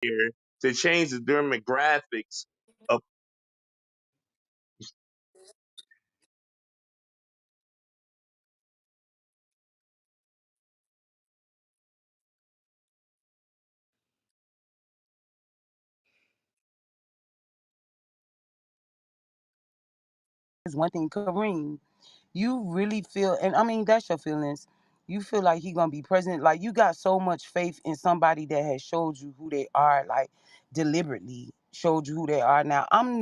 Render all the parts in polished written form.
here to change the demographics of Is one thing, Kareem. You really feel, and I mean that's your feelings. You feel like he gonna be president. Like you got so much faith in somebody that has showed you who they are, like deliberately showed you who they are. Now I'm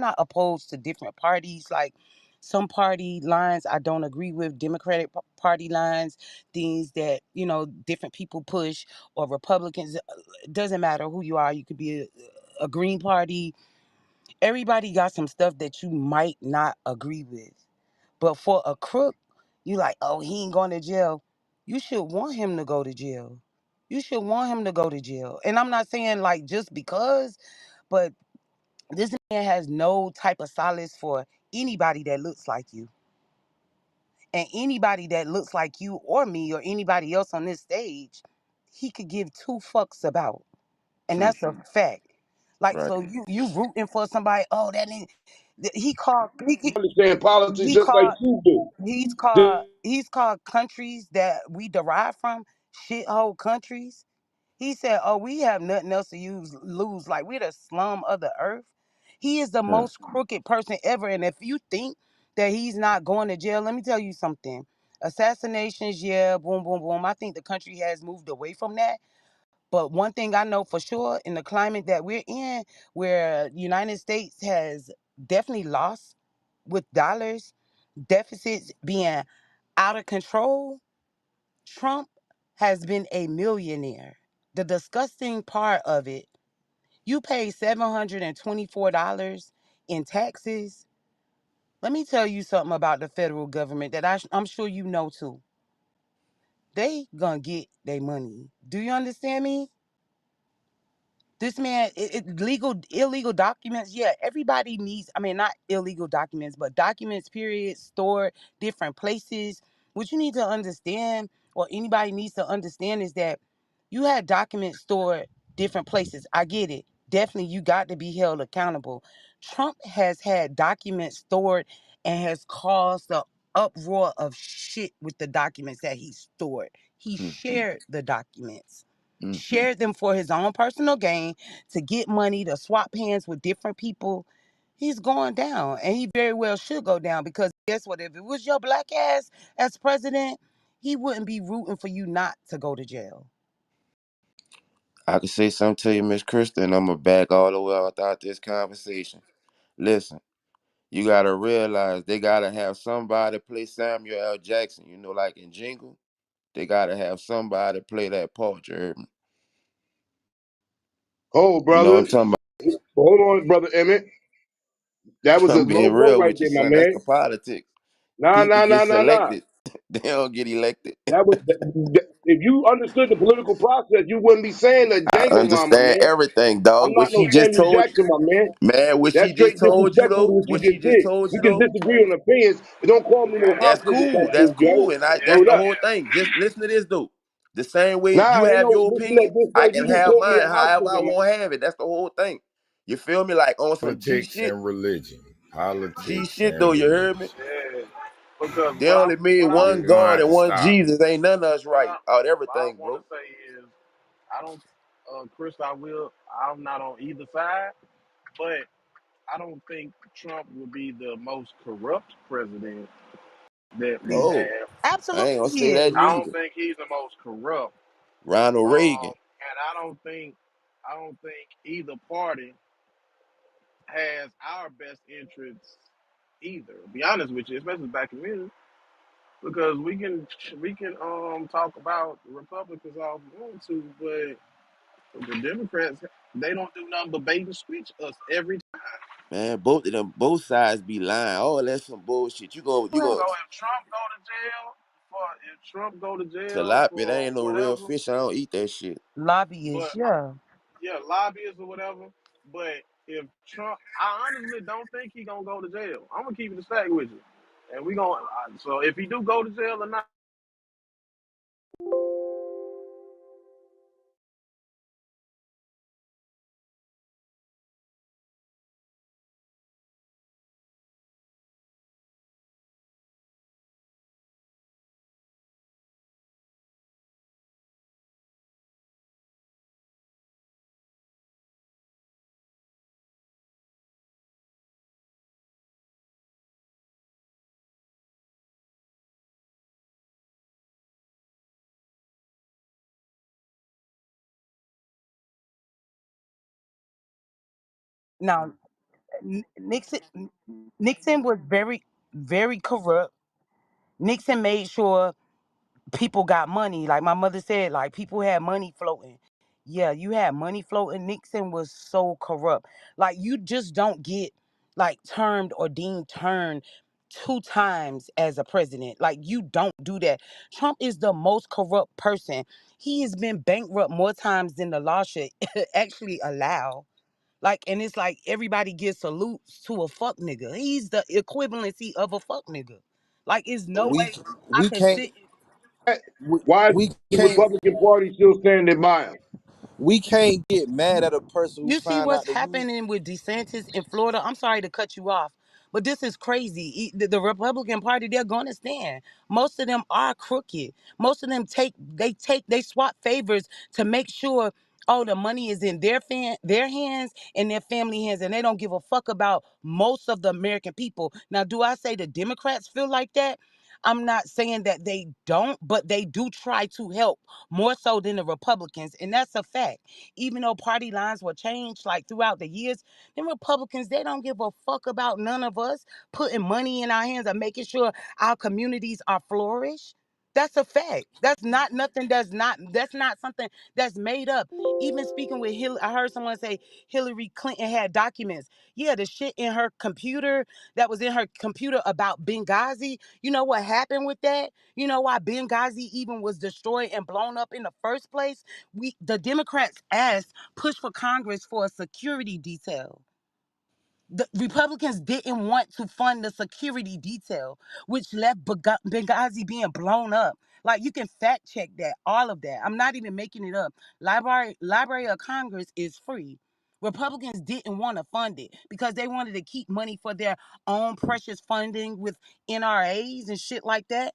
not opposed to different parties. Like some party lines I don't agree with, Democratic Party lines, things that different people push, or Republicans. It doesn't matter who you are. You could be a Green Party. Everybody got some stuff that you might not agree with. But for a crook, you like, oh, he ain't going to jail. You should want him to go to jail. You should want him to go to jail. And I'm not saying like just because, but this man has no type of solace for anybody that looks like you. And anybody that looks like you or me or anybody else on this stage, he could give two fucks about. And True. that's a fact. Like, Right. so you rooting for somebody, oh, that ain't, he called, Understand politics he just like called, you do. he's called countries that we derive from shithole countries. He said, "Oh, we have nothing else to lose. Like we're the slum of the earth." He is the Mm. most crooked person ever. And if you think that he's not going to jail, let me tell you something. Assassinations, yeah, boom, boom, boom. I think the country has moved away from that. But one thing I know for sure, in the climate that we're in, where United States has definitely lost with dollars, deficits being out of control, Trump has been a millionaire. The disgusting part of it, you pay $724 in taxes. Let me tell you something about the federal government that I'm sure you know too. They gonna get their money. Do you understand me? This man, illegal documents. Yeah, everybody needs, I mean, not illegal documents, but documents, period, stored different places. What you need to understand, or anybody needs to understand, is that you had documents stored different places. I get it. Definitely, you got to be held accountable. Trump has had documents stored and has caused the uproar of shit with the documents that he stored. He Mm. shared the documents, Mm. shared them for his own personal gain, to get money, to swap hands with different people. He's going down, and he very well should go down, because guess what? If it was your black ass as president, he wouldn't be rooting for you not to go to jail. I can say something to you, Miss Krista, and I'm gonna back all the way without this conversation. Listen, you gotta realize they gotta have somebody play Samuel L. Jackson. You know, like in Jingle, they gotta have somebody play that part. You heard me? Oh, You know what I'm brother. talking Hold on, brother Emmett. That about? was a I'm low being blow real right with you, there, my son. That's man. the politics. Nah, People nah, get nah, nah, nah. selected. They don't get elected. If you understood the political process, you wouldn't be saying the I jangle line, my understand man. everything, I'm dog. What not no she just Samuel told you, Jackson, my man. man. What That's she just straight told you disrespectful to though. what you What she just just did. told We you can though. disagree on opinions, but don't call me no That's hostage cool. type That's dude, cool. yo. And that's Word the up. whole thing. Just listen to this though. The same way Nah, you ain't have no your listen opinion, like this, I bro. can You just have called me mine a however hostage, I my man. want to have it. That's the whole thing. You feel me? Like on some G Politics shit. and religion. G Politics shit though, and you heard me? religion. Yeah, because They only mean We're one gonna God have and to one stop. Jesus. Ain't none of us what right I out what I everything, want bro. to say is I don't, Chris. I'm not on either side, but I don't think Trump would be the most corrupt president that we No, have. I ain't Absolutely gonna he say that is. I don't neither. think he's the most corrupt. Ronald Reagan. And I don't think either party has our best interests either. To be honest with you, especially back in the because we can talk about the Republicans all we want to, but the Democrats they don't do nothing but bait and switch us every time. Man, both of them, both sides be lying. Oh, that's some bullshit. You Well, go So if Trump go to jail tilapia. That for ain't no real whatever, fish. I don't eat that shit. but lobbyists, yeah. yeah, lobbyists or whatever. But if Trump, I honestly don't think he gonna go to jail. I'm gonna keep it a stack with you, and we gonna. So if he do go to jail or not. Now, Nixon was very, very corrupt. Nixon made sure people got money. Like my mother said, like people had money floating. Yeah, you had money floating. Nixon was so corrupt. Like you just don't get like termed or deemed turned two times as a president. Like you don't do that. Trump is the most corrupt person. He has been bankrupt more times than the law should actually allow. Like, and it's like everybody gives salutes to a fuck nigga. He's the equivalency of a fuck nigga. Like, it's no We way I we can can't sit. we, Why is we the can't Republican Party still standing by him? we can't get mad at a person who You see find what's out to use. happening with DeSantis in Florida? I'm sorry to cut you off, but this is crazy. The Republican Party, they're going to stand. Most of them are crooked. Most of them they swap favors to make sure oh the money is in their hands and their family hands, and they don't give a fuck about most of the American people. Now, do I say the Democrats feel like that? I'm not saying that they don't, but they do try to help more so than the Republicans, and that's a fact. Even though party lines were changed like throughout the years, the Republicans, they don't give a fuck about none of us putting money in our hands and making sure our communities are flourished. That's a fact. That's not nothing that's not something that's made up. Even speaking with Hillary, I heard someone say Hillary Clinton had documents. Yeah, the shit in her computer that was in her computer about Benghazi. You know what happened with that? You know why Benghazi even was destroyed and blown up in the first place? The Democrats asked push for Congress for a security detail. The Republicans didn't want to fund the security detail, which left Benghazi being blown up. Like you can fact check that, all of that. I'm not even making it up. Library of Congress is free. Republicans didn't want to fund it because they wanted to keep money for their own precious funding with NRAs and shit like that.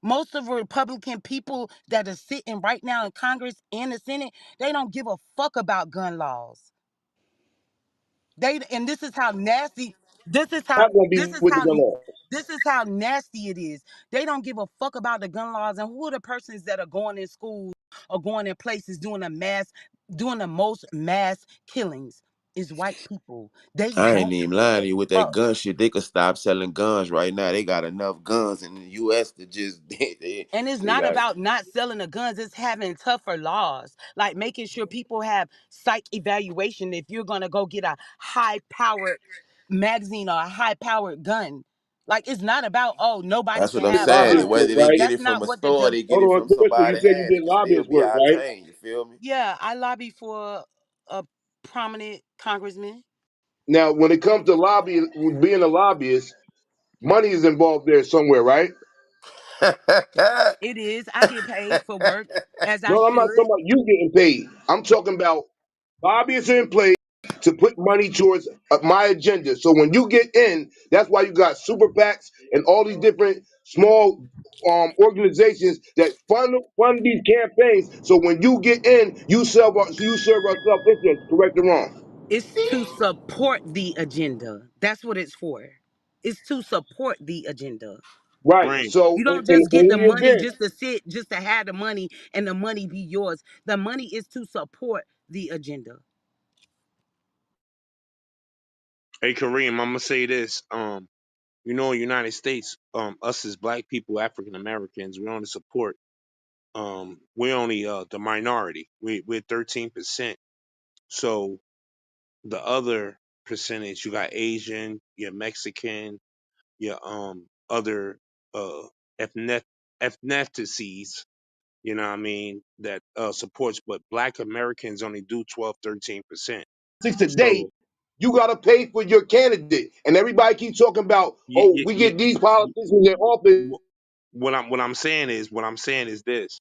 Most of the Republican people that are sitting right now in Congress and the Senate, they don't give a fuck about gun laws. And this is how nasty. This is how. Not gonna This be is with the how. gun law. This is how nasty it is. They don't give a fuck about the gun laws and who are the persons that are going in schools or going in places doing the most mass killings is white people. They I ain't don't even give lying a to you with that fuck. gun shit. They could stop selling guns right now. They got enough guns in the U.S. to just And it's they not got. about not selling the guns, it's having tougher laws. Like making sure people have psych evaluation if you're gonna go get a high powered magazine or a high powered gun. Like it's not about oh nobody That's can what I'm have a saying. Lobbyist gun. work, Whether they right? get That's it from not a what the store, they get Hold it on, from Crystal, you somebody's said you hand. did It could still lobbyist be work, our right? chain. You feel me? Yeah, I lobby for a prominent congressman. Now, when it comes to being a lobbyist, money is involved there somewhere, right? It is. I get paid for work as I No, I'm not should. talking about you getting paid. I'm talking about lobbyists are in place to put money towards my agenda. So when you get in, that's why you got super PACs and all these different small organizations that fund these campaigns. So when you get in, you serve our self interest. Correct or wrong? It's to support the agenda. That's what it's for. It's to support the agenda. Right. Green. So You don't in just get the any money event, just to sit, just to have the money and the money be yours. The money is to support the agenda. Hey Kareem, I'm gonna say this. United States, us as black people, African Americans, we only support we're only the minority. We're 13%. So the other percentage, you got Asian, you're Mexican, your other ethnic ethnicities, you know what I mean, that supports, but black Americans only do 12, 13%. six today, So you gotta pay for your candidate. And everybody keeps talking about, you, oh, you, we you, get these politicians in office. what I'm saying is this: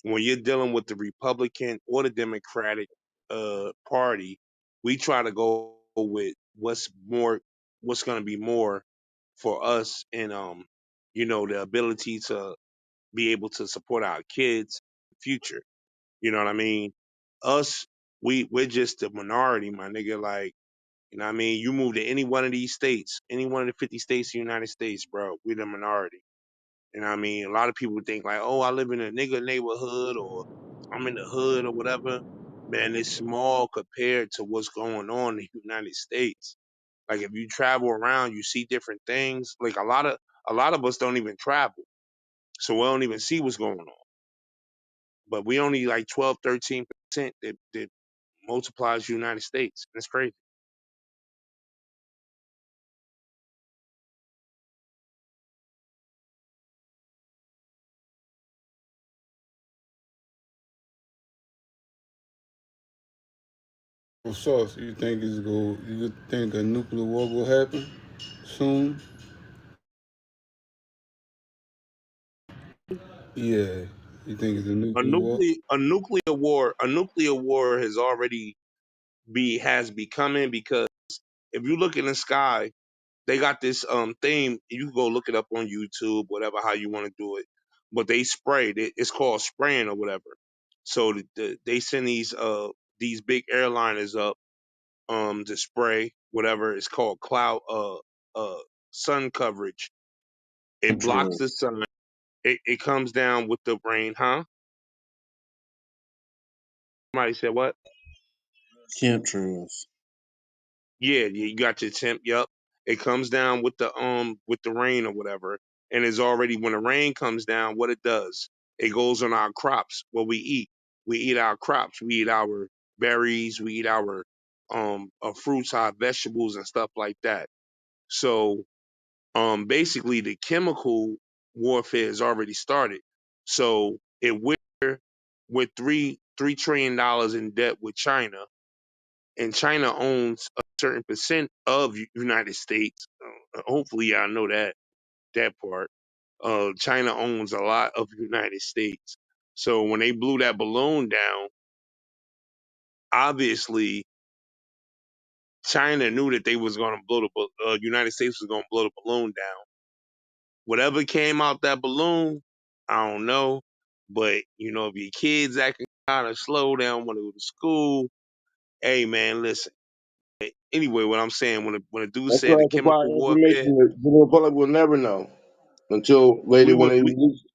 when you're dealing with the Republican or the Democratic party, we try to go with what's going to be more for us, and the ability to be able to support our kids in the future. You know what I mean? Us, we're just a minority, my nigga. Like, you know what I mean? You move to any one of these states, any one of the 50 states of the United States, bro, we're the minority. You know what I mean? A lot of people think like, oh, I live in a nigga neighborhood or I'm in the hood or whatever. man, it's small compared to what's going on in the United States. Like if you travel around, you see different things. Like a lot of us don't even travel, so we don't even see what's going on. But we only like 12, 13% that multiplies the United States. That's crazy. Sauce, you think a nuclear war will happen soon? Yeah. You think it's a A nuclear war? nuclear war has becoming because if you look in the sky, they got this thing. You can go look it up on YouTube, whatever how you want to do it. But they spray. It's called spraying or whatever. So they send these big airliners up to spray whatever it's called cloud sun coverage. It blocks Chemtrails. the sun. It comes down with the rain, huh? Somebody said what? Chemtrails. Yeah, you got your temp. Yup. It comes down with the rain or whatever, and it's already when the rain comes down, what it does, it goes on our crops. What we eat, we eat our crops. We eat our berries. We eat our fruits, our vegetables, and stuff like that. So basically, the chemical warfare has already started. So if we're $3 trillion in debt with China and China owns a certain percent of United States. Hopefully, y'all know that part. China owns a lot of United States. So when they blew that balloon down, obviously China knew that they was going to United States was going to blow the balloon down. Whatever came out that balloon, I don't know. But if your kids acting kind of slow, they don't want to go to school. Hey man, listen. Anyway, what I'm saying when a dude That's said the classified chemical warfare, information that the general public will never know until we later when would they we release it.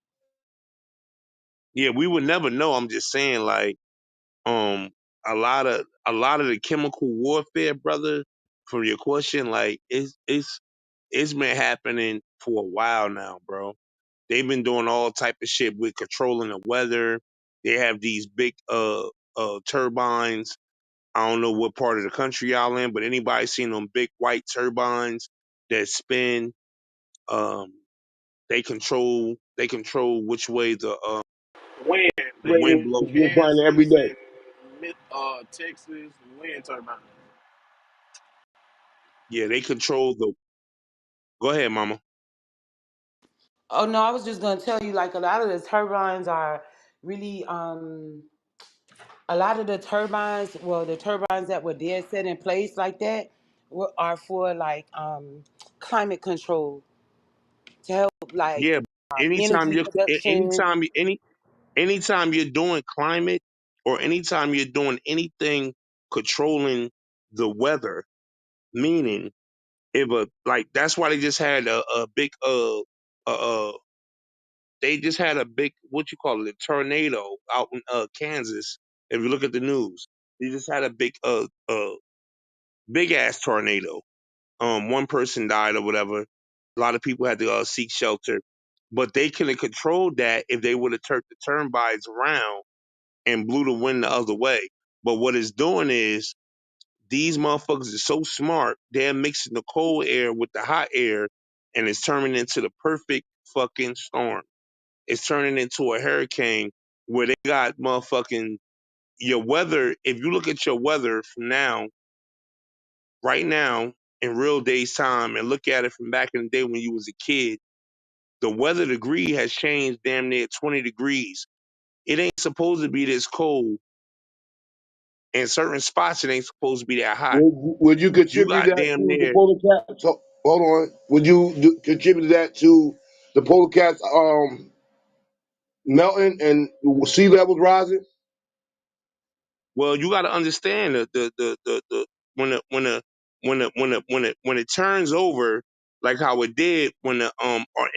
we would never know. I'm just saying, like, um, a lot of the chemical warfare, brother, from your question, like, it's been happening for a while now, bro. They've been doing all type of shit with controlling the weather. They have these big turbines. I don't know what part of the country y'all in, but anybody seen them big white turbines that spin? Um, they control which way Wind. the They wind in blows. You'll find it every Kansas day. and Texas, wind turbine. Yeah, they control the. Go ahead, mama. Oh no, I was just gonna tell you, like a lot of the turbines are really a lot of the turbines, well, the turbines that were dead set in place like that are for like climate control to help like Yeah, anytime energy you're, production. anytime you're doing climate or anytime you're doing anything controlling the weather, meaning if a like that's why they just had a big they just had a big what you call it a tornado out in Kansas. If you look at the news, they just had a big ass tornado. One person died or whatever. A lot of people had to seek shelter, but they could have controlled that if they would have turned the turbines around and blew the wind the other way. But what it's doing is these motherfuckers are so smart, they're mixing the cold air with the hot air, and it's turning into the perfect fucking storm. It's turning into a hurricane where they got motherfucking your weather. If you look at your weather from now, right now, in real days time, and look at it from back in the day when you was a kid, the weather degree has changed damn near 20 degrees. It ain't supposed to be this cold. In certain spots, it ain't supposed to be that hot. Would you You contribute got that damn to the near. polar cap? So hold on. Would you contribute that to the polar caps melting and sea levels rising? Well, you got to understand that the when it turns over, like how it did when the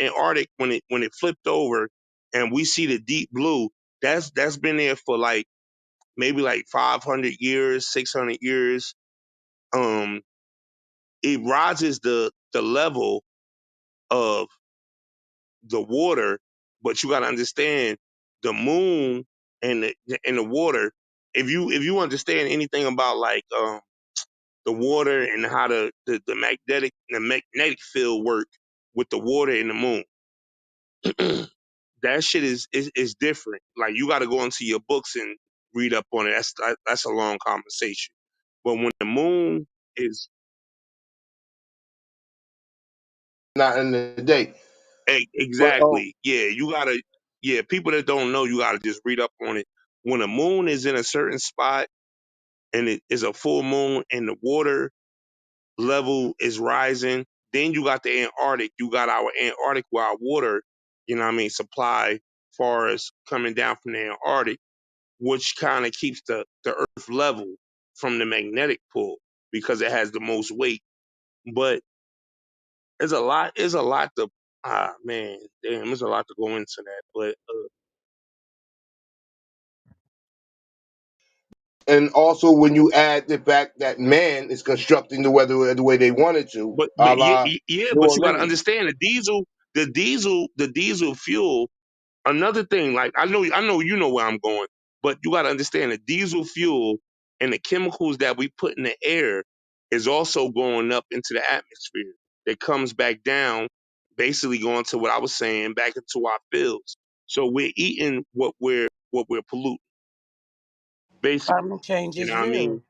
Antarctic when it flipped over, and we see the deep blue. That's been there for like maybe like 500 years, 600 years, um, it rises the level of the water, but you got to understand the moon and the water. If you understand anything about like the water and how the magnetic field work with the water and the moon, that shit is different. Like you got to go into your books and read up on it. That's a long conversation. But when the moon is Not in the day. But exactly, yeah, you gotta, yeah, people that don't know, you gotta just read up on it. When the moon is in a certain spot and it is a full moon and the water level is rising, then you got the Antarctic. You got our Antarctic where our water, you know what I mean, supply far as coming down from the Antarctic, which kind of keeps the Earth level from the magnetic pull because it has the most weight. But there's a lot to man, damn, there's a lot to go into that. and also when you add the fact that man is constructing the weather the way they wanted to, a Yeah, la yeah, New but you got to Orleans. understand the diesel fuel. Another thing, like I know you know where I'm going, but you got to understand the diesel fuel and the chemicals that we put in the air is also going up into the atmosphere. That comes back down, basically going to what I was saying, back into our fields. So we're eating what we're polluting, basically. Climate change You know is what I mean? real.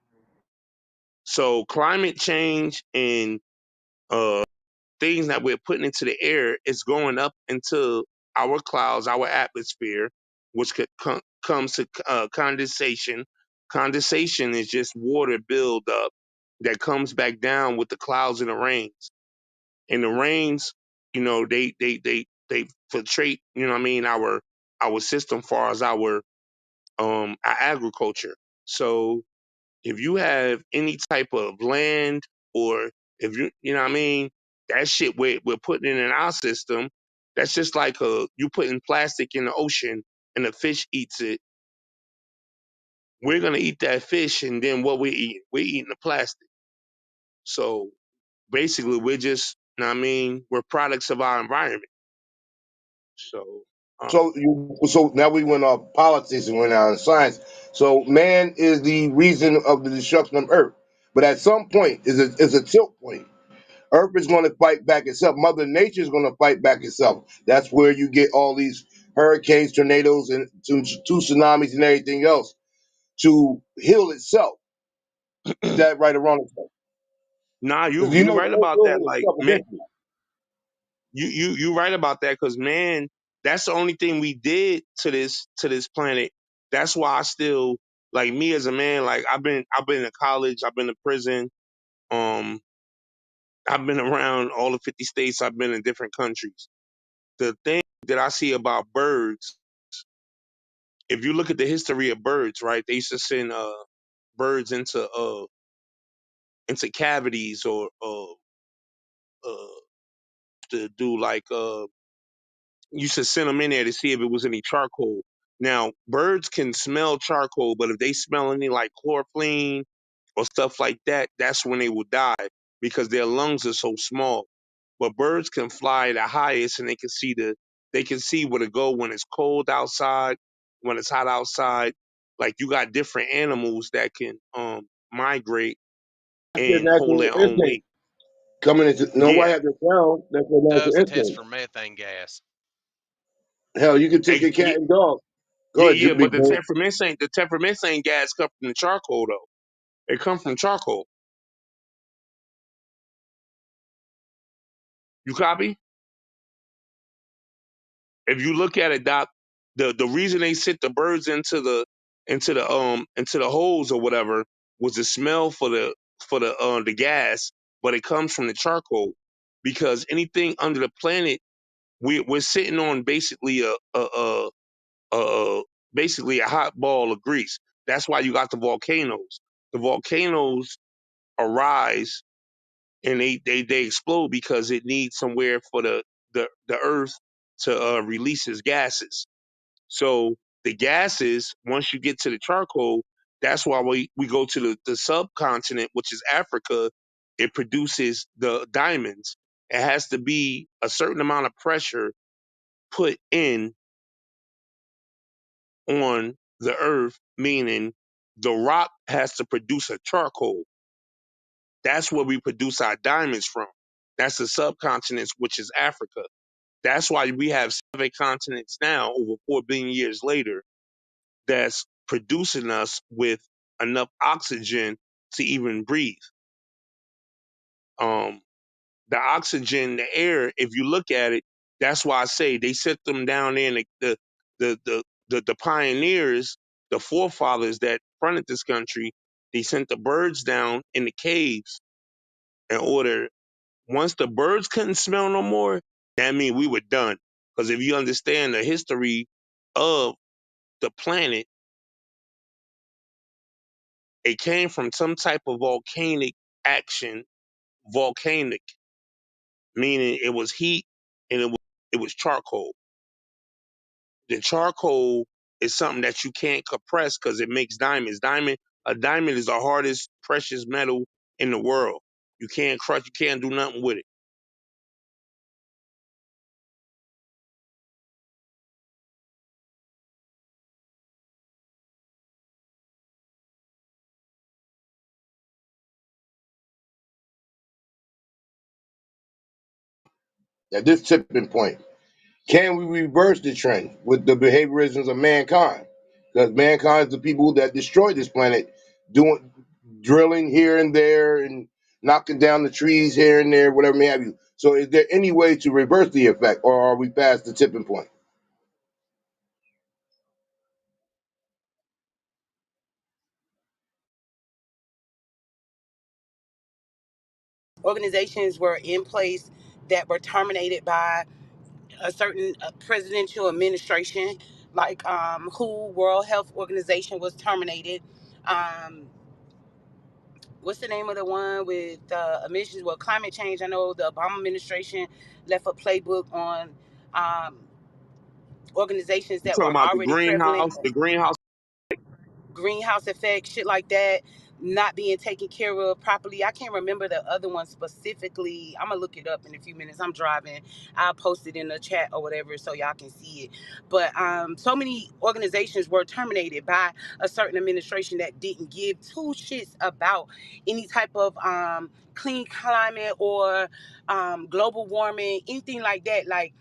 So climate change and uh things that we're putting into the air is going up into our clouds, our atmosphere, which comes to condensation. Condensation is just water buildup that comes back down with the clouds and the rains. And the rains, they filtrate, what I mean, our system far as our agriculture. So if you have any type of land or if you know what I mean, that shit we're putting in our system, that's just like you putting plastic in the ocean and the fish eats it. We're gonna eat that fish and then what we're eating the plastic. So basically we're just, you know what I mean, we're products of our environment. So um, So now we went off politics and went on science. So man is the reason of the destruction of Earth. But at some point is a tilt point. Earth is going to fight back itself. Mother Nature is going to fight back itself. That's where you get all these hurricanes, tornadoes, and two tsunamis and everything else to heal itself. Is that right or wrong? nah, Because you you you know the right Earth about will that. heal Like itself man, eventually. you right about that because man, that's the only thing we did to this planet. That's why I still like me as a man. Like I've been to college, I've been to prison. Um, I've been around all the 50 states. I've been in different countries. The thing that I see about birds, if you look at the history of birds, right? They used to send birds into cavities or uh to do like you should send them in there to see if it was any charcoal. Now, birds can smell charcoal, but if they smell any like chloroflame or stuff like that, that's when they will die because their lungs are so small. But birds can fly the highest and they can see where to go when it's cold outside, when it's hot outside. Like you got different animals that can migrate That's their and hold natural their own weight. instinct. Coming into nobody Yeah. has to sound. That's their Does natural test instinct. for methane gas. Hell, you can take a cat Yeah, and dog. Go yeah, ahead, you yeah, but big the boy. tetromethane gas come from the charcoal though. It comes from charcoal. You copy? If you look at it, Doc, the reason they sent the birds into the holes or whatever was the smell for the gas, but it comes from the charcoal because anything under the planet we're sitting on basically a basically a hot ball of grease. That's why you got the volcanoes. The volcanoes arise and they explode because it needs somewhere for the earth to release its gases. So the gases, once you get to the charcoal, That's why we go to the subcontinent, which is Africa. It produces the diamonds. It has to be a certain amount of pressure put in on the earth, meaning the rock has to produce a charcoal. That's where we produce our diamonds from. That's the subcontinent, which is Africa. That's why we have 7 continents now, over 4 billion years later, that's producing us with enough oxygen to even breathe. Um, the oxygen, the air, if you look at it, that's why I say they set them down there, and the pioneers, the forefathers that fronted this country, they sent the birds down in the caves in order. Once the birds couldn't smell no more, that means we were done. Because if you understand the history of the planet, it came from some type of volcanic action, volcanic, meaning it was heat and it was charcoal. The charcoal is something that you can't compress because it makes diamonds. A diamond is the hardest precious metal in the world. You can't crush, you can't do nothing with it. At this tipping point, can we reverse the trend with the behaviorisms of mankind? Because mankind is the people that destroyed this planet, doing drilling here and there and knocking down the trees here and there, whatever may have you. So, is there any way to reverse the effect, or are we past the tipping point? Organizations were in place that were terminated by a certain presidential administration, like WHO, World Health Organization was terminated. Um, what's the name of the one with emissions? Well, climate change. I know the Obama administration left a playbook on um, organizations You that talking were about the already prevalent. greenhouse. Greenhouse effect, shit like that, not being taken care of properly. I can't remember the other one specifically. I'm gonna look it up in a few minutes. I'm driving. I'll post it in the chat or whatever so y'all can see it. But so many organizations were terminated by a certain administration that didn't give two shits about any type of clean climate or global warming, anything like that. Like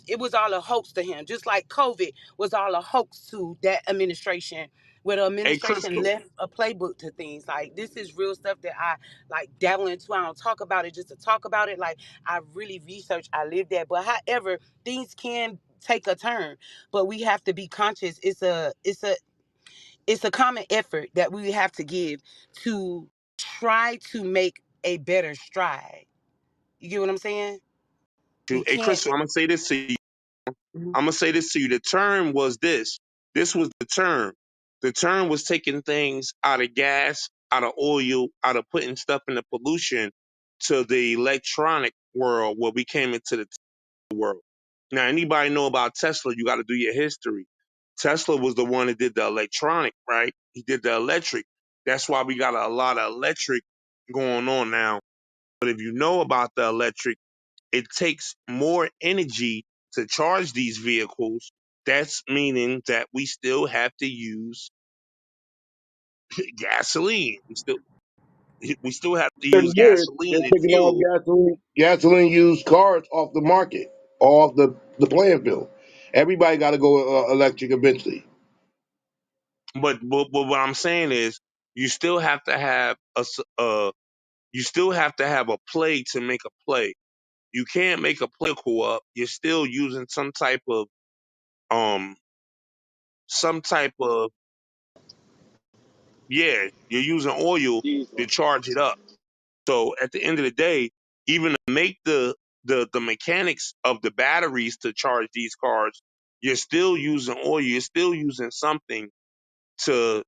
it was all a hoax to him, just like COVID was all a hoax to that administration, where the Hey, Chris, administration left a playbook to things. Like this is real stuff that I like dabble into. I don't talk about it just to talk about it. Like I really research, I live that. But however, things can take a turn. But we have to be conscious. It's a common effort that we have to give to try to make a better stride. You get what I'm saying? We hey, can't. Chris, I'm gonna say this to you. I'm gonna say this to you. The term was this. This was the term. The term was taking things out of gas, out of oil, out of putting stuff in the pollution to the electronic world where we came into the world. Now, anybody know about Tesla? You got to do your history. Tesla was the one that did the electronic, right? He did the electric. That's why we got a lot of electric going on now. But if you know about the electric, it takes more energy to charge these vehicles. That's meaning that we still have to use gasoline. We still have to 30 use years, they're gasoline and taking all fuel. gasoline used cars off the market, off the playing field. Everybody got to go electric eventually. But what I'm saying is, you still have to have you still have to have a play to make a play. You can't make a play go up. You're still using um some type of yeah, you're using oil to Diesel. charge it up. So at the end of the day, even to make the mechanics of the batteries to charge these cars, you're still using oil. You're still using something to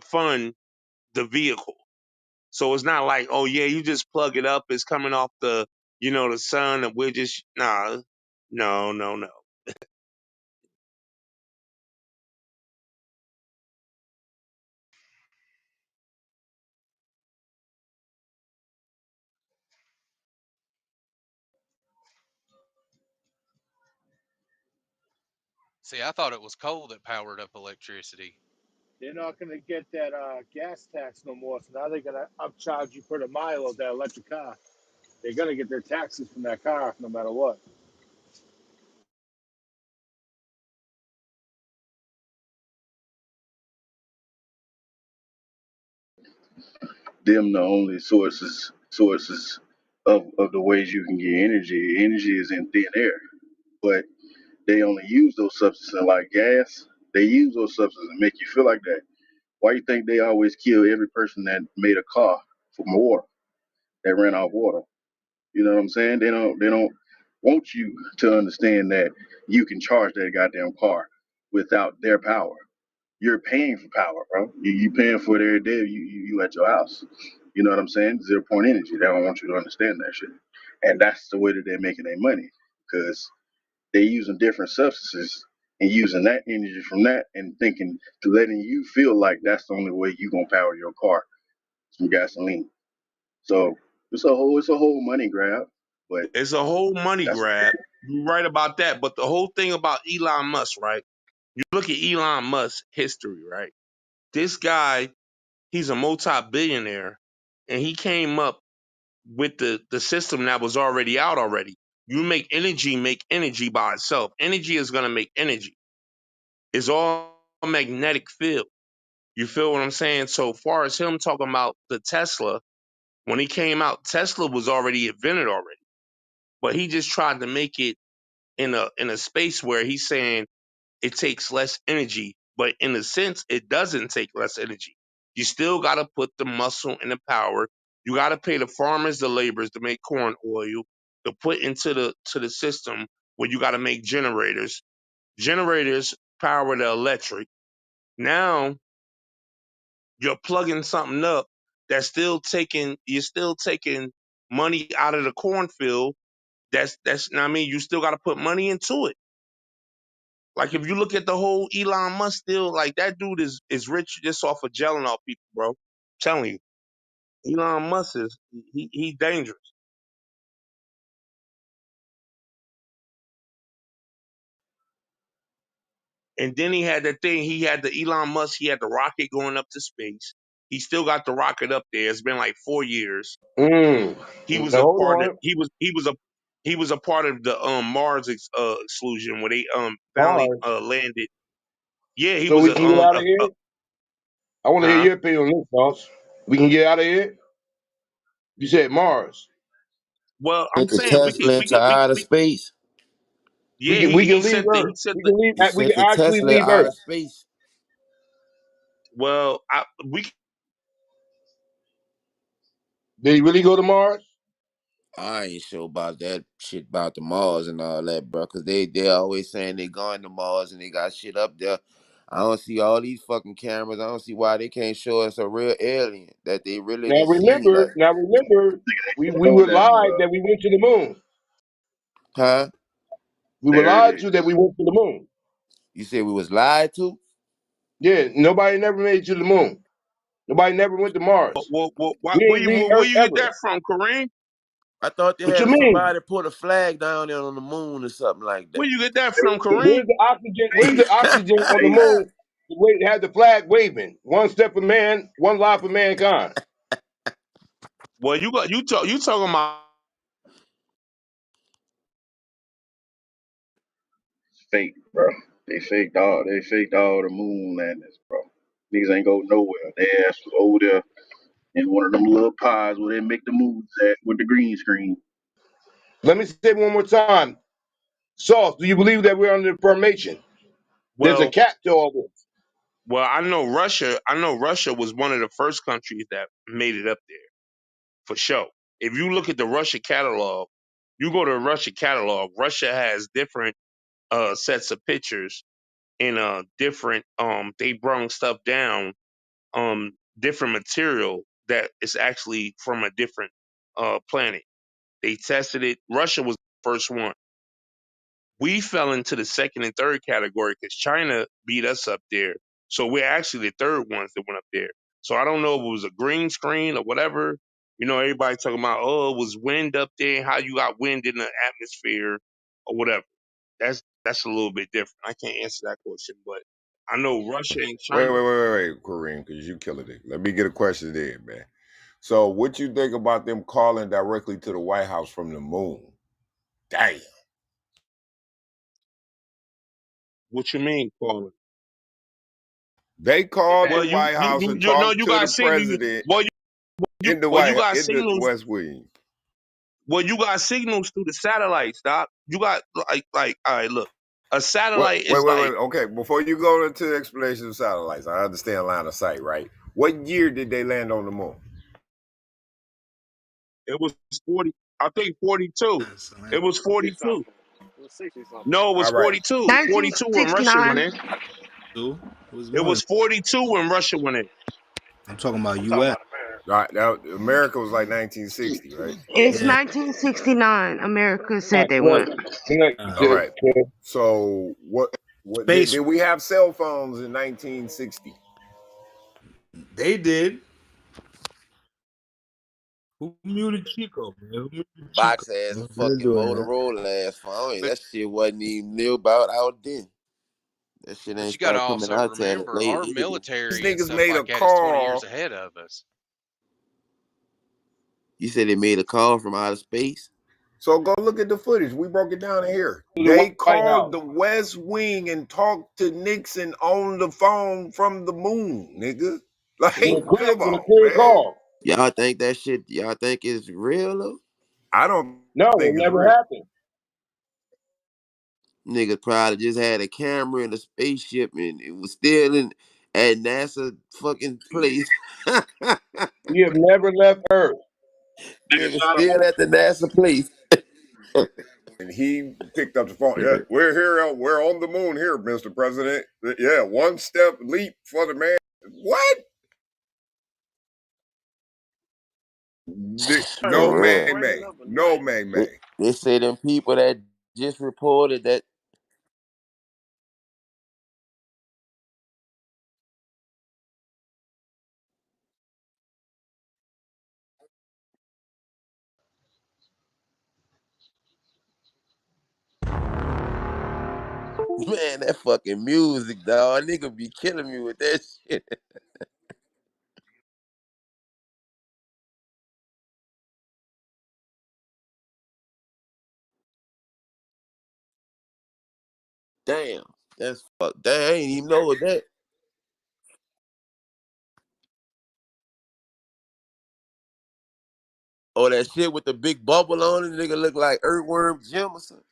fund the vehicle. So it's not like, oh yeah, you just plug it up. It's coming off the sun, and we're just nah, no, no, no. See, I thought it was coal that powered up electricity. They're not going to get that gas tax no more. So now they're going to upcharge you per the mile of that electric car. They're going to get their taxes from that car no matter what. Them the only sources of the ways you can get energy. Energy is in thin air, but they only use those substances like gas. They use those substances to make you feel like that. Why you think they always kill every person that made a car from water that ran out of water? You know what I'm saying? They don't want you to understand that you can charge that goddamn car without their power. You're paying for power, bro. You paying for it every day. You at your house. You know what I'm saying? 0 point energy. They don't want you to understand that shit, and that's the way that they're making their money because they using different substances and using that energy from that and thinking to letting you feel like that's the only way you gonna power your car, some gasoline. So it's a whole money grab, but It's a whole money that's grab. You're right about that. But the whole thing about Elon Musk, right? You look at Elon Musk's history, right? This guy, he's a multi-billionaire, and he came up with the system that was already out already. You make energy by itself. Energy is gonna make energy. It's all magnetic field. You feel what I'm saying? So far as him talking about the Tesla, when he came out, Tesla was already invented already. But he just tried to make it in a space where he's saying it takes less energy, but in a sense, it doesn't take less energy. You still got to put the muscle and the power. You got to pay the farmers, the laborers to make corn oil to put into the system where you got to make generators. Generators power the electric. Now you're plugging something up that's still taking. You're still taking money out of the cornfield. That's. I mean, you still got to put money into it. Like if you look at the whole Elon Musk deal, like that dude is rich just off of gelling off people, bro. I'm telling you, Elon Musk is he dangerous. And then he had that thing. He had the Elon Musk. He had the rocket going up to space. He still got the rocket up there. It's been like 4 years. Mm. He was Now a hold part of. on, He was a part of the Mars exclusion where they finally Mars. landed. Yeah, he So was we can get out of a here. I want to hear huh. your opinion on this, boss. We can get out of here. You said Mars. Well, I'm Sent the saying we could Tesla we into could we, outer we space. We yeah can we he can he leave sent the he Earth. sent We the can leave. He We sent can the actually Tesla leave outer Earth. space. well we Did he really go to Mars? I ain't sure about that shit about the Mars and all that, bro. Cause they always saying they going to Mars and they got shit up there. I don't see all these fucking cameras. I don't see why they can't show us a real alien that they really Now didn't see. remember. Like, Now remember. We know were that lied that we went to the moon. huh? We were there it lied to is. that we went to the moon. You said we was lied to? Yeah, nobody never made it to the moon. Nobody never went to Mars. We where ain't you leave where Earth you get ever. that from, Kareem? I thought they What you had mean? somebody put a flag down there on the moon or something like Where that. you get that from, Kareem? Where's the oxygen? Where's the oxygen on the Hey, moon? The way it had the flag waving. One step for man, one life for mankind. Well, you talking about it's fake, bro. They faked all the moon landings, bro. Niggas ain't go nowhere. They ass was over there in one of them little pods where they make the movies at with the green screen. Let me say it one more time. Sauce, do you believe that we're under information? There's a well cap to all this. I know Russia was one of the first countries that made it up there for sure. If you look at the Russia catalog, you go to the Russia catalog. Russia has different sets of pictures and different they brung stuff down different material that is actually from a different planet. They tested it. Russia was the first one. We fell into the second and third category because China beat us up there. So we're actually the third ones that went up there. So I don't know if it was a green screen or whatever. You know, everybody talking about, oh, it was wind up there, how you got wind in the atmosphere or whatever. that's a little bit different. I can't answer that question, but I know Russia and Wait, China. wait, wait, wait, wait, Kareem, because you killing it. Let me get a question in, man. So, what you think about them calling directly to the White House from the moon? Damn. What you mean, calling? They It called the Well, happened. White House and you know talked you to got the signal. president You well you got In the signals. West Wing. Well, you got signals through the satellites, doc. You got like all right. Look, a What? satellite Wait, is wait, wait. like Okay, before you go into the explanation of satellites, I understand line of sight, right? What year did they land on the moon? it was 40. I think 42. It was 60 42. something. It was 60 something. No, it was All right. 42. 42 when Russia went 1969. in. Two was It more than. was 42 when Russia went in. I'm talking about I'm talking U.S. about America. All right. Now, America was like 1960, right? It's Yeah. Yeah. 1969. America said Right, they right. went. Good night, All Uh, Ted. right. So, what Space. did we have cell phones in 1960? They did. Who muted Chico, man? Who muted Chico? Box ass a Man? They're fucking doing that. Motorola ass phone. But That shit wasn't even new about out then. That shit but ain't you got to start coming also out till the remember late our 80s. These military and niggas stuff made a like that is 20 years call. ahead of us. You said they made a call from outer space? So go look at the footage. We broke it down in here. To the They White called House. the West Wing and talked to Nixon on the phone from the moon, nigga. Damn. Like, come With a on, clear man. call. Y'all think that shit, y'all think it's real though? I don't No, it think it's never real. happened. Niggas probably just had a camera in a spaceship and it was still in at NASA fucking place. We have never left Earth. Nigga still at the NASA place. And he picked up the phone. Yeah, we're here. We're on the moon here, Mr. President. Yeah, one step leap for the man. What? Hey, No, For bro, real. May breaking May. up a No, night. May They, May. they say them people that just reported that man, that fucking music, dog. Nigga be killing me with that shit. Damn. That's fuck. Damn, I ain't even know what that. Oh, that shit with the big bubble on it, nigga look like Earthworm Jim or something.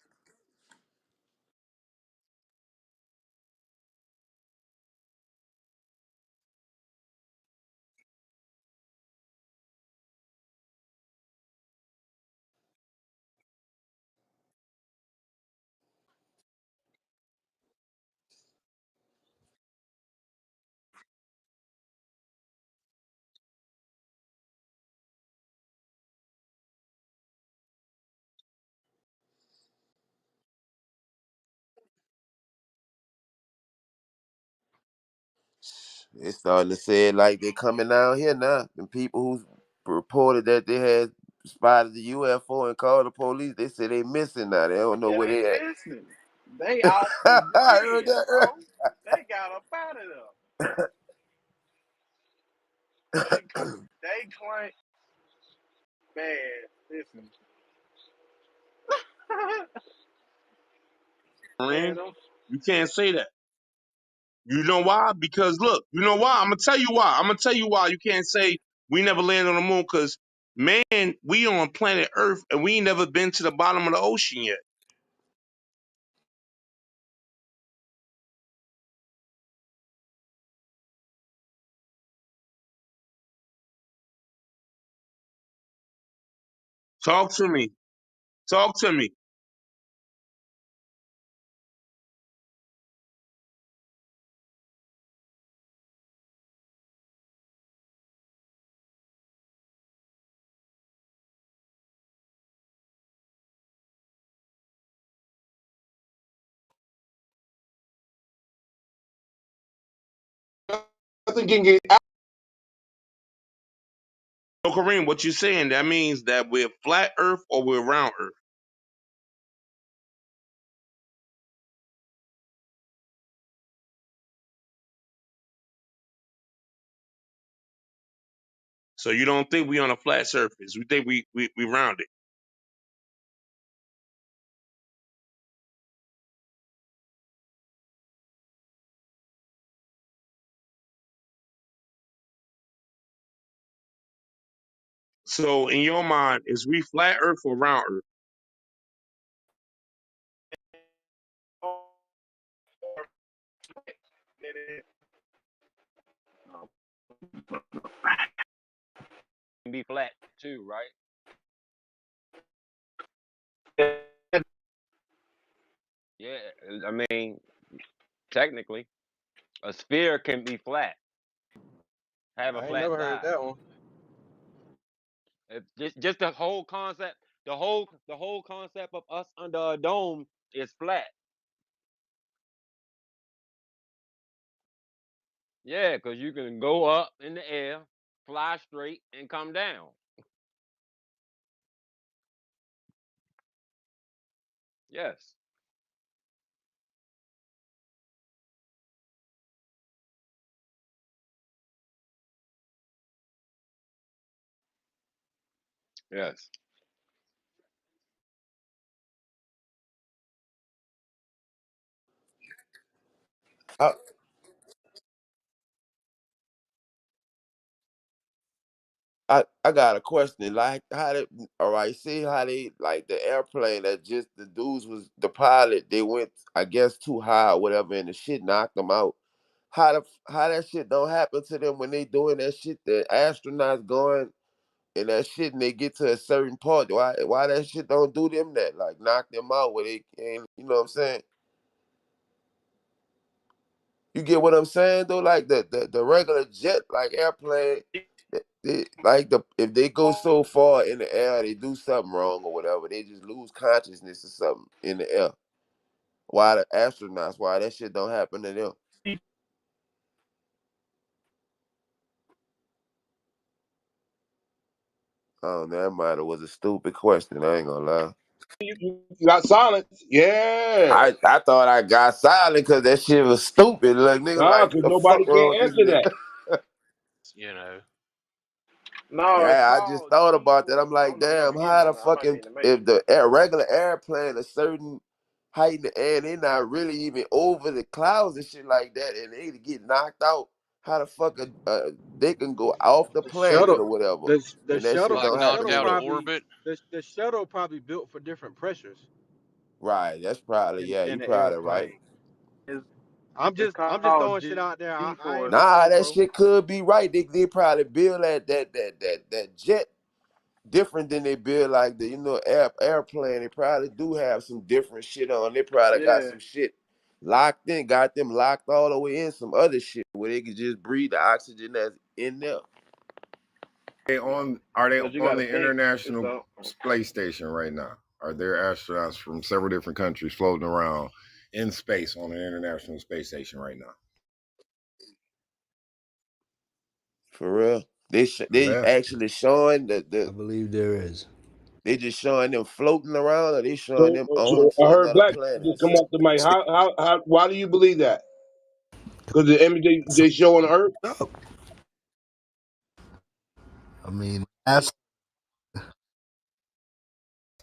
They starting to say it like they coming down here now. The people who reported that they had spotted the UFO and called the police, they say they missing now. They don't know Yeah, where they they at. missing. They off the I heard grid, that. bro. They got up out of there. They claim, man, listen. Man, Man, those, you can't say that. You know why? Because look, you know why? I'm gonna tell you why. I'm gonna tell you why you can't say we never landed on the moon. Because man, we on planet Earth and we ain't never been to the bottom of the ocean yet. Talk to me. Talk to me. Nothing can get out. So Kareem, what you saying? That means that we're flat Earth or we're round Earth. So you don't think we on a flat surface? We think we rounded. So in your mind, is we flat Earth or round Earth? Can be flat too, right? Yeah, I mean, technically, a sphere can be flat, have a I ain't flat never heard side. that one. Just the whole concept, the whole concept of us under a dome is flat. Yeah, because you can go up in the air, fly straight, and come down. Yes, yes. I, I got a question. Like how they all right, see how they like the airplane that just the dudes was the pilot, they went I guess too high or whatever and the shit knocked them out. How that shit don't happen to them when they doing that shit, the astronauts going and that shit and they get to a certain part. Why that shit don't do them that? Like knock them out where they can, you know what I'm saying? You get what I'm saying though? Like the regular jet, like airplane, like if they go so far in the air, they do something wrong or whatever, they just lose consciousness or something in the air. Why the astronauts? Why that shit don't happen to them? Oh, that might have was a stupid question. I ain't gonna lie. You got silence. Yeah. I thought I got silent because that shit was stupid. Like nigga, Nah, like what because the nobody fuck wrong can't with this answer that. nigga? You know, No, it's Yeah, I just called thought G about that. I'm force. I like, don't know if y'all damn, can hear me how or the not. I might be fucking in the if matrix. the regular airplane a certain height in the air, they not really even over the clouds and shit like that, and they get knocked out. How the fuck they can go off the The planet shuttle, or whatever, the and that shit shuttle, like the don't knocked happen shuttle to out of them? probably, orbit. the shuttle probably built for different pressures Right? That's probably in yeah. in You the probably right. airplane. It's, it's I'm just called throwing shit out there. G I ain't force. no Nah, pro, that bro. shit could be right. They probably build that jet different than they build like the airplane. They probably do have some different shit on. They probably got Yeah. some shit locked in, got them locked all the way in some other shit where they could just breathe the oxygen that's in there. Are they But you got on to the think, it's International a Space Station right now? Are there astronauts from several different countries floating around in space on the International Space Station right now? For real. They Yeah. actually showing I believe there is. they just showing them floating around or they showing So, them on so I to heard another Black planet or just come something. off the mic. Why do you believe that? Because the image they show on Earth. Up. I mean, that's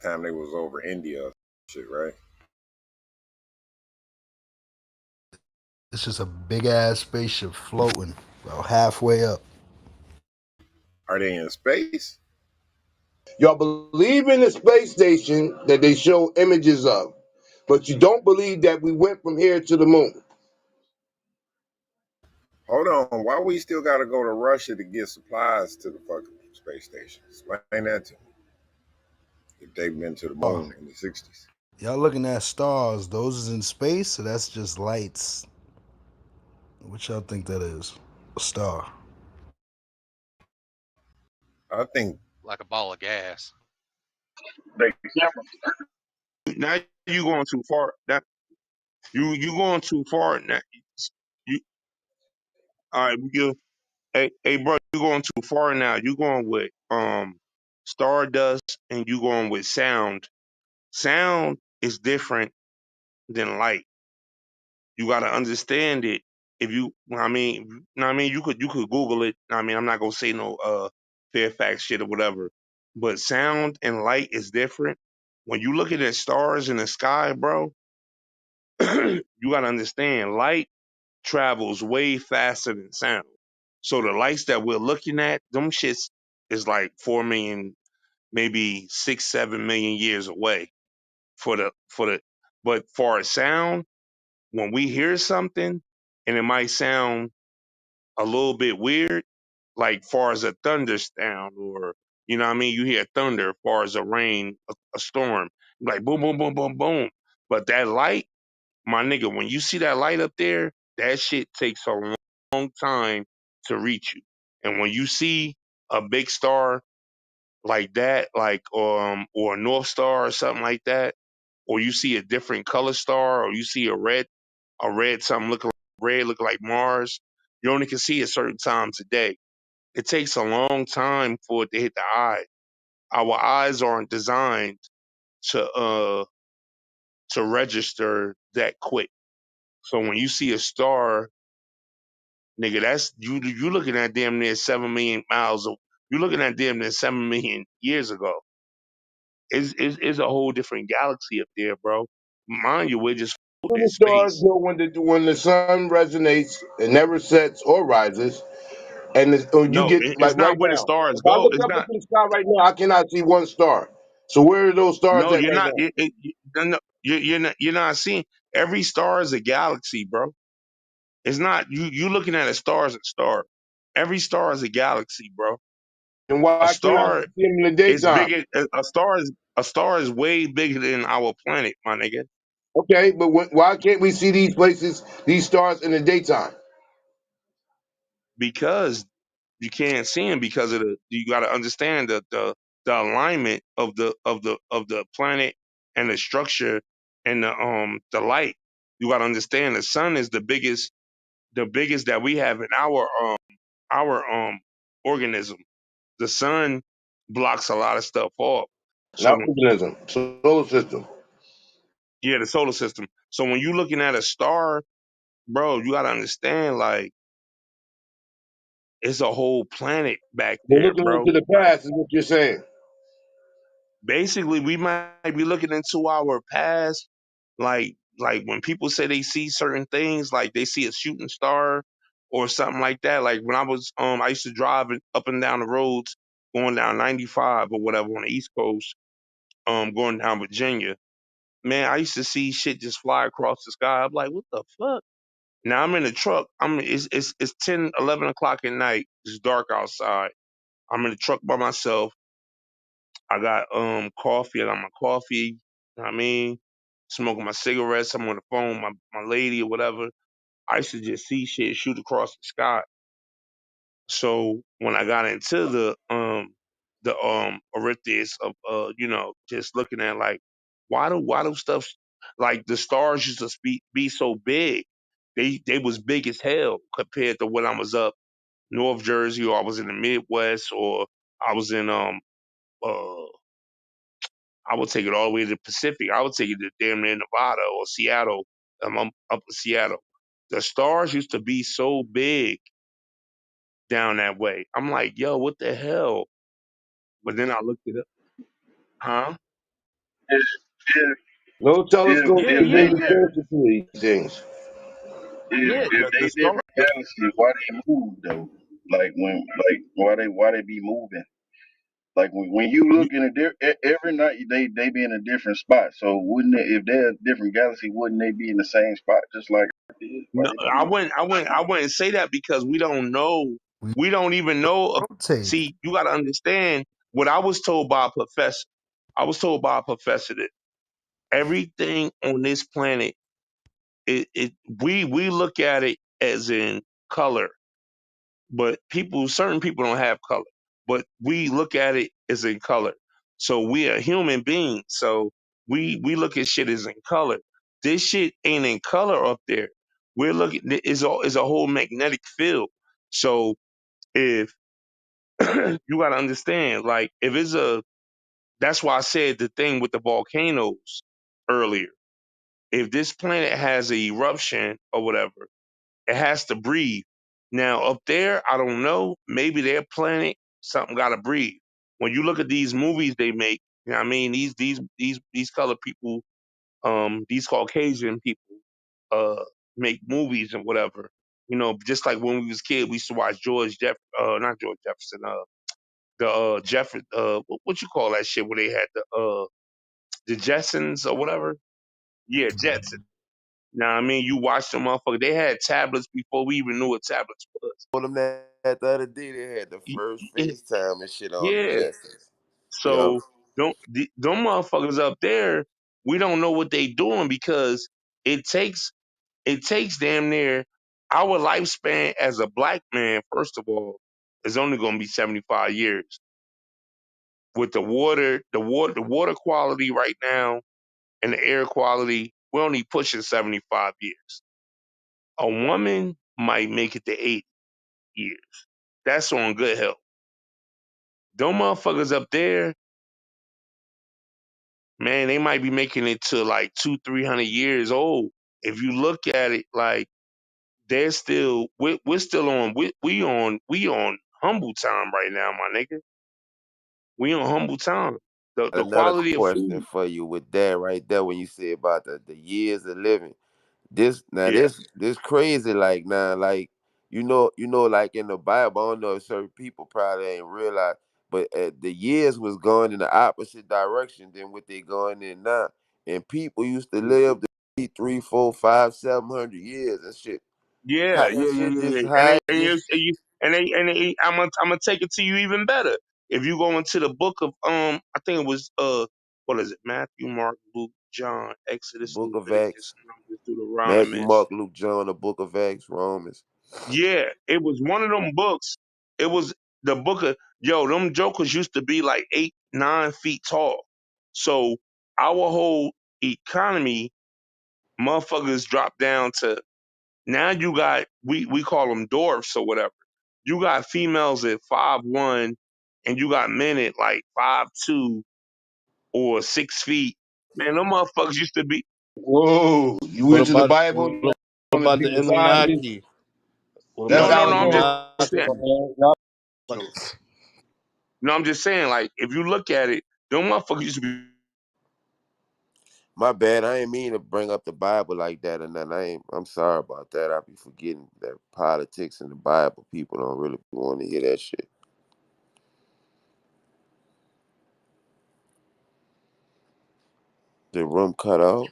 Time they was over India, shit, right? it's just a big ass spaceship floating about halfway up. Are they in space? Y'all believe in the space station that they show images of, but you don't believe that we went from here to the moon. Hold on, why we still got to go to Russia to get supplies to the fucking space station? Explain that to me. If they've been to the Oh, moon in the '60s, y'all looking at stars? Those is in space, so that's just lights. What y'all think that is? A star. I think Like a ball of gas. They Now you going too far. That you going too far. Now you all right. Hey, bro, you going too far now. You going with stardust and you going with sound. Sound is different than light. You got to understand it. If you, I mean, you could Google it. I mean, I'm not gonna say no. Fairfax shit or whatever. But sound and light is different. When you look at the stars in the sky, bro, you gotta understand light travels way faster than sound. So the lights that we're looking at, them shits is like 4 million, maybe 6, 7 million years away for the but for a sound, when we hear something and it might sound a little bit weird, like far as a thunder sound or you know what I mean, you hear thunder far as a rain, a storm, like boom, boom, boom, boom, boom. But that light, my nigga, when you see that light up there, that shit takes a long time to reach you. And when you see a big star like that, like or a North Star or something like that, or you see a different color star, or you see a red something looking like red, looking like Mars, you only can see it certain times a day. It takes a long time for it to hit the eye. Our eyes aren't designed to register that quick. So when you see a star, nigga, that's you looking at damn near 7 million miles. You looking at damn near 7 million years ago. It's a whole different galaxy up there, bro. Mind you, we're just floating in The stars space. know when the sun resonates, it never sets or rises, and or you No, get it's like right not where the now. stars If I go. look It's up not. into the sky right now, I cannot see one star. So where are those stars No, at you're right not. now? No, you're not. You're not seeing. Every star is a galaxy, bro. It's not you looking at a star as a star. Every star is a galaxy, bro. And A why can't I star see them in the is daytime? bigger. A star is way bigger than our planet, my nigga. Okay, but why can't we see these places, these stars in the daytime? Because you can't see them because of the. You got to understand the alignment of the planet and the structure and the light. You got to understand the sun is the biggest that we have in our organism. The sun blocks a lot of stuff off. So Not organism, solar system. yeah, the solar system. So when you looking at a star, bro, you gotta understand like it's a whole planet back We're there, looking bro. into the Like past, is what you're saying. basically we might be looking into our past, like when people say they see certain things, like they see a shooting star or something like that. Like when I used to drive up and down the roads going down 95 or whatever on the East Coast, going down Virginia. Man, I used to see shit just fly across the sky. I'm like, what the fuck? Now I'm in the truck. It's 10, 11 o'clock at night. It's dark outside. I'm in the truck by myself. I got coffee. I got my coffee. You know what I mean? Smoking my cigarettes. I'm on the phone, my lady or whatever. I used to just see shit shoot across the sky. So when I got into the arithmetic of just looking at like why do stuff like the stars used to be so big. They was big as hell compared to when I was up North Jersey or I was in the Midwest or I was in uh I would take it all the way to the Pacific. I would take it to damn near Nevada or Seattle. I'm up in Seattle. The stars used to be so big down that way. I'm like, yo, what the hell? But then I looked it up. Huh? If No if telescopes Yeah, if is yeah, they even yeah. closer to these things. if The they star. different galaxies, why they move though? Like why they be moving? Like when you look in every night they be in a different spot. So wouldn't they, if they're a different galaxy, wouldn't they be in the same spot just like Earth is? Why No, they I move? wouldn't. I wouldn't say that because we don't know. We We don't even know. rotate. See, you got to understand what I was told by a professor. I was told by a professor that everything on this planet, we look at it as in color, but certain people don't have color, but we look at it as in color. So we are human beings. So we look at shit as in color. This shit ain't in color up there. We're looking is a whole magnetic field. So if you got to understand, like if it's a that's why I said the thing with the volcanoes earlier. If this planet has an eruption or whatever, it has to breathe. Now up there, I don't know. Maybe their planet. Something gotta breathe. When you look at these movies they make, you know what I mean, these colored people, these Caucasian people, make movies and whatever. You know, just like when we was kids, we used to watch not George Jefferson, what you call that shit where they had the Jetsons or whatever? Yeah, Jetson. Now, I mean, you watch them motherfucker. They had tablets before we even knew what tablets was. Told them that the other day they had the Y- first y- FaceTime and shit on the Yeah. Jetsons. Yup. So them motherfuckers up there, we don't know what they doing because it takes damn near our lifespan as a black man. First of all, is only going to be 75 years. With the water quality right now and the air quality, we're only pushing 75 years. A woman might make it to 80 years. That's on good health. Them motherfuckers up there, man, they might be making it to like 200-300 years old. If you look at it, like they're still, we're still on, we on humble time right now, my nigga. We on humble time. The Another quality of question food, for you with that right there when you say about the years of living. This now yeah, this crazy like now like you know like in the Bible. I don't know if certain people probably ain't realize, but the years was going in the opposite direction than what they going in now. And people used to live to be 3, 4, 5, 700 years and shit. yeah, How yeah, that yeah, shit yeah, just yeah. how it just I'm gonna take it to you even better. If you go into the book of I think it was what is it? Matthew, Mark, Luke, John, Exodus, Book of Leviticus, Acts, Numbers, Matthew, Deuteronomy. Mark, Luke, John, the Book of Acts, Romans. Yeah, it was one of them books. It was the book of them jokers used to be like 8, 9 feet tall. So our whole economy, motherfuckers dropped down to now you got we call them dwarfs or whatever. You got females at 5'1", and you got men at like 5'2" or 6 feet. Man, them motherfuckers used to be Whoa, you What into the about Bible? what On the about the deeper side? Anunnaki? What That's about no. the I'm just allegorical, saying. Anunnaki? man. Y'all But allegorical. No, I'm just saying. Like if you look at it, them motherfuckers used to be. My bad. I ain't mean to bring up the Bible like that and then I'm sorry about that. I be forgetting that politics and the Bible people don't really want to hear that shit. The room cut off.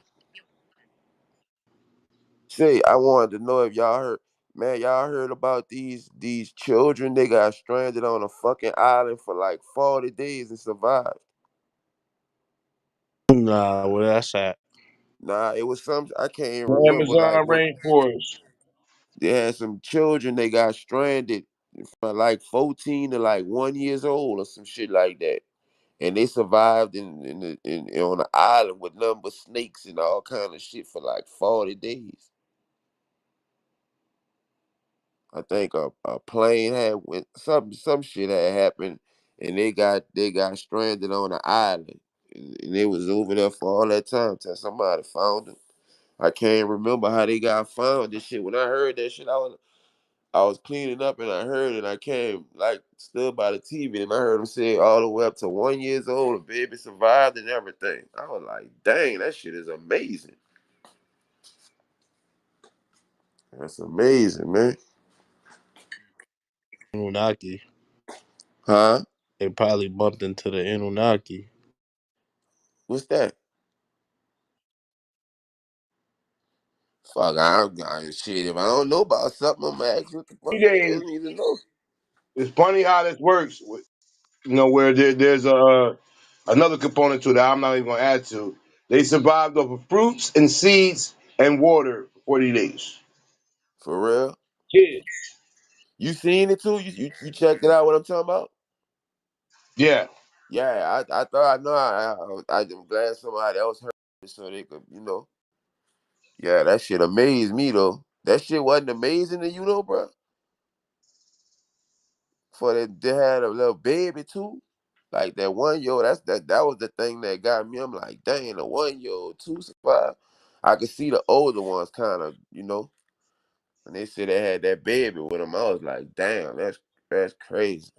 Say, I wanted to know if y'all heard, man, y'all heard about these children, they got stranded on a fucking island for like 40 days and survived. nah, where that's at? Nah, it was some I can't even The remember like Amazon what rainforest. they had some children they got stranded from like 14 to like 1 years old or some shit like that. And they survived in on an island with nothing but snakes and all kind of shit for like 40 days. I think a plane had went some shit had happened and they got stranded on an island and they was over there for all that time till somebody found them. I can't remember how they got found. This shit when I heard that shit I was cleaning up and I heard it. I came like stood by the TV and I heard him say all the way up to 1 years old, the baby survived and everything. I was like, dang, that shit is amazing. That's amazing, man. Anunnaki. Huh? They probably bumped into the Anunnaki. What's that? Fuck, shit. If I don't know about something, I'm gonna ask you what the fuck it is. Days, I need to know. it's funny how this works. Where there's another component to that I'm not even gonna add to. They survived off of fruits and seeds and water for 40 days. For real? Kids. You seen it too? You checked it out? What I'm talking about? Yeah. Yeah, I thought I know. I'm glad somebody else heard it so they could, Yeah, that shit amazed me though. That shit wasn't amazing to you though, bro. For they had a little baby too. Like that 1 year old, that was the thing that got me. I'm like, dang, the 1 year old too survived. I could see the older ones kind of, when they said they had that baby with them. I was like, damn, that's crazy.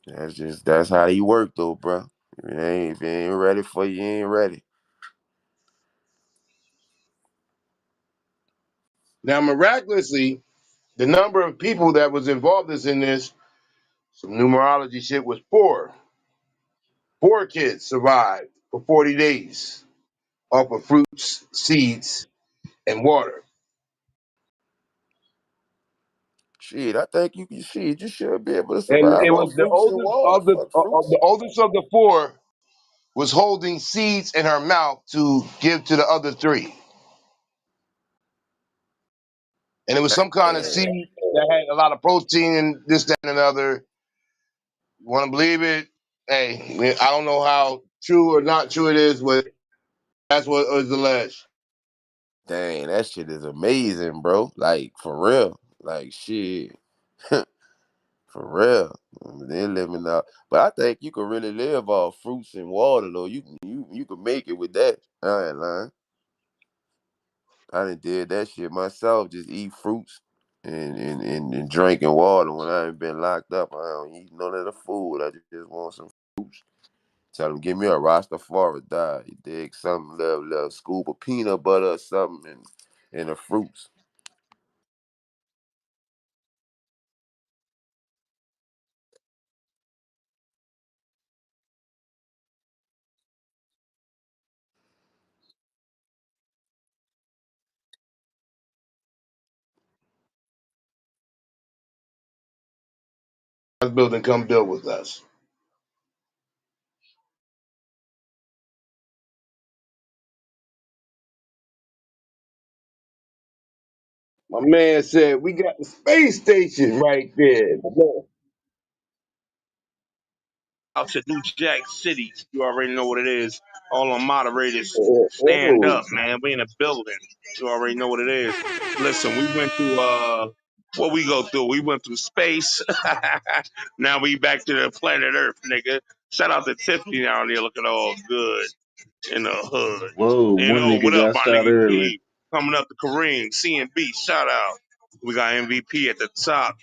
That's how he work though, bro. If it ain't ready for you, you ain't ready. Now, miraculously, the number of people that was involved in this, some numerology shit, was four. Four kids survived for 40 days off of fruits, seeds, and water. Shit, I think you can shit. You should be able to And survive it on was the fruits and oldest water. Fuck of fruits. the oldest of the four was holding seeds in her mouth to give to the other three. And it was some kind of seed Damn, that had a lot of protein and this, that, and another. You want to believe it? Hey, I don't know how true or not true it is, but that's what was alleged. dang, that shit is amazing, bro. Like for real. Like shit. For real. They're living out. But I think you can really live off fruits and water though. You can make it with that. I ain't lying. I done did that shit myself. Just eat fruits and drinking water when I ain't been locked up. I don't eat none of the food. I just want some fruits. Tell them give me a Rastafari diet. You dig? Something little scoop of peanut butter or something and the fruits. This building come build with us. My man said we got the space station right there. Out to New Jack City. You already know what it is. All the moderators, Oh, stand oh. up, man. We in a building. You already know what it is. Listen, we went through what we go through. We went through space. Now we back to the planet Earth, nigga. Shout out to Tiffany down there looking all good in the hood. Whoa, And one oh, what nigga up, got my shot nigga early. Key? Coming up to Kareem, CMB, shout out. We got MVP at the top.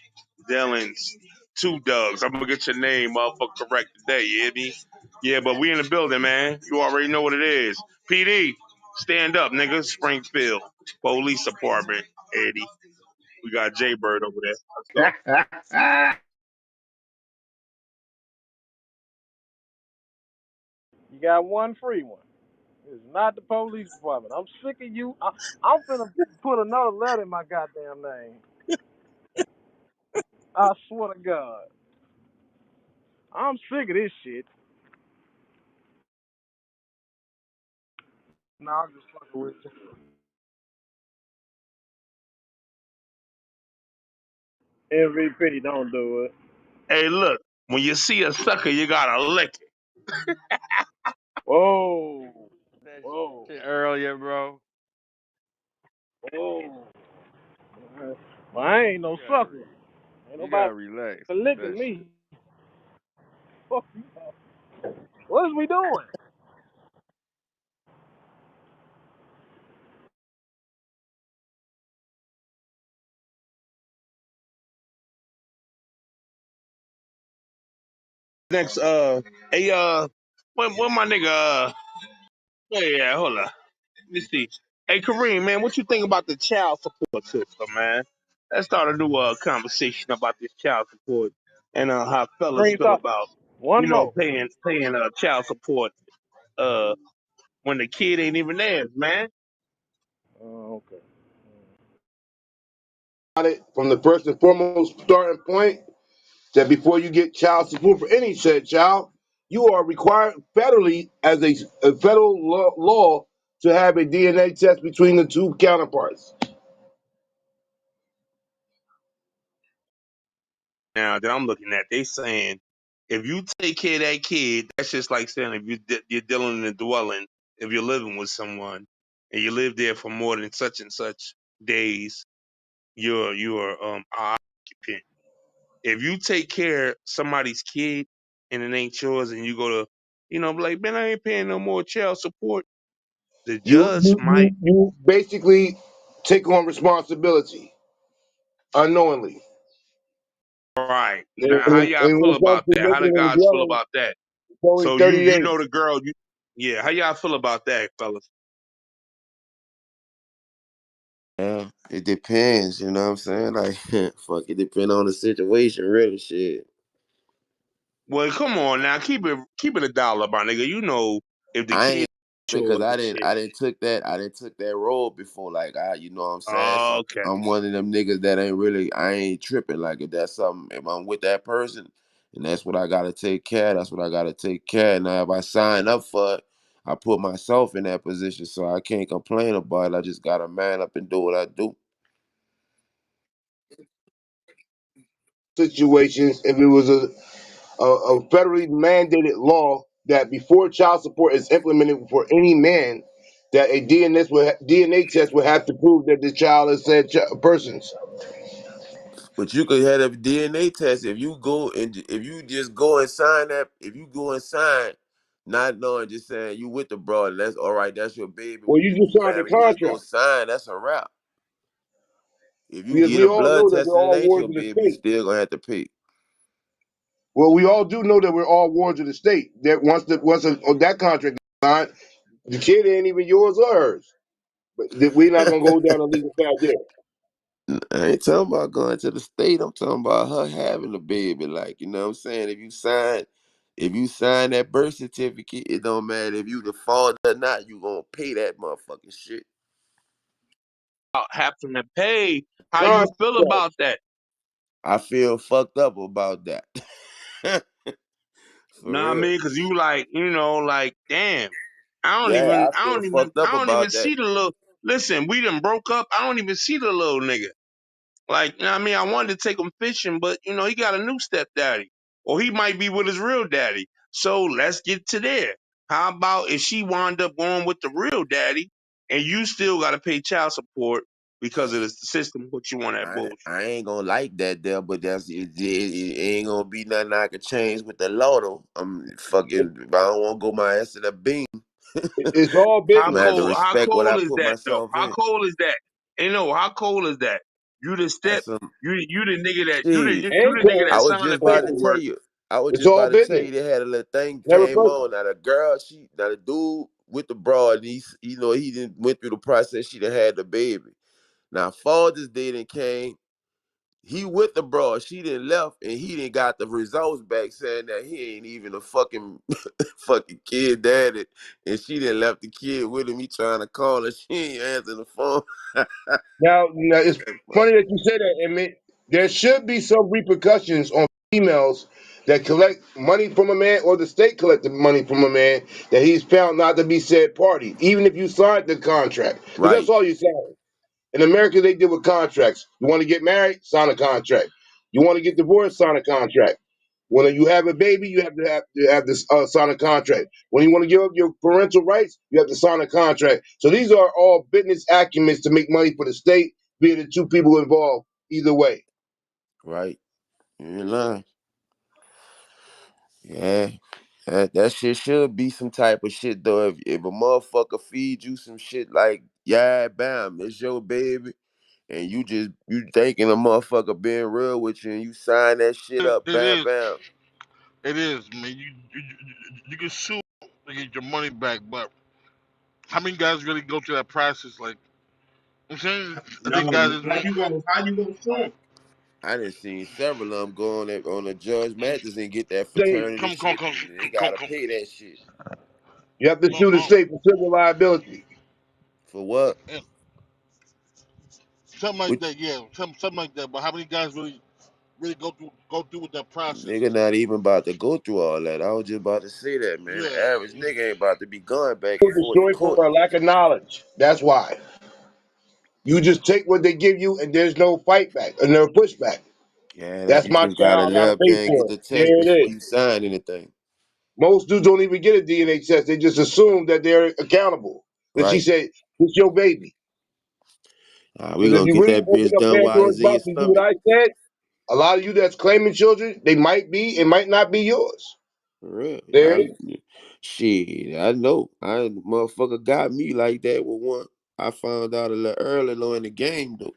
Dylan's two Dogs. I'm gonna get your name motherfucker correct today, you hear me? Yeah, but we in the building, man. You already know what it is. PD, stand up, nigga. Springfield Police Department, Eddie. We got Jay Bird over there. Let's go. You got one free one. It's not the police department. I'm sick of you. I'm finna put another letter in my goddamn name. I swear to God. I'm sick of this shit. Nah, I'm just fucking with you. MVP, don't do it. Hey, look, when you see a sucker, you gotta lick it. Whoa. That Whoa. shit earlier, bro. Whoa. Well, I ain't no You gotta sucker. re- Ain't you nobody gotta relax with licking that me. shit. Fuck you. What is we doing? Next, hey, where my nigga, yeah, hold on. Let me see. Hey, Kareem, man, what you think about the child support system, man? Let's start a new conversation about this child support and how fellas Green feel top. about, One more. paying child support uh when the kid ain't even theirs, man. Oh, okay. Got it from the first and foremost starting point that before you get child support for any said child, you are required federally as a federal law to have a DNA test between the two counterparts. Now that I'm looking at, they saying if you take care of that kid, that's just like saying if you're dealing in a dwelling, if you're living with someone and you live there for more than such and such days, you're occupant. If you take care of somebody's kid and it ain't yours, and you go to, be like, man, I ain't paying no more child support. The You judge you you, might, you basically take on responsibility unknowingly. Right. And, Now, how and, y'all and when feel it comes about to that? How the making a guys feel dwelling, about that? it's only So 30 you days. know the girl. Yeah. How y'all feel about that, fellas? Yeah, it depends, you know what I'm saying? Like, fuck, it depend on the situation, really, shit. Well, come on now, keep it $1, my nigga. You know if the I kid ain't because chores and shit. I didn't took that role before. Like you know what I'm saying? Oh, So okay. I'm one of them niggas that ain't really I ain't tripping. Like if that's something if I'm with that person and that's what I gotta take care of, that's what I gotta take care of. Now if I sign up for it, I put myself in that position so I can't complain about it. I just gotta man up and do what I do. Situations, if it was a federally mandated law that before child support is implemented for any man, that a DNA test would have to prove that the child is said person's. But you could have a DNA test if you go and if you just go and sign that. If you go and sign, not knowing, just saying you with the broad, that's all right. That's your baby. Well, We you can just be signed a married. You just go contract sign. That's a wrap. If you because get we a all blood know that test we're and it all ain't wards your of the baby, you state. still gonna have to pay. Well, we all do know that we're all wards of the state. That that contract is signed, the kid ain't even yours or hers. But we're not gonna go down the legal path there. I ain't talking about going to the state. I'm talking about her having a baby. Like, you know what I'm saying? If you sign that birth certificate, it don't matter if you the father or not, you gonna pay that motherfucking shit. About having to pay. How you Contract. feel about that? I feel fucked up about that. Know For what I real. mean? Cause you like, like, damn. Yeah, I feel fucked up I don't even about that. see the little. Listen, we done broke up. I don't even see the little nigga. Like, you know what I mean? I wanted to take him fishing, but he got a new stepdaddy, or he might be with his real daddy. So let's get to there. How about if she wound up going with the real daddy, and you still got to pay child support because of the system? What you want that bullshit? I ain't gonna like that there, but it ain't gonna be nothing I could change with the law though. I'm fucking. I don't want to go my ass to the beam. It's all How I'm gonna business. have to cold? How respect what I cold is put that though? myself How in. cold is that? How cold is that? You the step. That's some You the nigga that shit. you And the nigga I that cold was signed the just about to tell paperwork. you. I was it's just all about to tell business. you they had a little thing Never came personal. on. Now the girl, now the dude with the broad, he didn't went through the process. She done had the baby. Now Father's Day done came. He with the broad. She didn't left, and he didn't got the results back saying that he ain't even a fucking fucking kid daddy, and she didn't left the kid with him. He trying to call her. She ain't answering the phone. Now it's funny that you say that, Emmett. There should be some repercussions on females that collect money from a man or the state collected money from a man that he's found not to be said party, even if you signed the contract. Because that's Right, all you signed. In America, they deal with contracts. You want to get married? Sign a contract. You want to get divorced? Sign a contract. When you have a baby, you have to sign a contract. When you want to give up your parental rights, you have to sign a contract. So these are all business acumens to make money for the state, be it the two people involved. Either way, right. You ain't lying. Yeah. That shit should be some type of shit though. If a motherfucker feed you some shit like, yeah, bam, it's your baby, and you thinking a motherfucker being real with you, and you sign that shit It up, bam, is. bam. It is, man. You can sue to get your money back, but how many guys really go through that process? Like, I'm saying, I No, think guys is how you gonna sue him? I done seen several of them go on a Judge Mathis and get that state fraternity come, come, shit, come, and they come, gotta come. pay that shit. you have to No, sue the state for civil liability. For what? yeah, something like Which that. Yeah, something like that. But how many guys really go through with that process? nigga not even about to go through all that. I was just about to say that, man. The Yeah, average nigga ain't about to be going back and People forth to destroyed court. for a lack of knowledge. That's why you just take what they give you, and there's no fight back and no pushback. Yeah, that That's you my just gotta child. I lay gotta up pay there and for get it. the test There before it is. you sign anything. Most dudes don't even get a DNA test. They just assume that they're accountable. Because she Right. said, it's your baby. We Because if gonna you get really that open bitch up done while Pandora's it's in your box and do what stomach. I said, a lot of you that's claiming children, they might be and might not be yours. For real. There it is. Shit, I know. Motherfucker got me like that with one. I found out a little early though in the game though.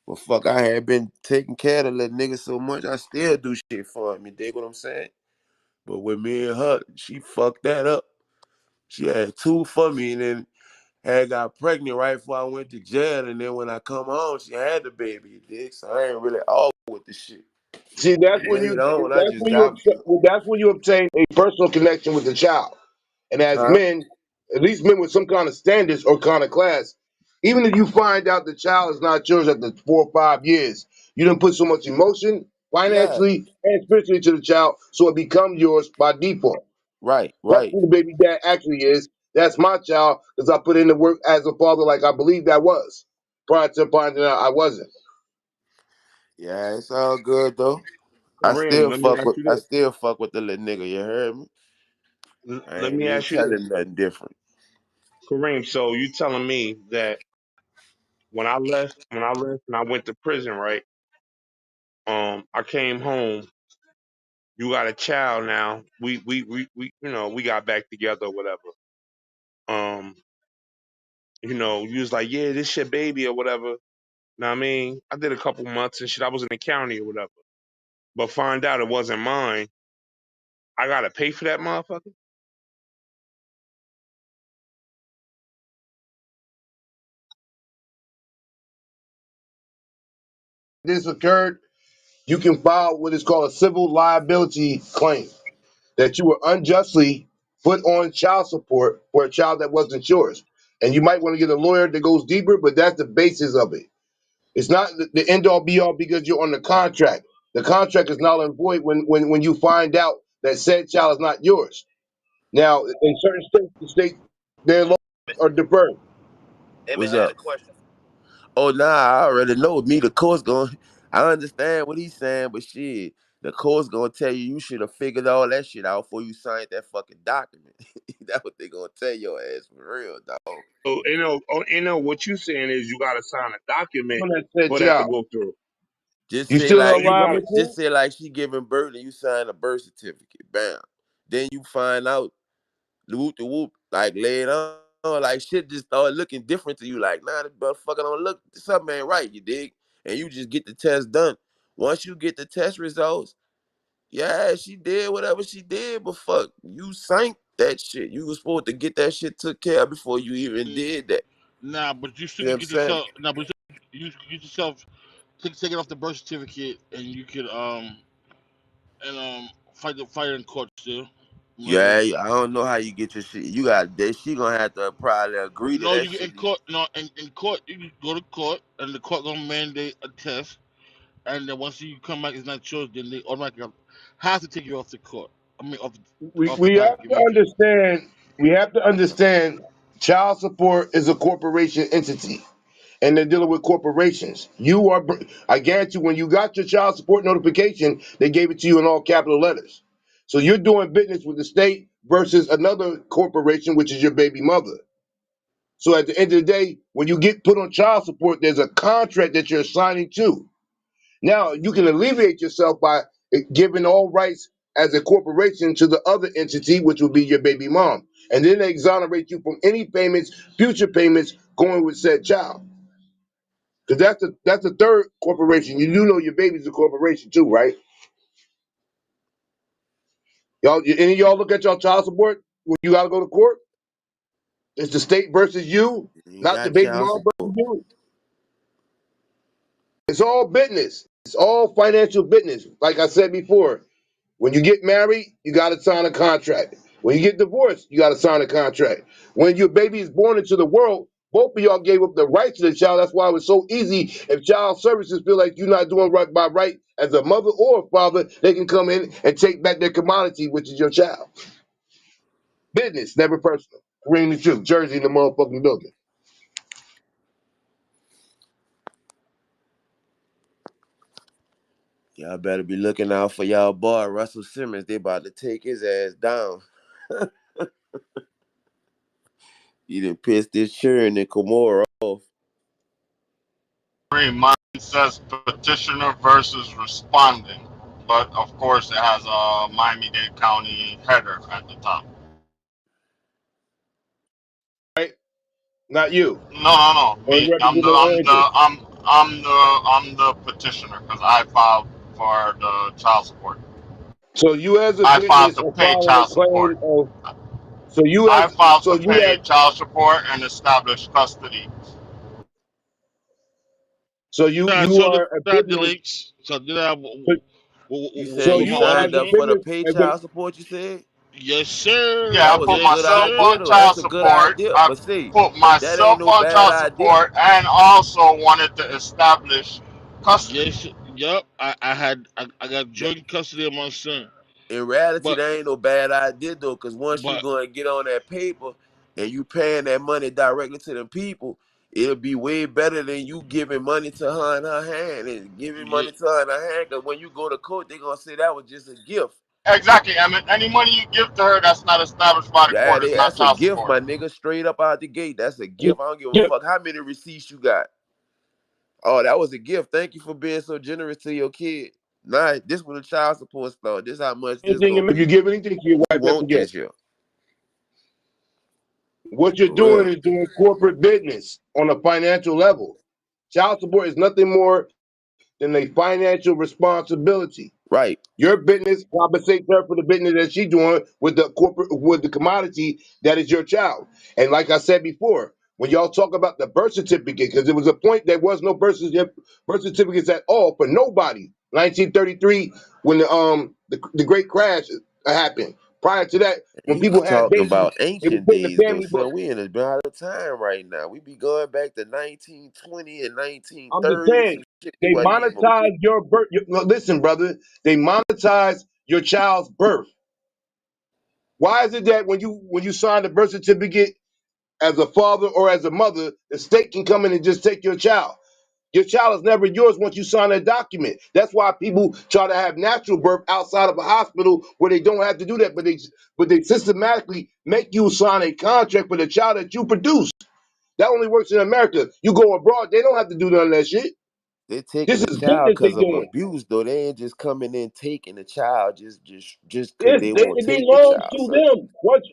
Well, fuck, I had been taking care of the little nigga so much, I still do shit for him. You dig what I'm saying? But with me and her, she fucked that up. She had two for me, and then had got pregnant right before I went to jail. And then when I come home, she had the baby. You dig? So I ain't really all with the shit. See, that's when you Later on, I that's just when you got, obtain, well, that's when you obtain a personal connection with the child. And as huh? men, at least men with some kind of standards or kind of class, even if you find out the child is not yours after 4 or 5 years, you didn't put so much emotion, Yeah, financially and spiritually to the child, so it becomes yours by default. right, That's right. who the baby dad actually is. That's my child because I put in the work as a father, like I believed I was, prior to finding out I wasn't. Yeah, it's all good though. Kareem, let me ask you I this. still fuck with the little nigga. You heard me? I Let ain't me even ask you this. telling nothing different. Kareem, so you telling me that when I left and I went to prison, right? I came home. You got a child now. We we got back together or whatever. Um, you was like, yeah, this your baby or whatever. Know what I mean? I did a couple months and shit. I was in the county or whatever. But find out it wasn't mine. I gotta pay for that motherfucker. This occurred, you can file what is called a civil liability claim that you were unjustly put on child support for a child that wasn't yours. And you might want to get a lawyer that goes deeper, but that's the basis of it. It's not the end all be all because you're on the contract. The contract is null and void when you find out that said child is not yours. Now, in certain states, their laws are deferred. What's up? Oh nah, I already know. Me, the court's going. I understand what he's saying, but shit, the court's gonna tell you you should have figured all that shit out before you signed that fucking document. That's what they gonna tell your ass for real, dog. So what you saying is you gotta sign a document On that said for that to child. go through. Just You say still like, You alive, gotta Mister? just say like she giving birth and you sign a birth certificate. Bam. Then you find out the whoop the whoop, like later on, like shit just start looking different to you. Like, nah, this motherfucker don't look, something ain't right, you dig? And you just get the test done. Once you get the test results, yeah, she did whatever she did, but fuck, you sank that shit. You was supposed to get that shit took care of before you even Mm, did that. Nah, but you still You know what could I'm get saying? yourself. Nah, but you could get yourself take it off the birth certificate, and you could and fight in court still. Whatever. Yeah, I don't know how you get your shit. You got that. She gonna have to probably agree to No, that you shit. in court. No, in court, you can go to court, and the court gonna mandate a test, and then once you come back, it's not yours. Then they automatically have to take you off the court. I mean, We off the we have to documentary. understand. We have to understand. Child support is a corporation entity, and they're dealing with corporations. You are. I guarantee when you got your child support notification, they gave it to you in all capital letters. So you're doing business with the state versus another corporation, which is your baby mother. So at the end of the day, when you get put on child support, there's a contract that you're signing to. Now you can alleviate yourself by giving all rights as a corporation to the other entity, which will be your baby mom, and then they exonerate you from any payments, future payments going with said child. Because that's the third corporation. You do know your baby's a corporation too, right? Y'all, any of y'all look at y'all child support when you got to go to court? It's the state versus you, You ain't not the got baby child mom versus support. you. It's all business. It's all financial business. Like I said before, when you get married, you got to sign a contract. When you get divorced, you got to sign a contract. When your baby is born into the world, both of y'all gave up the rights to the child. That's why it was so easy. If child services feel like you're not doing right by right as a mother or a father, they can come in and take back their commodity, which is your child. Business, never personal. Ring the truth. Jersey in the motherfucking building. Y'all better be looking out for y'all boy Russell Simmons. They about to take his ass down. He done pissed this Sharon and Kimura off. Mine says petitioner versus respondent, but of course it has a Miami-Dade County header at the top. Right? Not you. No, no, no. Or Me. represent no entity. I'm the petitioner because I filed for the child support. So you as a I filed business to are pay filing a child claim support. of so you I as filed so to you pay as child support and establish custody. so you Yeah, you so are a the business. links. So did I So, You so said with you my you other as signed a up joint? for the business pay as a child support. You said Yes, sir. that I was a put good myself idea on though. That's child a good support. idea. I But see, put that ain't myself no on bad child idea. support and also wanted to establish custody. Yes, yep. I got That, joint custody of my son. in reality, But that ain't no bad idea though. Cause once you but go and get on that paper and you paying that money directly to them people, it'll be way better than you giving money to her in her hand and giving yeah, money to her in her hand. Cause when you go to court, they gonna say that was just a gift. exactly. I mean, any money you give to her that's not established by the Yeah, court is not that's a child gift, support. my nigga. Straight up out the gate, that's a you gift. I don't give a get fuck how many receipts you got. Oh, that was a gift. Thank you for being so generous to your kid. Nah, this when the child support start. This how much this anything gonna if you be. give anything to your We wife, that's a want gift. this here. What you're For doing real. is doing corporate business on a financial level. Child support is nothing more than a financial responsibility. Right. Your business compensates her for the business that she's doing with the corporate with the commodity that is your child. And like I said before, when y'all talk about the birth certificate, because there was a point there was no birth certificates at all for nobody. 1933, when the great crash happened. Prior to that, when You people had talking babies, about they would ancient put in the days though, family book. son. We in a better time right now. We be going back to 1920 and I'm just 1930 and saying, some shit we they wasn't even. monetize your birth. No, listen, brother, they monetize your child's birth. Why is it that when you sign the birth certificate as a father or as a mother, the state can come in and just take your child? Your child is never yours once you sign that document. That's why people try to have natural birth outside of a hospital where they don't have to do that, but they systematically make you sign a contract for the child that you produce. That only works in America. You go abroad, they don't have to do none of that shit. They taking This the is child business they because of doing. abuse though. They ain't just coming in taking the child just cause It, they it, want to it take the belongs child, to son. them. What,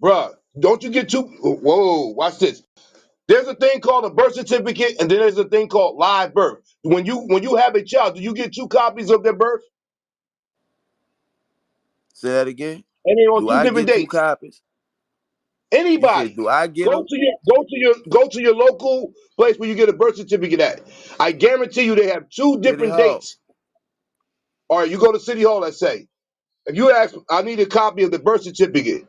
bruh? Don't you get too? Whoa, watch this. There's a thing called a birth certificate, and then there's a thing called live birth. When you have a child, do you get two copies of their birth? Say that again. And they're on Do two I different get two dates. copies? You said, Anybody, do I get go them? to your local place where you get a birth certificate at. I guarantee you they have two City different Hall. dates. All right, you go to City Hall. Let's say if you ask, I need a copy of the birth certificate.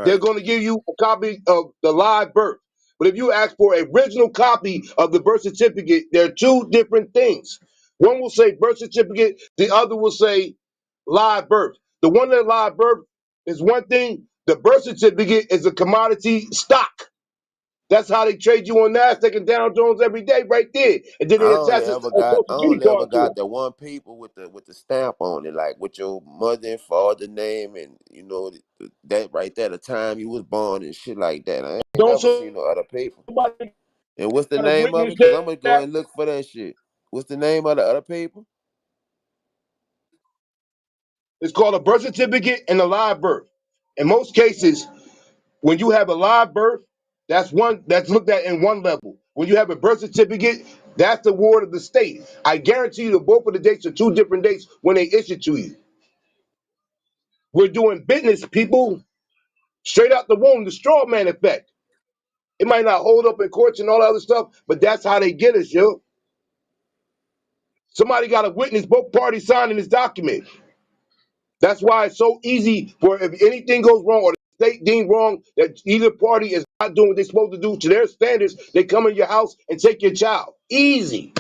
They're Right. going to give you a copy of the live birth. But if you ask for an original copy of the birth certificate, they're two different things. One will say birth certificate, the other will say live birth. The one that live birth is one thing. The birth certificate is a commodity stock. That's how they trade you on NASDAQ and Dow Jones every day, right there. And then they attach a social I security only ever card to got it. the one paper with the stamp on it, like with your mother and father name and you know that right there, the time you was born and shit like that. I ain't Don't never seen no other paper. somebody And what's the got to name of witness it? Cause I'm gonna go that. and look for that shit. What's the name of the other paper? It's called a birth certificate and a live birth. In most cases, when you have a live birth, that's looked at in one level. When you have a birth certificate, that's the ward of the state. I guarantee you that both of the dates are two different dates when they issue to you. We're doing business, people, straight out the womb, the straw man effect. It might not hold up in courts and all that other stuff, but that's how they get us, yo. Somebody got to witness both parties signing this document. That's why it's so easy for if anything goes wrong or the state deemed wrong that either party is not doing what they're supposed to do to their standards, they come in your house and take your child. Easy.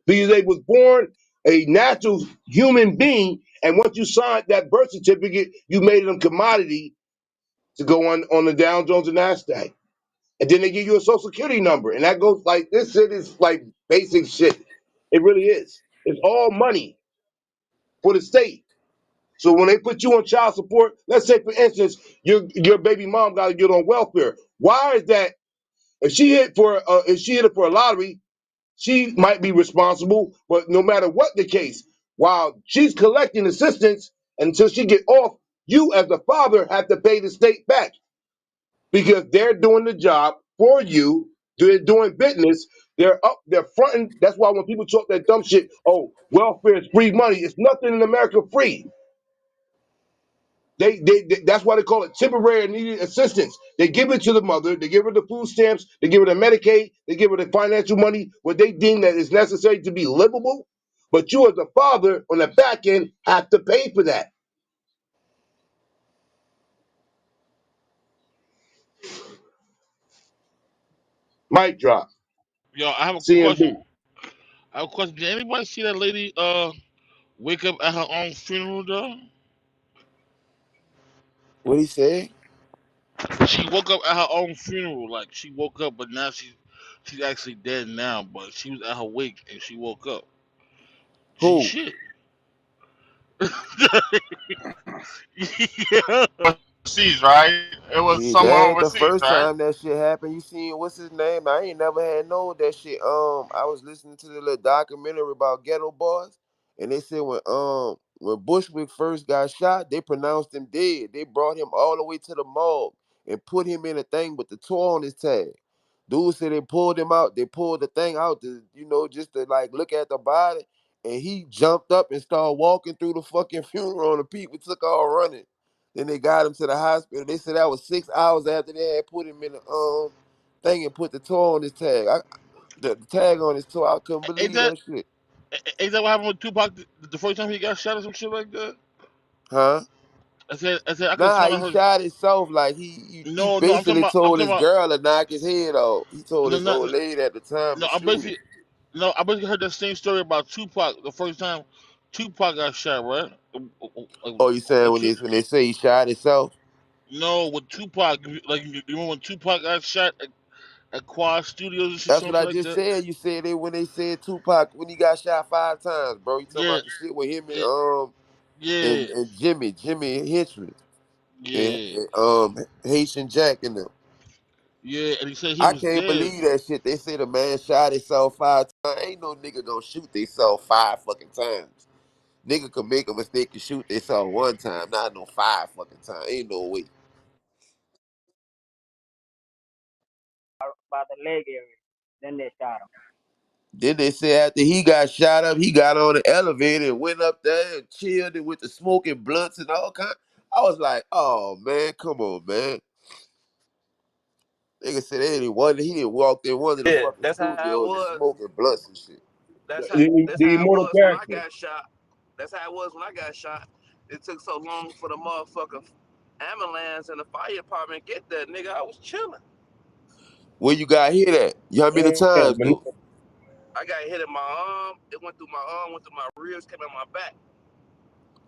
Because they was born a natural human being, and once you signed that birth certificate, you made them commodity to go on the Dow Jones and NASDAQ. And then they give you a social security number. And that goes like this shit is like basic shit. It really is. It's all money for the state. So when they put you on child support, let's say for instance, your baby mom got to get on welfare. Why is that? If she hit it for a lottery, she might be responsible. But no matter what the case, while she's collecting assistance until she get off, you as the father have to pay the state back because they're doing the job for you. They're doing business. They're up, they're fronting. That's why when people talk that dumb shit, oh, welfare is free money. It's nothing in America free. That's why they call it temporary and needed assistance. They give it to the mother, they give her the food stamps, they give her the Medicaid, they give her the financial money, what they deem that is necessary to be livable. But you as a father on the back end have to pay for that. Mic drop. Yo, I have a question. CMB. I have a question. Did anybody see that lady wake up at her own funeral though? What he say? She woke up at her own funeral. Like she woke up, but now she's actually dead now. But she was at her wake and she woke up. G Who? shit. Yeah. Overseas, right? It was Yeah, somewhere that ain't the overseas, first right? time that shit happened. You seen what's his name? I ain't never had know that shit. I was listening to the little documentary about ghetto boys, and they said when Bushwick first got shot, they pronounced him dead. They brought him all the way to the morgue and put him in a thing with the tour on his tag. Dude said they pulled him out. They pulled the thing out to, just to like look at the body, and he jumped up and started walking through the fucking funeral, and the people took all running. Then they got him to the hospital. They said that was 6 hours after they had put him in the thing and put the toy on his tag. The tag on his toy. I couldn't Ain't believe that that shit. ain't that what happened with Tupac the first time he got shot or some shit like that? Huh? I said I could have Nah, sworn I he heard. shot himself. Like he No, no, basically I'm told talking his about girl to knock his head off. He told no, his no, old lady at the time no. to shoot him. I basically heard that same story about Tupac the first time Tupac got shot, right? Oh, you saying When when Tu- they say he shot himself? no, with Tupac, like you remember when Tupac got shot at Quad Studios and That's what something I like just that? said. You said it when they said Tupac when he got shot 5 times, bro. You talking Yeah, about the shit with him yeah, and yeah, Jimmy Henchman yeah, and Haitian Jack and them. yeah. And he said he I was can't dead. believe that shit. They say the man shot himself 5 times. Ain't no nigga gonna shoot themself 5 fucking times. Nigga could make a mistake and shoot themself 1 time, not no 5 fucking times. Ain't no way. by the leg area. Then they shot him. Then they say after he got shot up, he got on the elevator and went up there and chilled it with the smoking blunts and all kind. I was like, oh man, come on, man. Nigga said they didn't wonder he didn't walk in one of the Yeah, fucking that's how it studios and was. smoking blunts and shit. That's The how it immortal was when I character. got shot. That's how it was when I got shot. It took so long for the motherfucking ambulance and the fire department to get there, nigga. I was chilling. Where you got hit at? You how many Yeah, times though? I got hit in my arm. It went through my arm, went through my ribs, came in my back.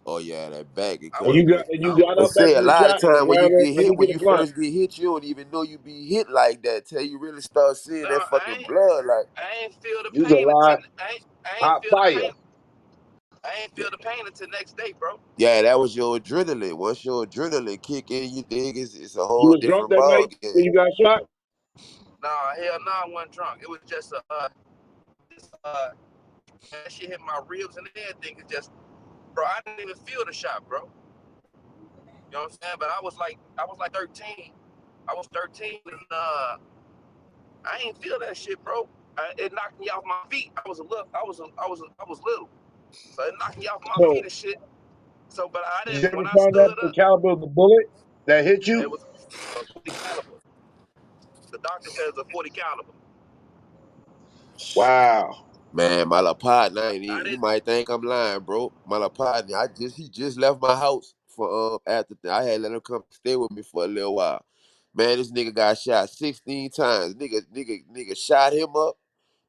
Oh yeah, that back it I and was, cause you I got was, they up say after a the lot of shot and time when you ran up get like hit, you when get you a blunt. first get hit, you don't even know you be hit like that till you really start seeing no, that fucking blood. Like, I ain't feel the Use a pain until, live I ain't hot feel the fire. pain. I ain't yeah, feel the pain until next day, bro. yeah, that was your adrenaline. Once your adrenaline kick in, you dig it's a You whole was drunk different that ball night when game. you got shot? Nah, hell no, I wasn't drunk. It was just that shit hit my ribs and everything. It just, bro, I didn't even feel the shot, bro. You know what I'm saying? But I was like 13. I was 13 and I ain't feel that shit, bro. It knocked me off my feet. I was little, so it knocked me off my feet So and shit. So, but I did you didn't. ever When I find out stood the up, caliber of the bullet that hit it you? was a 40 caliber. The doctor says a 40 caliber. Wow. Man, my little partner, I you didn't. might think I'm lying, bro. My little partner, he just left my house for after I had let him come stay with me for a little while. Man, this nigga got shot 16 times. Nigga shot him up,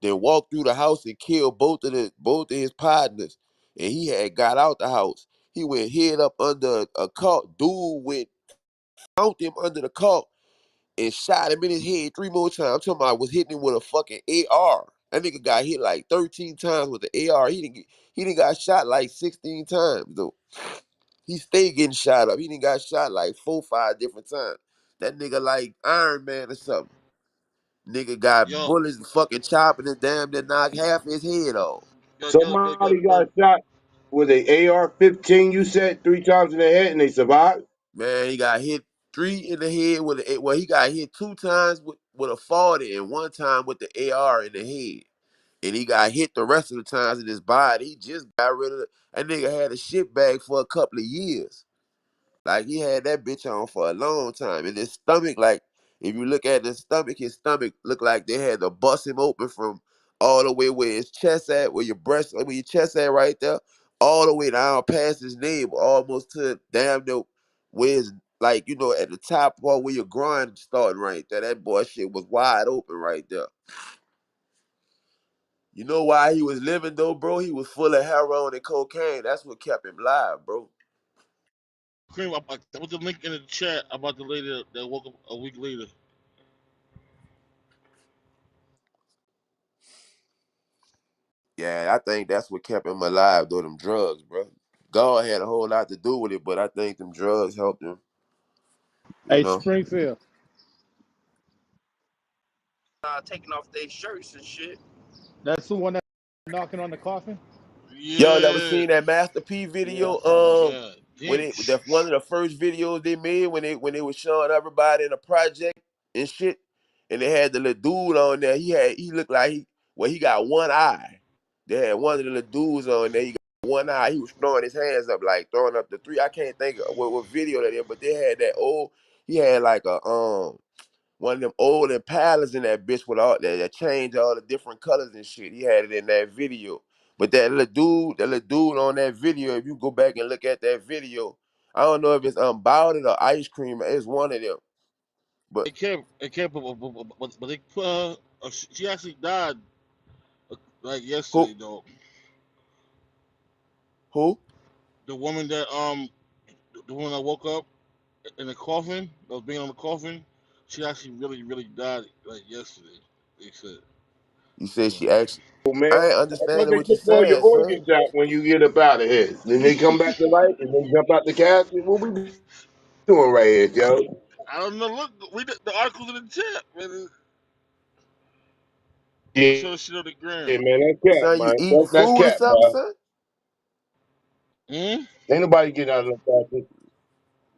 then walked through the house and killed both of his partners. And he had got out the house. He went head up under a car. Dude went found him under the car and shot him in his head 3 more times. I'm talking about I was hitting him with a fucking AR. That nigga got hit like 13 times with the AR. He didn't got shot like 16 times though. He stayed getting shot up. He didn't got shot like 4, 5 different times. That nigga like Iron Man or something. Nigga got Yo, bullets fucking chopping it damn that knocked half his head off. Somebody got shot with a AR-15, you said, 3 times in the head and they survived? Man, he got hit 3 in the head with he got hit 2 times with a 40 and one time with the AR in the head. And he got hit the rest of the times in his body. He just got rid of it. That nigga had a shit bag for a couple of years. Like he had that bitch on for a long time. And his stomach, like, if you look at his stomach looked like they had to bust him open from all the way where his chest at, where your breast, where your chest at right there, all the way down past his navel, almost to damn near where his, like, at the top part where your groin starting right there. That boy shit was wide open right there. You know why he was living though, bro? He was full of heroin and cocaine. That's what kept him alive, bro. Cream, I put the link in the chat about the lady that woke up a week later. Yeah, I think that's what kept him alive, though, them drugs, bro. God had a whole lot to do with it, but I think them drugs helped him, you Hey, know. Springfield. Taking off their shirts and shit. That's the one that knocking on the coffin? Y'all never Yeah, seen that Master P Yeah, I video? saw that. God When damn. it that's one of the first videos they made when they was showing everybody in the project and shit, and they had the little dude on there. He looked like he got one eye. They had one of the little dudes on there. He got one eye. He was throwing his hands up like throwing up the three. I can't think of what video that is, but they had that old. He had like a one of them old Impalas in that bitch with all that changed all the different colors and shit. He had it in that video. But that little dude on that video, if you go back and look at that video, I don't know if it's unbounded or ice cream. It's one of them. But But they put her. She actually died like who yesterday, though. who? The woman the woman that woke up in the coffin, that was being on the coffin, she actually really died like yesterday. They said. You said So she actually. Oh, man, I ain't I thought understanding they what you took all your saying, son. organs out when you get up out of here. Then they come back to life and then jump out the casket. What we doing right here, yo? I don't know. Look, we the articles in the chat, man. They Yeah, show the shit on the yeah, gram. man, that's cat, Son, you man. eating That's food or cat, something, bro. son? Hmm? Ain't nobody getting out of the casket.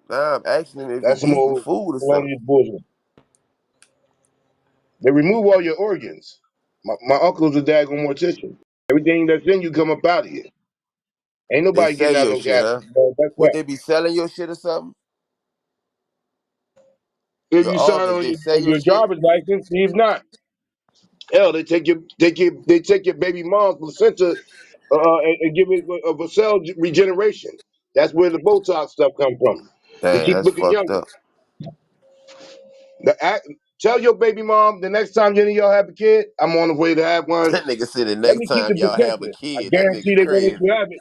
Nah, I'm asking if you That's some eating old food or something. colonial bullshit. They remove all your organs. My uncle's a daggone mortician. Everything that's in you come up out of you. Ain't They nobody sell getting out of your no shit, casket, huh? bro. That's Would cat. they be selling your shit or something? If Your you sign organs, on they sell your your shit? driver's license, see if not. Hell, they take your baby mom's placenta and give it a cell regeneration. That's where the Botox stuff come from. To Damn, keep that's looking fucked younger. up. Tell your baby mom the next time any of y'all have a kid, I'm on the way to have one. That nigga said the Let next me keep the time y'all have a placenta. I kid, that guarantee nigga they won't let crazy. you have it.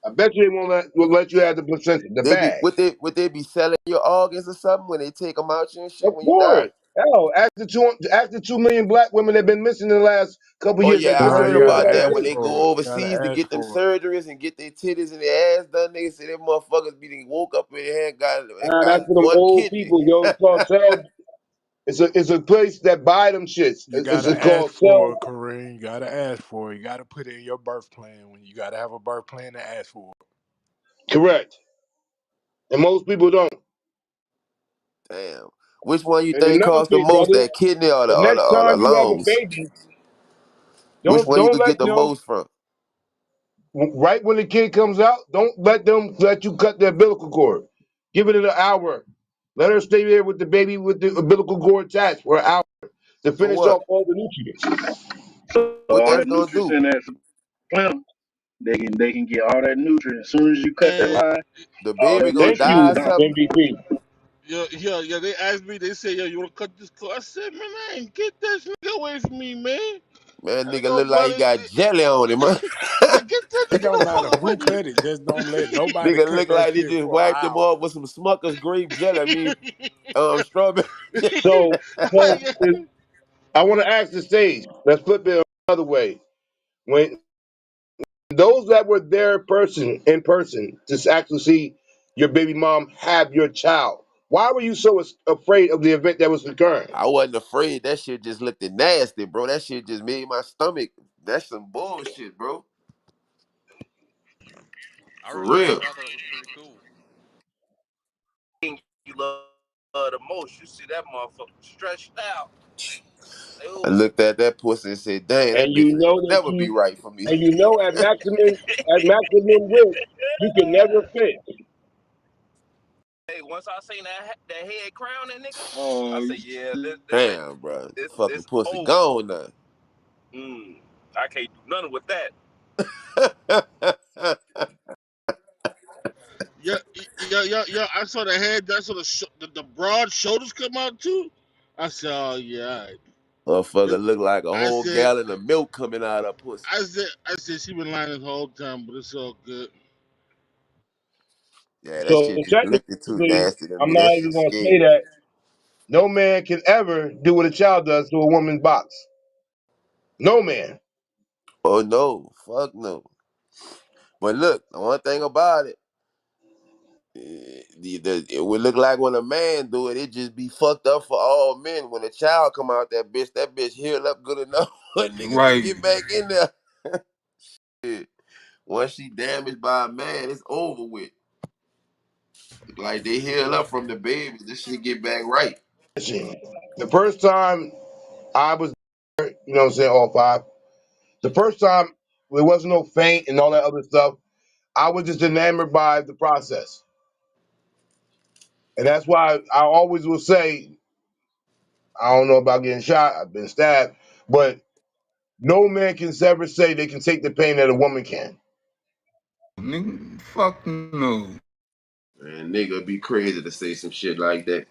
I bet you they will let you have the placenta, the They be bag. would they be selling your organs or something when they take them out you and shit Of when you die? course. Hell, ask the 2 million black women that have been missing in the last couple Oh years that yeah, I just Nah, heard you disappeared in the gotta about last that ask when week. they for go it. You gotta overseas to ask get them for it. surgeries and get their titties and their ass done. Niggas say them motherfuckers be done woke up and got That's for them one old kidney. people, yo. It's called cell. It's a place that buy them shits. You It's gotta ask called cell. for it, Kareem. You gotta ask for it. You gotta put it in your birth plan. When you gotta have a birth plan to ask for it. Correct. And most people don't. Damn. Which one you And think another costs the thing, most, brother, that kidney or the the or the, next or the time you have a lungs? baby, Which don't one you don't could let get the most from? right when the kid comes out, don't let you cut the umbilical cord. Give it an hour. Let her stay there with the baby with the umbilical cord attached for an hour to So finish what? off all the nutrients. So What all that's that gonna nutrients do? in that plant, they can get all that nutrient. As soon as you cut that And line, The all that baby gonna Thank nutrient die you, or gone. something? MVP. yeah. They asked me. They said, "Yo, you wanna cut this cord?" I said, "Man, I ain't get this nigga away from me, man." Man, I nigga go, look like he brother. got jelly on him, huh? I said, "Get that It nigga don't the matter fuck away who from cut it. Just don't let nobody Nigga cut look that like they shit just for an wiped him hour. off with some Smucker's grape jelly. I mean, strawberry jelly. So, so me." I want to ask the stage. Let's flip it another way. When those that were there in person to actually see your baby mom have your child, why were you so afraid of the event that was occurring? I wasn't afraid. That shit just looked nasty, bro. That shit just made my stomach. That's some bullshit, bro. I For really real. did. I thought it was pretty cool. You love. the most. You see that motherfucker stretched out. Say, I ooh. looked at that pussy and said, "Dang, And that bitch you ain't know gonna that never be you right for me." and you know at maximum width, you can never fit. Hey, once I seen that head crown that nigga, I Oh, said, yeah, this ain't Damn, bro, fucking this pussy over. gone now. I can't do nothing with that. yeah, yeah. I saw the head. I saw the broad shoulders come out too. I said, oh yeah. All right. Motherfucker look like a I whole said, gallon of milk coming out of pussy. I said she been lying this whole time, but it's all good. Yeah, that So shit just looking too technically, nasty to I'm me. not That even shit gonna say scared me. that no man can ever do what a child does to a woman's box. No man. Oh no, fuck no. But look, the one thing about it, it would look like when a man do it, it just be fucked up for all men. When a child come out that bitch healed up good enough for a nigga to Right. get back in there. Yeah. Once she damaged by a man, it's over with. Like they heal up from the baby, this shit get back right. Listen, the first time I was there, you know what I'm saying, all five. The first time there wasn't no faint and all that other stuff. I was just enamored by the process. And that's why I always will say, I don't know about getting shot, I've been stabbed, but no man can ever say they can take the pain that a woman can. Nigga, fuck no. And nigga be crazy to say some shit like that.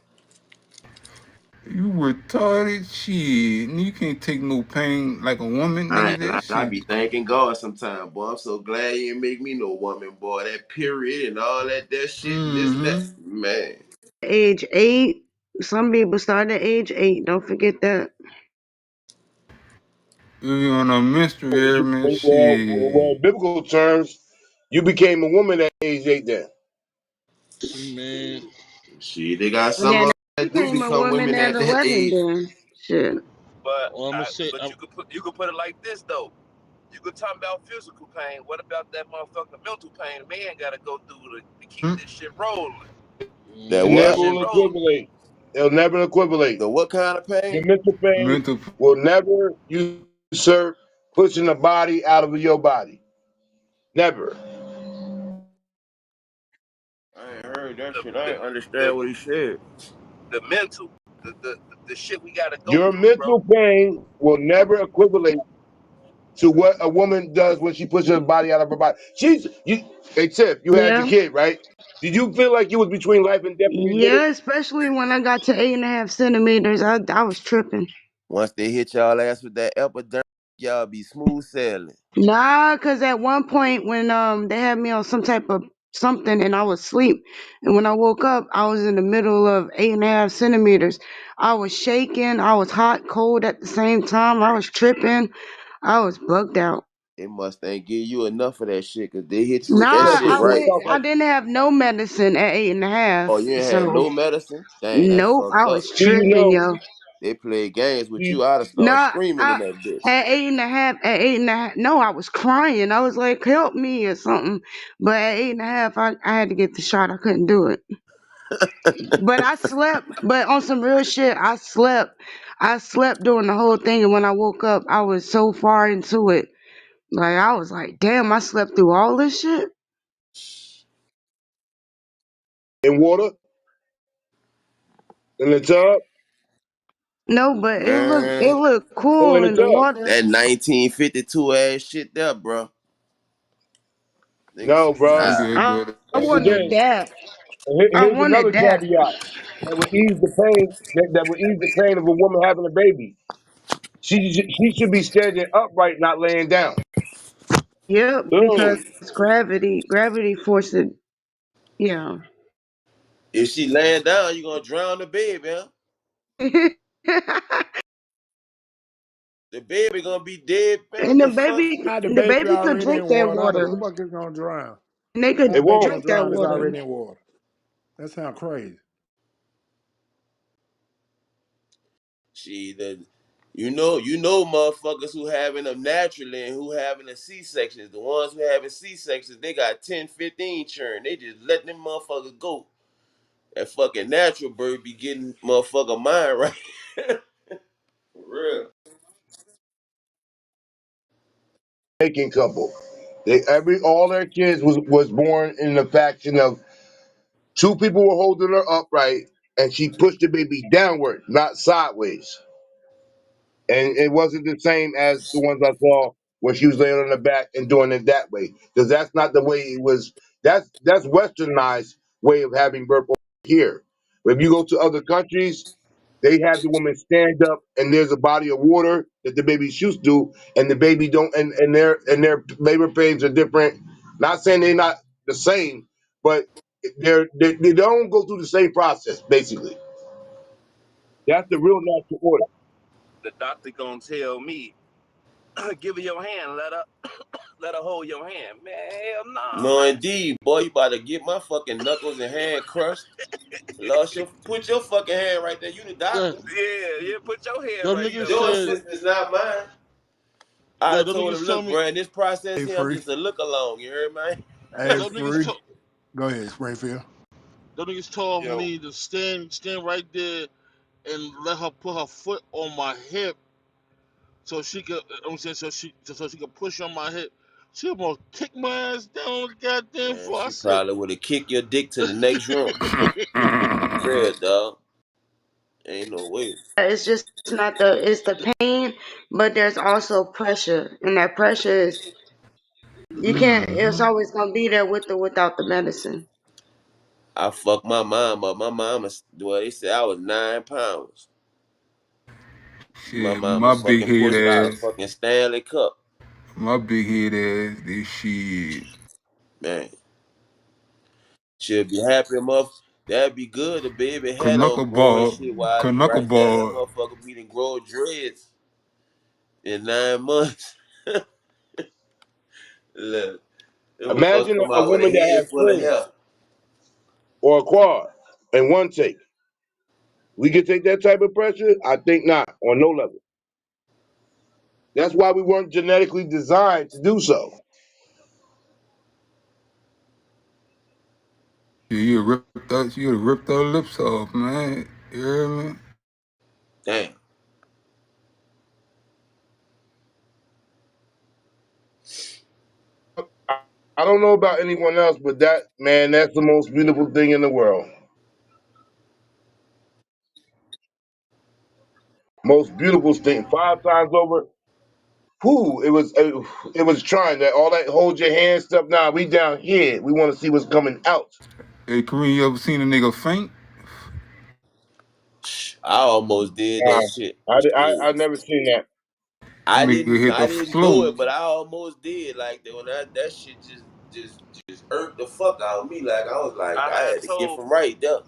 You retarded shit. You can't take no pain like a woman, I nigga. ain't That lying. I shit. be thanking God sometimes, boy. I'm so glad he didn't make me no woman, boy. That period and all that shit and this and that. Mm-hmm. Man. Age 8. Some people start at age 8. Don't forget that. If you on a menstruation, Well, shit. in biblical terms, you became a woman at age 8 then. Man, Shit, they got some Yeah, of now us I that do became a become woman women at at that 11 age. then. Shit. But all I'm gonna say, but you could put it like this though. You could talk about physical pain. What about that motherfucking mental pain? Man gotta go through to keep Hmm? this shit rolling. That It Keep this never what? shit will rolling. equivalate. It'll never equivalate. The what kind of Your pain? mental pain Mental. will never usurp pushing a body out of your body. Never. I ain't heard that The shit. I the ain't the, understand what he said. the mental, the shit we gotta go Your through, bro. mental pain will never equivalate to what a woman does when she pushes her body out of her body. Hey Tiff, you had your Yeah. kid, right? Did you feel like you was between life and death when you did it? Yeah, especially when I got to 8.5 centimeters. I was tripping. Once they hit y'all ass with that epidermis, y'all be smooth sailing. Nah, cause at one point when they had me on some type of something and I was asleep, and when I woke up, I was in the middle of 8.5 centimeters. I was shaking. I was hot, cold at the same time. I was tripping. I was bugged out. It must ain't give you enough of that shit, cause they hit you with Nah, that Yeah, shit because I right. went. yourself I like didn't have no medicine at eight and a Oh, half. you ain't had So no medicine? Dang, that's nope, fucked I up. was do you tripping, know yo. They play games with do you, I'd have started No, screaming in I that bitch. at 8.5. At 8.5, no, I was crying. I was like, "Help me" or something. But at 8.5, I had to get the shot. I couldn't do it. But I slept. But on some real shit, I slept. I slept during the whole thing, and when I woke up, I was so far into it. Like I was like, "Damn, I slept through all this shit." in water, in the tub? No, but it Man, looked Oh, in cool the in the tub. water. that 1952 ass shit there, bro. Niggas No, bro. forgot. Okay, I, but I Once wanted again, that. I here's another wanted that. caveat that would ease the pain. That would ease the pain of a woman having a baby. She should be standing upright, not laying down. Yep, because Boom. gravity forced it. Yeah. If she laying down, you gonna drown the baby, huh? And The baby gonna be dead, man. What the the fuck? baby, Now the the baby baby could already drink in that water. How the water, fuck is gonna drown? and they How could the It baby won't. gonna drink that drown? It's water. already in water. That sounds crazy. You know, motherfuckers who having them naturally and who having a C-sections. The ones who having C-sections, they got 10, 15 churn. They just let them motherfuckers go. That fucking natural bird be getting motherfucker mind right. For real. Making couple. They every all their kids was born in the faction of two people were holding her upright, and she pushed the baby downward, not sideways. And it wasn't the same as the ones I saw where she was laying on the back and doing it that way, because that's not the way it was. That's westernized way of having birth over here. But if you go to other countries, they have the woman stand up, and there's a body of water that the baby shoots through, and the baby don't, and their labor pains are different. Not saying they're not the same, but they don't go through the same process. Basically, that's the real natural order. The doctor gonna tell me, give her your hand, let her hold your hand. Man, hell no, No, man. indeed, boy, you about to get my fucking knuckles and hand crushed. Lost your, put your fucking hand right there. You the Yeah, doctor. Yeah, yeah, put your hand them right It's niggas there, your said, motherfucker. assistance, not mine. I yeah, them told him, niggas told look, me, bro, in this process Hey, here, I'm free. just a look along. You heard, man? Hey, them niggas free. told, Go ahead, Springfield. them niggas told Yo, me to stand right there and let her put her foot on my hip so she could, I'm saying, so she could push on my hip. She almost kicked my ass down on the goddamn Man, floor. I she said, probably would have kicked your dick to the next room. Real, dog. Ain't no way. It's just not it's the pain, but there's also pressure, and that pressure is you can't. It's always gonna be there with or without the medicine. I fucked my mom up. My mama, well, they said I was 9 pounds. My Shit, mama my big fucking head pushed out a ass, fucking Stanley Cup. my big head ass, this shit. Man, she'll be happy enough. That'd be good. The baby had on growing Knuckleball, shit while I be right there. That knuckleball. motherfucker be to grow dreads in 9 months. Look, them motherfuckers Imagine come a out with a woman that head has full of twins hair. or a quad in one take. We can take that type of pressure? I think not, on no level. That's why we weren't genetically designed to do so. Yeah, you ripped her lips off, man. You hear me? Damn. I, I don't know about anyone else, but that man, that's the most beautiful thing in the world. Most beautiful thing. 5 times over. Whew, it was trying that all that hold your hand stuff. Now we down here. We want to see what's coming out. Hey, Kareem, you ever seen a nigga faint? I almost did that shit. I Shit. never seen that. That I nigga didn't hit I the didn't do floor. it, but I almost did. Like that when that shit just irked the fuck out of me. Like I was like, I I had had to get told from right there.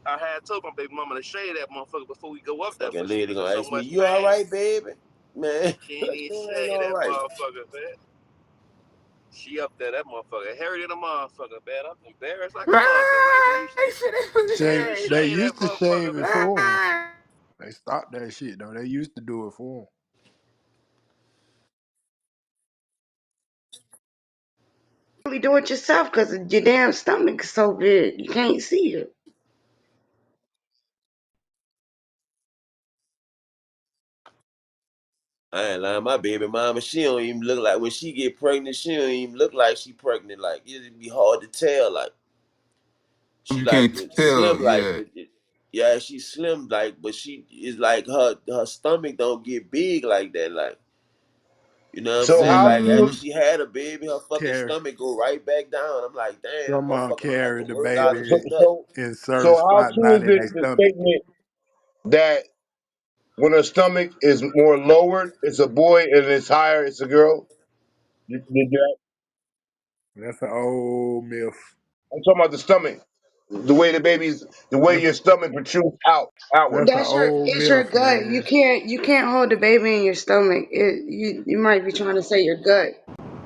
I had told my baby mama to shave that motherfucker before we go up there, Fucking but she lady was in gonna so ask me, much you pain. alright, baby? Man, She ain't even you ain't shave that alright. motherfucker, man. She up there, that motherfucker. Harry than a motherfucker, man. I'm embarrassed like a motherfucker. Like, man, you Ah, he should said it was you should They have Harry. they shaved that used to shave motherfucker, it man. for them. Ah. They stopped that shit though. They used to do it for them. Really do it yourself because your damn stomach is so big you can't see it. I ain't lying, my baby mama, she don't even look like when she get pregnant, she don't even look like she pregnant. Like it'd be hard to tell. Like she You like can't tell, slim, like yeah. yeah, she slim, like but she is like her stomach don't get big like that. Like you know what I'm So saying? how Like do you? after Mm-hmm. she had a baby, her fucking Carry stomach go right back down. I'm like, damn, that Grandma motherfucker gonna have to carried the work out So to baby get so nothing. so, in so certain how spots true is right in it their the stomach. statement that when her stomach is more lowered, it's a boy, and it's higher, it's a girl? Did that? That's an old myth. I'm talking about the stomach. The way That's your stomach protrudes outward. that's an That's your old it's your myth, gut. You man. can't hold the baby in your stomach. You might be trying to say your gut.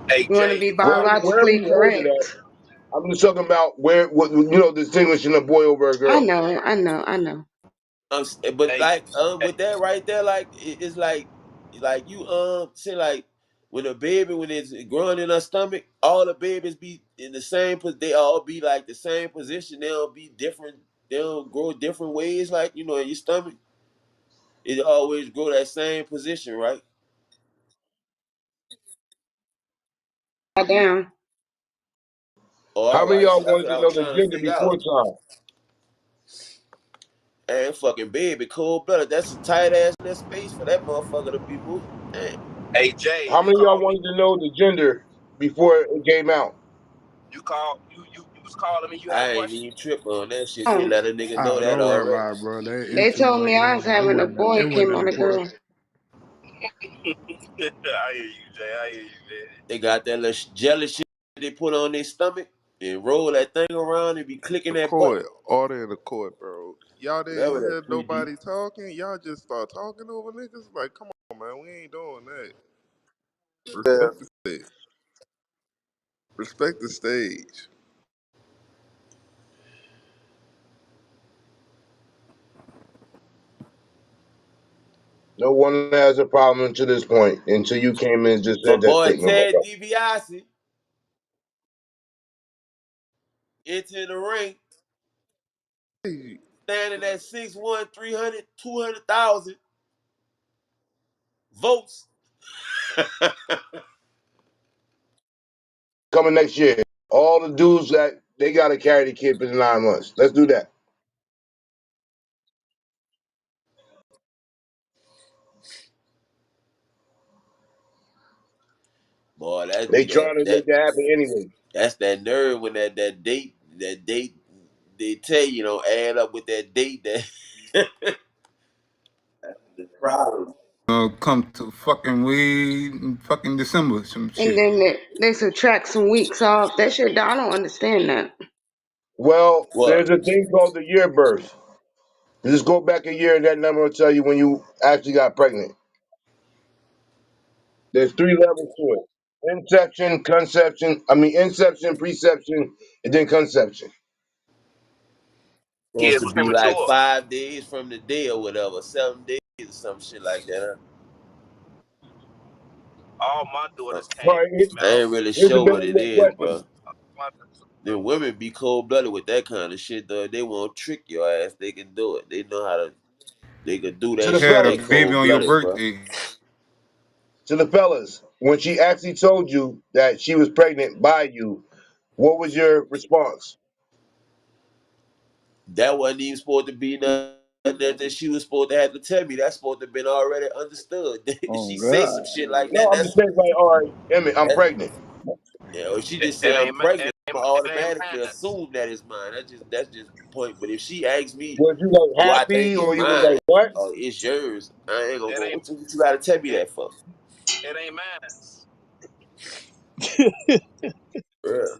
Hey You want to Jay, be Wherever biologically you hold it at, correct. I'm just talking about distinguishing a boy over a I girl. know, I know, I know. But hey, like hey, with that right there, like it's like you say like when a baby when it's growing in her stomach, all the babies be in the same they all be like the same position. They don't be different they don't grow different ways, like in your stomach. It always grow that same position, right? Down. Oh, How all many of right. y'all See, that's wanted what to I know was the trying to gender figure before out. time? And fucking baby, cold blooded. That's a tight ass in that space for that motherfucker to be moving. Damn. Hey Jay, How you many of y'all called me. wanted to know the gender before it came out? You was calling me. You had a I ain't question. even trip on that shit. They Oh, let a nigga know Oh, that don't worry already. about it, bro. They they told me I was insinuating. having a It boy, wasn't came that out a important. girl. I hear you, Jay. I hear you, man. They got that little jelly shit they put on their stomach and roll that thing around and be clicking The that court, button. order in the court, bro. Y'all didn't Whatever that hear 3D. nobody talking. Y'all just start talking over niggas. Like, come on, man. We ain't doing that. Yeah. Respect the stage. Respect the stage. No one has a problem to this point until you came in and just My said that boy statement, my Ted brother. DiBiase entering the ring, Hey, standing at 6'1", 200,000 votes. Coming next year, all the dudes that they got to carry the kid for the 9 months. Let's do that. Boy, that They be that trying to that make that happen anyway. that's that nerve when that date they tell you don't add up with that date that the problem. Come to fucking weed in fucking December, some And shit. then they subtract some weeks off. That shit, I don't understand that. Well, What? there's a thing called the year birth. You just go back a year and that number will tell you when you actually got pregnant. There's 3 levels to it. Inception, preception, and then conception. Supposed Kids to was be like premature. 5 days from the day or whatever, 7 days or some shit like that. All my Huh? daughters came Right. I out. ain't really Here's a sure what better it little is, question. bro. The women be cold blooded with that kind of shit, though. They won't trick your ass. They can do it. They know how to. They can do To that the shit. Had a They fellas, baby cold on your blooded, bro. birthday. when she actually told you that she was pregnant by you, what was your response? That wasn't even supposed to be nothing that she was supposed to have to tell me. That's supposed to have been already understood. Oh She say some God. shit like No, that. I'm just saying, like, all right, Emmett, I'm That's pregnant. or she It, just say it I'm ain't pregnant. I'ma it ain't automatically mine. assume that it's mine. That's just the point. But if she asks me, Was you like do I think happy it's or you was mine like what? or it's yours, I ain't gonna It go. ain't What you gotta tell me it, that for? it ain't mine. Yeah.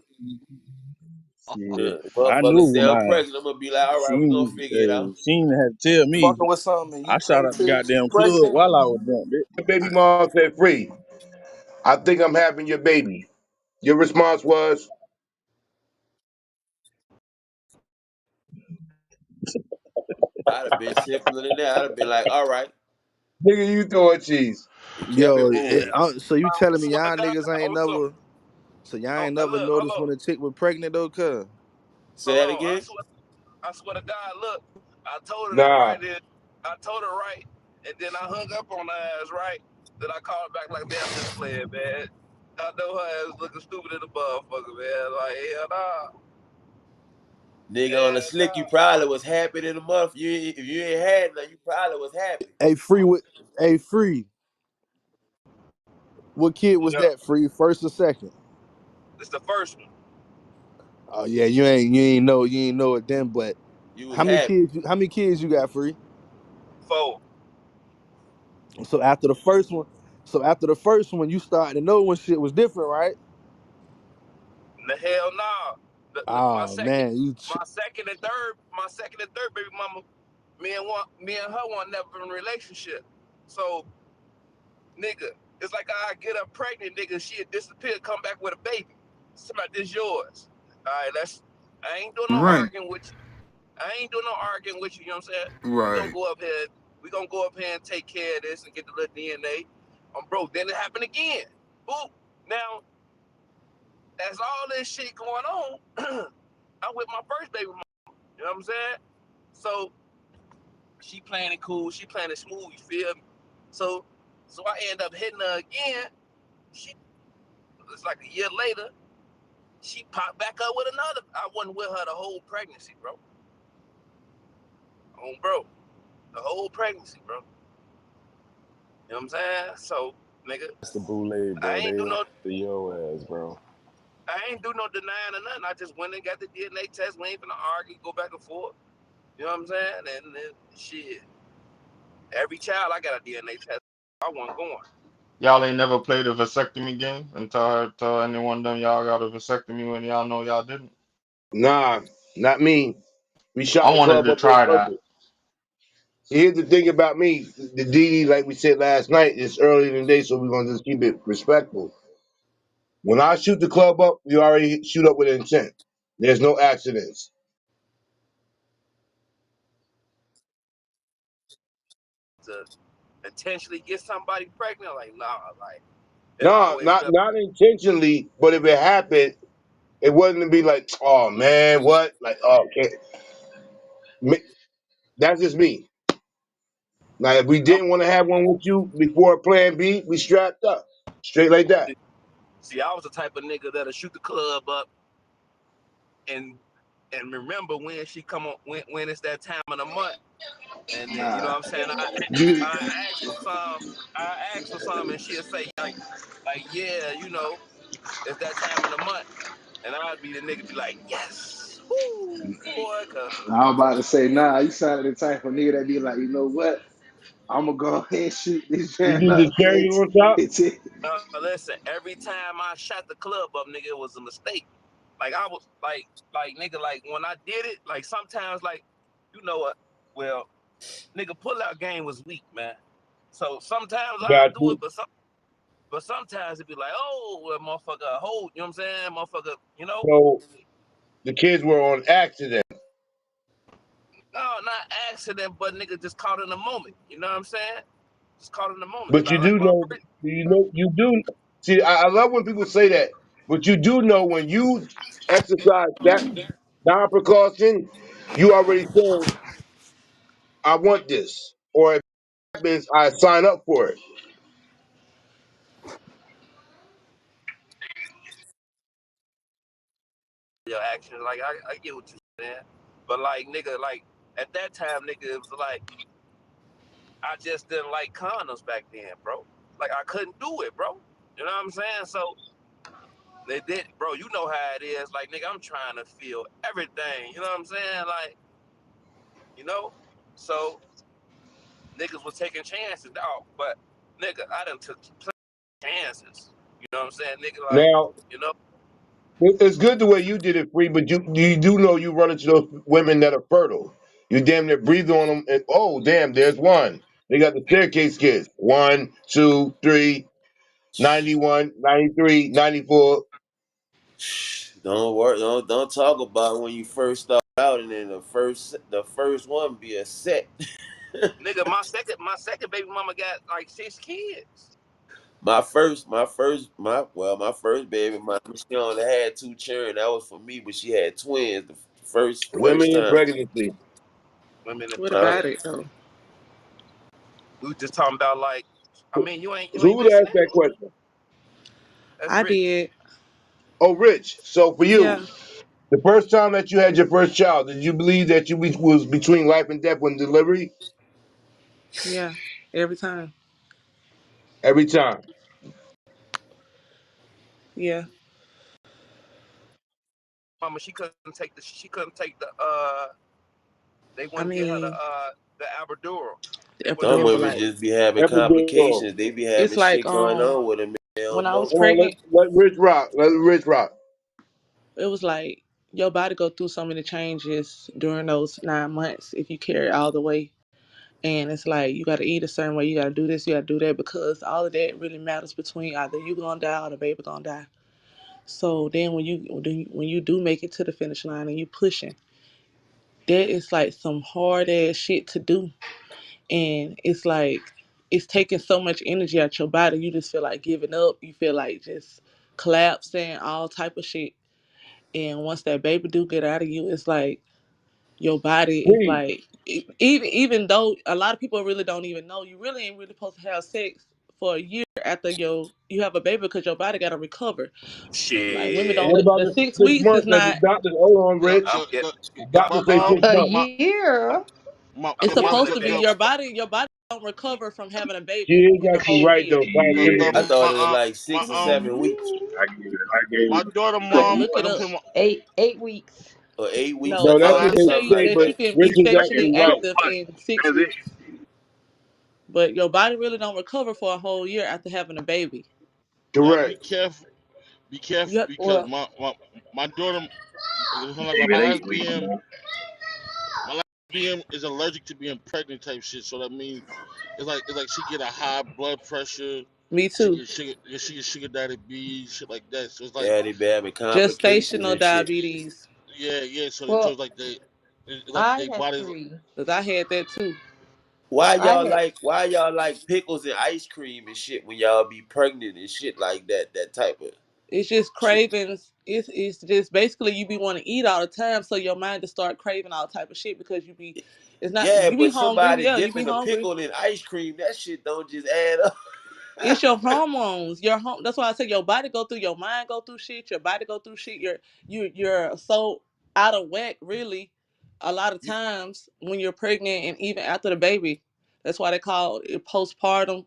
Shit. Yeah. I Motherfucker knew say I'm mine. pregnant, I'm gonna be like, all right, we gonna She, figure it out. she didn't have to tell me. Fucking with something and I you shot can't out the tell you goddamn club pregnant. while I was drunk, bitch. The baby mom said, "Free, I think I'm having your baby." Your response was, I'd have been simpler than that. I'd have been like, all right, "Nigga, you throwing cheese." and kept it Yo, moving. so you I telling me swear to y'all God, niggas ain't hold up. never, so y'all Oh, ain't never look, noticed when a chick was pregnant though, cuz? Say hold that on. again. I swear to God, look. I told her that Nah, right then. I told her right, and then I hung up on her ass right. Then I called back like, damn, just play it, man. I know her ass looking stupid in the motherfucker, man. Like, hell nah. Nigga on the Hell slick, you nah. probably was happy in the month. If you ain't had none, you probably was happy. Hey, free with, hey, free. What kid was Yeah, that? Free, first or second? it's the first one. Oh yeah, you ain't know it then. But You was happy. how many kids you got, free? Four. So after the first one, you started to know when shit was different, right? The hell nah. My Oh second, man, my second and third baby mama, me and her one never in a relationship. So, nigga, it's like I get her pregnant, nigga, she'd disappear, come back with a baby. Somebody, this yours. All right, I ain't doing no Right, arguing with you. I ain't doing no arguing with you, you know what I'm saying? We gonna right. go up here, and take care of this and get the little DNA. I'm broke. Then it happened again. Boop. Now, as all this shit going on, I'm with my first baby mama. You know what I'm saying? So she playing it cool, she playing it smooth. You feel me? So so I end up hitting her again. She It's like a year later. She popped back up with another. I wasn't with her the whole pregnancy, bro. Bro, the whole pregnancy, bro. You know what I'm saying? So, nigga, That's the boule, I bro. ain't do They no, after your ass, bro. I ain't do no denying or nothing. I just went and got the DNA test. We ain't finna argue, go back and forth. You know what I'm saying? And then shit, every child I got a DNA test. I wasn't going. Y'all ain't never played a vasectomy game and tell any one of them y'all got a vasectomy when y'all know y'all didn't. Nah, not me. We shot I the wanted club to up on try that. purpose. See, here's the thing about me. The DD, like we said last night, it's early in the day, so we're gonna just keep it respectful. When I shoot the club up, we already shoot up with intent. There's no accidents. To intentionally get somebody pregnant, like nah, like it No, always not felt. not intentionally, but if it happened, it wasn't to be like, oh man, what? Like, oh, okay. That's just me. Now, if we I'm, didn't want to have one with you before Plan B, we strapped up, straight like that. see, I was the type of nigga that'll shoot the club up and remember when she come on when it's that time of the month, and then, you know Nah, what I'm saying, you I ask for some, and she'll say like yeah, you know, it's that time of the month, and I'd be the nigga be like yes, whoo boy, cause I was about to say, nah, you sounded the type of nigga that be like, you know what? I'm gonna go ahead and shoot this You jam do the up. cherry on top. listen, every time I shot the club up, nigga, it was a mistake. Like I was like nigga, like when I did it, like sometimes like you know what, well nigga pull out game was weak, man. So sometimes I Got do it, you. but sometimes it be like, oh, well, motherfucker, hold, you know what I'm saying, motherfucker, you know. So the kids were on accident. No, not accident, but nigga just caught in the moment. You know what I'm saying? Just caught in the moment. But you do know, you do see. I love when people say that, but you do know when you exercise that non-precaution, you already saying, "I want this," or if it happens, I sign up for it. Your actions, like I get what you saying, but like nigga, like at that time, nigga, it was like I just didn't like condoms back then, bro. Like I couldn't do it, bro. You know what I'm saying? So they did, bro. You know how it is. Like nigga, I'm trying to feel everything. You know what I'm saying? Like you know, so niggas was taking chances, dog. But nigga, I done took chances. You know what I'm saying, nigga? Like Now you know, it's good the way you did it, free, but you do know you run into those women that are fertile. You damn near breathe on them, and oh damn, there's one. They got the staircase kids. 1, 2, 3, 91, 93, 94. Don't worry, don't talk about when you first start out and then the first one be a set. nigga, my second baby mama got like 6 kids. My first baby, she only had two children. That was for me, but she had twins the first Women first in time. pregnancy. Women in What Uh, about pregnancy. it though? We was just talking about like, I So mean, you ain't who would ask listening. that question? That's I rich. did. Oh, Rich. So for you, Yeah, the first time that you had your first child, did you believe that was between life and death when delivery? yeah. Every time. Every time. Yeah. Mama, she couldn't take the they I wouldn't get her mean, the epidural. the They wouldn't some give her epidural, the women like just be having Epidural. complications. They be it's having like shit going on with them. They when don't I was know. Hold on, pregnant, let Rich rock. Let Rich rock. it was like your body go through so many changes during those 9 months if you carry it all the way. And it's like you gotta eat a certain way, you gotta do this, you gotta do that because all of that really matters between either you gonna die or the baby gonna die. So then when you do make it to the finish line and you pushing, that is like some hard ass shit to do. And it's like it's taking so much energy out your body, you just feel like giving up, you feel like just collapsing, all type of shit. And once that baby do get out of you, it's like your body is Please. like even though a lot of people really don't even know, you really ain't really supposed to have sex for a year after you have a baby because your body got to recover. Like women don't What Shit. about the the six 6 weeks is months that the not. doctors? Hold on, The Rich. I'm the get, the, The the I'm doctor my say getting six A months. my year. I'm It's my getting supposed the to be baby. your body don't recover from having a She baby is in a actually whole right year. though, the I scientifically. thought my it was like my 6 or 7 weeks my daughter But mom. look it up. eight weeks. or 8 weeks. No, I No, that's thought it what they was they tell something you say, like that but you that. can Rich be is sexually actually right. active in 6 weeks, but your body really don't recover for a whole year after having a baby. Gotta be Correct. careful. Be careful You have, because well, my daughter, like my last BM is allergic to being pregnant type shit. So that means it's like she get a high blood pressure. me She too. get sugar diabetes, shit like that. So it's like Yeah, they be having complications Gestational and shit. diabetes, yeah. So Well, it's like it's like I they had bodies. three. cause I had that too. I had Why y'all like pickles and ice cream and shit when y'all be pregnant and shit like that? That type of It's just shit. cravings. It's just basically you be want to eat all the time, so your mind just start craving all type of shit because you be. It's not Yeah, you be but hungry. somebody Yeah, you be dipping a hungry. pickle in ice cream, that shit don't just add up. It's your hormones. That's why I say your body go through, your mind go through shit, your body go through shit. You're so out of whack, really. A lot of you times when you're pregnant and even after the baby, that's why they call it postpartum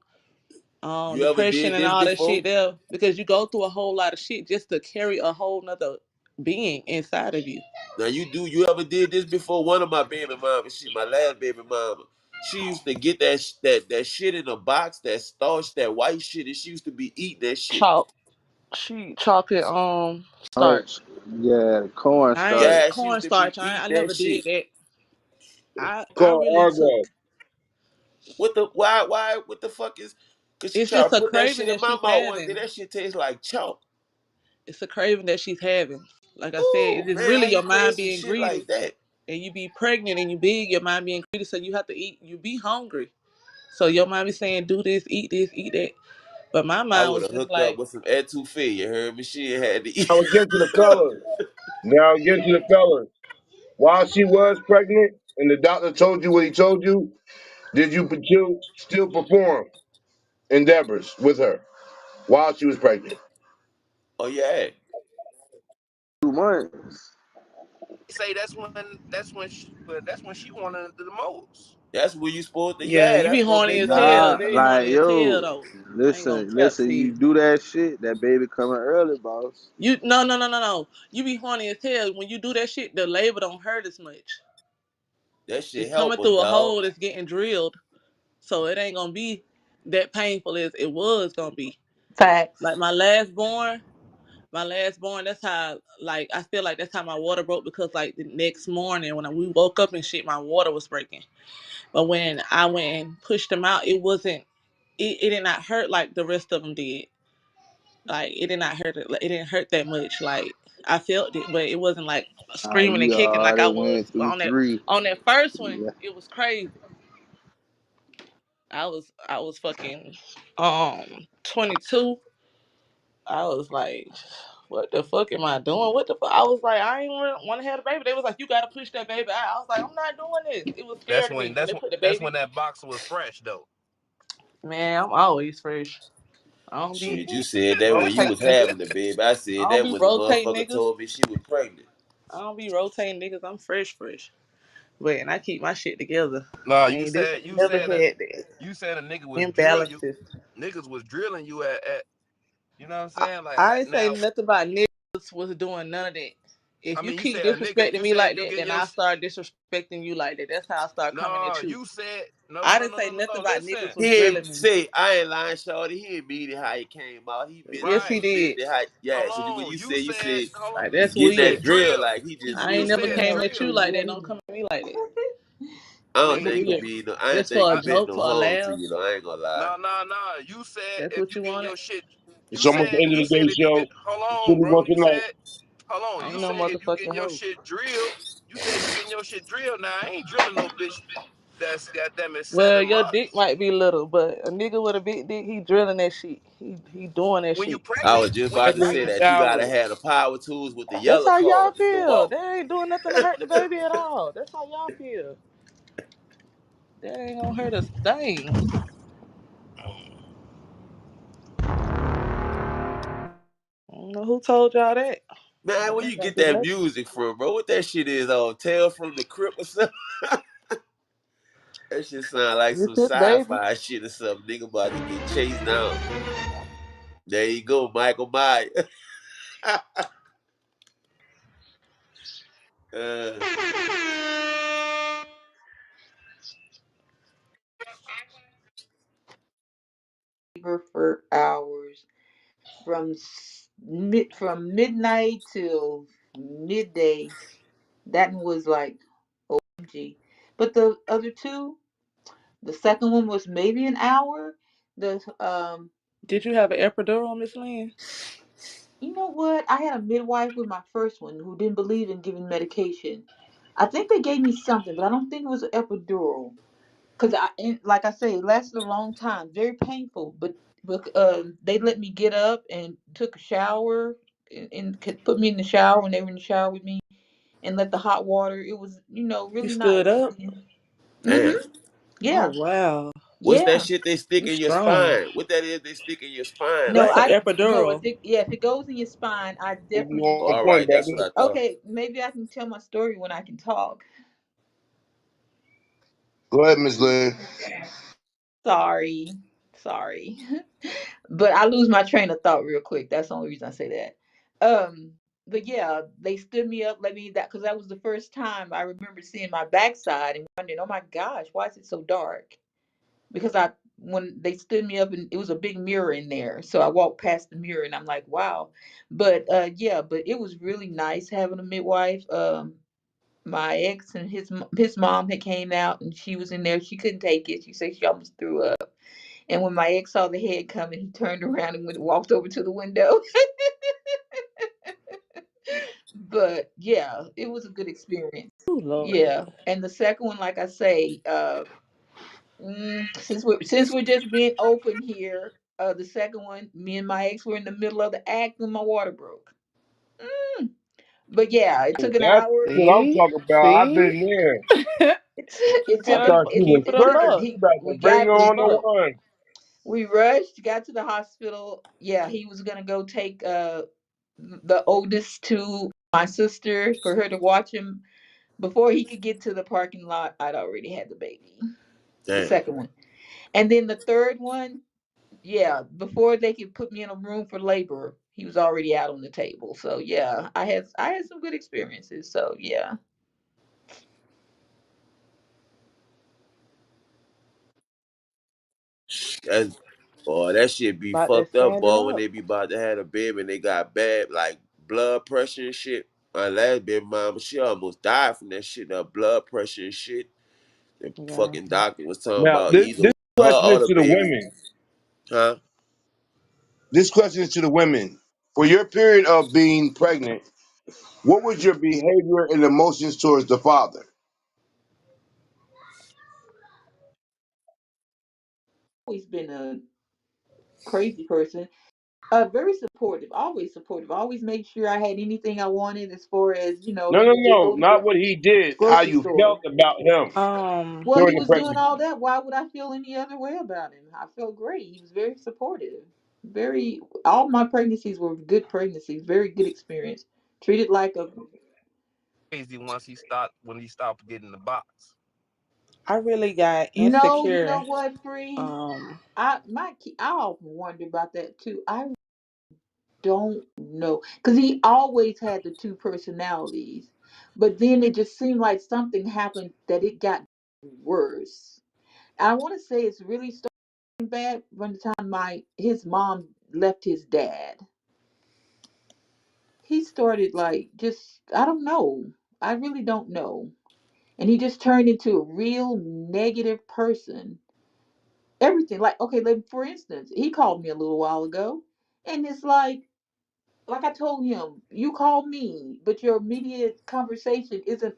you ever depression did and this all that before? shit there because you go through a whole lot of shit just to carry a whole nother being inside of you. Now you ever did this before? One of my baby mama, my last baby mama, she used to get that shit in a box, that starch, that white shit, and she used to be eating that shit. Chalk, chocolate starch. Yeah, the I ain't cornstarch. Yeah, she used to be cornstarch. I eating that never did shit. that. I Called really took. Argo. What the what the fuck is? Cause she It's tried just to a put that craving shit in that my she's mouth one day. having. That shit tastes like chalk. It's a craving that she's having. Like I said, Ooh it is man, really I your used to mind hate some being shit greedy. like that. And you be pregnant and you big, your mind being greedy, so you have to eat. You be hungry, so your mind be saying, "Do this, eat that." But my I mind would was have just hooked up like, with some etouffee. You heard me? She ain't had to eat. Now again to the fellas. Now again to the fellas. While she was pregnant and the doctor told you what he told you, did you still perform endeavors with her while she was pregnant? Oh yeah, 2 months. Say that's when she wanted it the most. that's where you supposed to. "Yeah, Yeah, you be that's supposed to horny make as y'all hell. Nah, You be elevate. like horny as hell yo, though. I ain't gonna cap listen. to You you. do that shit, that baby coming early, boss. You no. You be horny as hell when you do that shit. The labor don't hurt as much. That shit It's help coming us, through a dog. hole that's getting drilled, so it ain't gonna be that painful as it was gonna be. facts. Like my last born, that's how like I feel like that's how my water broke because like the next morning when we woke up and shit, my water was breaking. But when I went and pushed them out, it did not hurt like the rest of them did. Like it did not hurt it. It didn't hurt that much. Like I felt it, but it wasn't like screaming and You kicking like already I was went through on that 3. first one. Yeah. It was crazy. I was fucking 22. I was like, what the fuck am I doing? What the fuck? I was like, I ain't want to have a baby. They was like, you gotta push that baby out. I was like, I'm not doing this. It was That's scared of when me when that's they when put the that's when baby. that boxer was fresh though. Man, I'm always fresh. I don't be Shit, you said that when you rotating was niggas. having the baby. I I said don't that be when the rotating motherfucker niggas. told me she was pregnant. I don't be rotating niggas. I'm fresh. But and I keep my shit together. No, I ain't never had that you said a nigga was drilling you. imbalances. Niggas was drilling you at you know what I'm I, saying? Like I ain't say now, nothing about niggas was doing none of that. If I you mean, you keep said a nigga. disrespecting You me said like you that, getting then your I start disrespecting you like that. That's how I start coming no. at you. You said no, no, I no, didn't no, say no, no, nothing no. about Listen, niggas was He ain't drilling me. say I ain't lying, shorty. He ain't mean it how it came out. He meant it Yes, he right? did. specifically how. Yeah. Hold So when on. you You said said hold on. Like he that's You getting said that weird. drill, drill. like he just I You ain't meant never it. said came at drill. you like that. Don't come at me like that. I don't That's Nigga, think he weird. mean no. I don't That's think for he a I, meant joke, no for a harm to laugh. you. Though I ain't gonna lie. no, no, no. You said That's if what you you getting wanted. your shit. It's almost the end of You the said day, if you show. get. Hold on, City bro. wants You to know. said. Hold on. I You ain't no said if you getting motherfucking your hoe. shit drilled. You said if you getting your shit drilled. Now I ain't drilling no bitch that's goddamn it Well, 7 your dick months. might be little, but a nigga with a big dick, he drilling that shit. He doing that When you shit. I pregnant, was just when you about to Every say pregnant, that you gotta shower. have the power tools with the That's yellow how y'all card to go feel. off. They ain't doing nothing to hurt the baby at all. That's how y'all feel. That ain't gonna hurt a thing. I don't know who told y'all that, Man, but where I you got get the that baby. music from, bro? What that shit is on? Tale from the Crypt or something? That shit sound like some With this baby. sci-fi shit or something. Nigga about to get chased down. There you go, Michael Myers. uh, For hours from from midnight till midday. That one was like OMG. But the other two, the second one was maybe an hour. The Did you have an epidural, Miss Lynn? You know what? I had a midwife with my first one who didn't believe in giving medication. I think they gave me something, but I don't think it was an epidural. Cause like I say, it lasted a long time, very painful. But they let me get up and took a shower and could put me in the shower when they were in the shower with me and let the hot water. It was You really stood nice. up. damn. Oh Yeah, wow, What's that yeah. shit they stick you in your strong. spine? What that is they stick in your spine? No, That's Like, an I no. epidural. If it goes in your spine, I You definitely. on all point, right, that's brother. what I thought. Okay, maybe I can tell my story when I can talk. Go ahead, Miss Lynn. Sorry, sorry. But I lose my train of thought real quick. That's the only reason I say that. But yeah, they stood me up, let me that because that was the first time I remember seeing my backside and wondering, oh my gosh, why is it so dark? Because I when they stood me up and it was a big mirror in there, so I walked past the mirror and I'm like, wow. But yeah, but it was really nice having a midwife. My ex and his mom had came out and she was in there. She couldn't take it. She said she almost threw up. And when my ex saw the head coming, he turned around and walked over to the window. But yeah, it was a good experience. Oh Lord. Yeah, and the second one, like I say, since we're just being open here, the second one, me and my ex were in the middle of the act and my water broke. Mm. But yeah, it took an That's hour. what I'm See, talking about. I've see, been there. It I been took a, thought she was keep it it a took a buck. cooking. You he about to we bring Keep got her it a on the buck. one. we rushed, got to the hospital. Yeah, he was gonna go take the oldest to my sister for her to watch him. Before he could get to the parking lot, I'd already had the baby. The Damn. second one. And then the third one, yeah, before they could put me in a room for labor, he was already out on the table. So yeah, I had some good experiences. So yeah. That's, boy, that shit be About that fucked up, standing boy, when they up. be about to have a baby and they got bad, like, blood pressure and shit. My last baby mama, she almost died from that shit, that blood pressure and shit. The Yeah. fucking doctor was talking Now, about this either her question or is the to the baby. women. Huh? This question is to the women. For your period of being pregnant, what was your behavior and emotions towards the father? Always been a crazy person. Very supportive. Always made sure I had anything I wanted as far as, No, he no, would just no, go to not the what he did. How grocery you store. felt about him Well, he during the was doing pregnancy. all that. Why would I feel any other way about him? I felt great. He was very supportive. Very, all my pregnancies were good pregnancies. Very good experience. Treated like a Crazy when he stopped getting the box. I really got no. You insecure. know what, Free? Um, I often wonder about that too. I don't know because he always had the two personalities, but then it just seemed like something happened that it got worse. I want to say it's really starting bad from the time my his mom left his dad. He started like just I don't know. I really don't know. And he just turned into a real negative person. Everything like okay, like for instance, he called me a little while ago, and it's like I told him, you call me, but your immediate conversation isn't,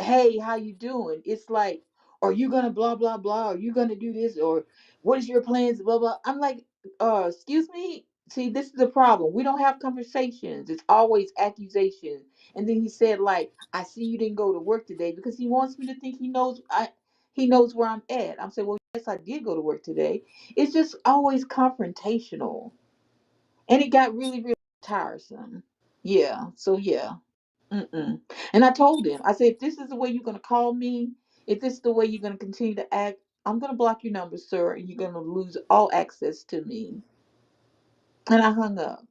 "Hey, how you doing?" It's like, Are you gonna blah blah blah? Are you gonna do this? Or what is your plans? Blah blah. I'm like, excuse me. See, this is the problem. We don't have conversations. It's always accusations. And then he said, like, I see you didn't go to work today because he wants me to think he knows where I'm at. I'm saying, well, yes, I did go to work today. It's just always confrontational. And it got really, really tiresome. Yeah. So yeah. Mm-mm. And I told him, I said, if this is the way you're gonna call me, if this is the way you're gonna continue to act, I'm gonna block your number, sir, and you're gonna lose all access to me. And I hung up.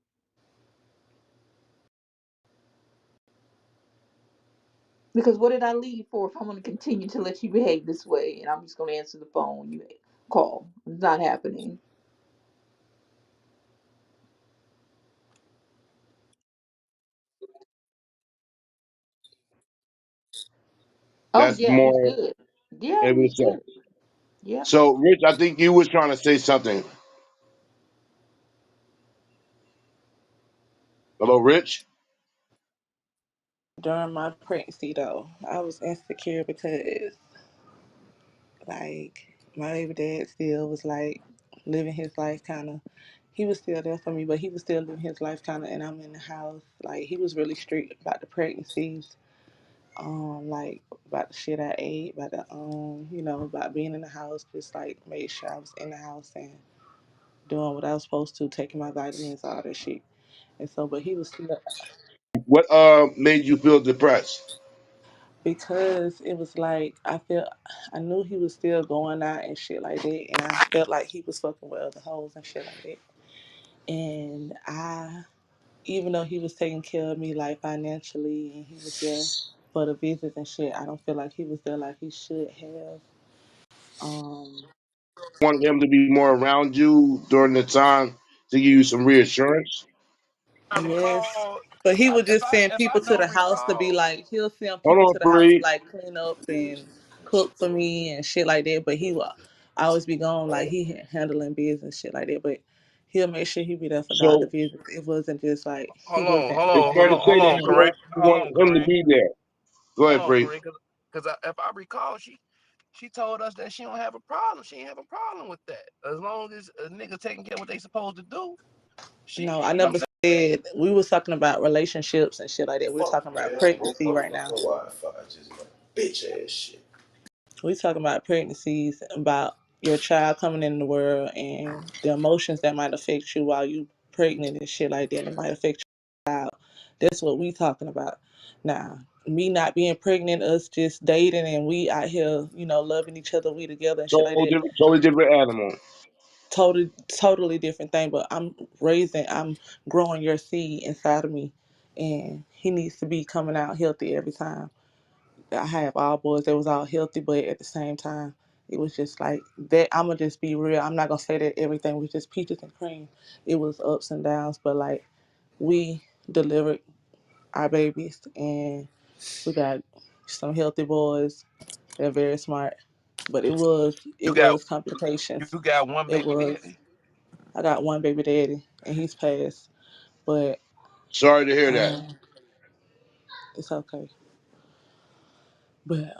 Because what did I leave for if I'm gonna continue to let you behave this way and I'm just gonna answer the phone when you call? It's not happening. Oh That's yeah, it was more good. Yeah, it able to was say. good. Yep. So, Rich, I think you was trying to say something. Hello, Rich. During my pregnancy, though, I was insecure because, like, my baby dad still was like living his life kind of. He was still there for me, but he was still living his life kind of, and I'm in the house. Like, he was really strict about the pregnancies, like about the shit I ate, about the about being in the house. Just like made sure I was in the house and doing what I was supposed to, taking my vitamins, all that shit. And so, but he was still What made you feel depressed? because it was like I knew he was still going out and shit like that, and I felt like he was fucking with other hoes and shit like that. And I, even though he was taking care of me like financially, and he was there for the visits and shit, I don't feel like he was there like he should have. Um, Wanted him to be more around you during the time to give you some reassurance. I yes. recall, But he would if just I send if I people to the don't house to be recall, like, he'll send Hold people on, to the house to Bree. like clean up and cook for me and shit like that. But he will always be gone, like handling business, shit like that. But he'll make sure he be there for doctor So visits. It wasn't just like, he hold on, wasn't hold it's on, fair hold to really on, say hold that on, doing you it. Kareem, want, you hold want on, him to Kareem, be there. Go hold ahead, on, Bree. Kareem, because if I recall, she told us that she don't have a problem. She ain't have a problem with that as long as a nigga taking care of what they supposed to do. She, No, I you know what never I'm said, we was talking about relationships and shit like that. We are Fuck talking about man, my pregnancy right now. motherfucking Wi-Fi just went bitch ass shit. We talking about pregnancies, about your child coming in the world and the emotions that might affect you while you pregnant and shit like that. It might affect your child. That's what we talking about. Now, me not being pregnant, us just dating and we out here, loving each other, we together and shit like that. Totally different animal. Totally different thing. But I'm growing your seed inside of me, and he needs to be coming out healthy every time. I have all boys that was all healthy, but at the same time, it was just like that. I'm gonna just be real. I'm not gonna say that everything was just peaches and cream. It was ups and downs, but like we delivered our babies, and we got some healthy boys. They're very smart, but it saying? was complications. You got one It baby was. daddy. I got one baby daddy, and he's passed, but Sorry to hear that. um, it's okay. But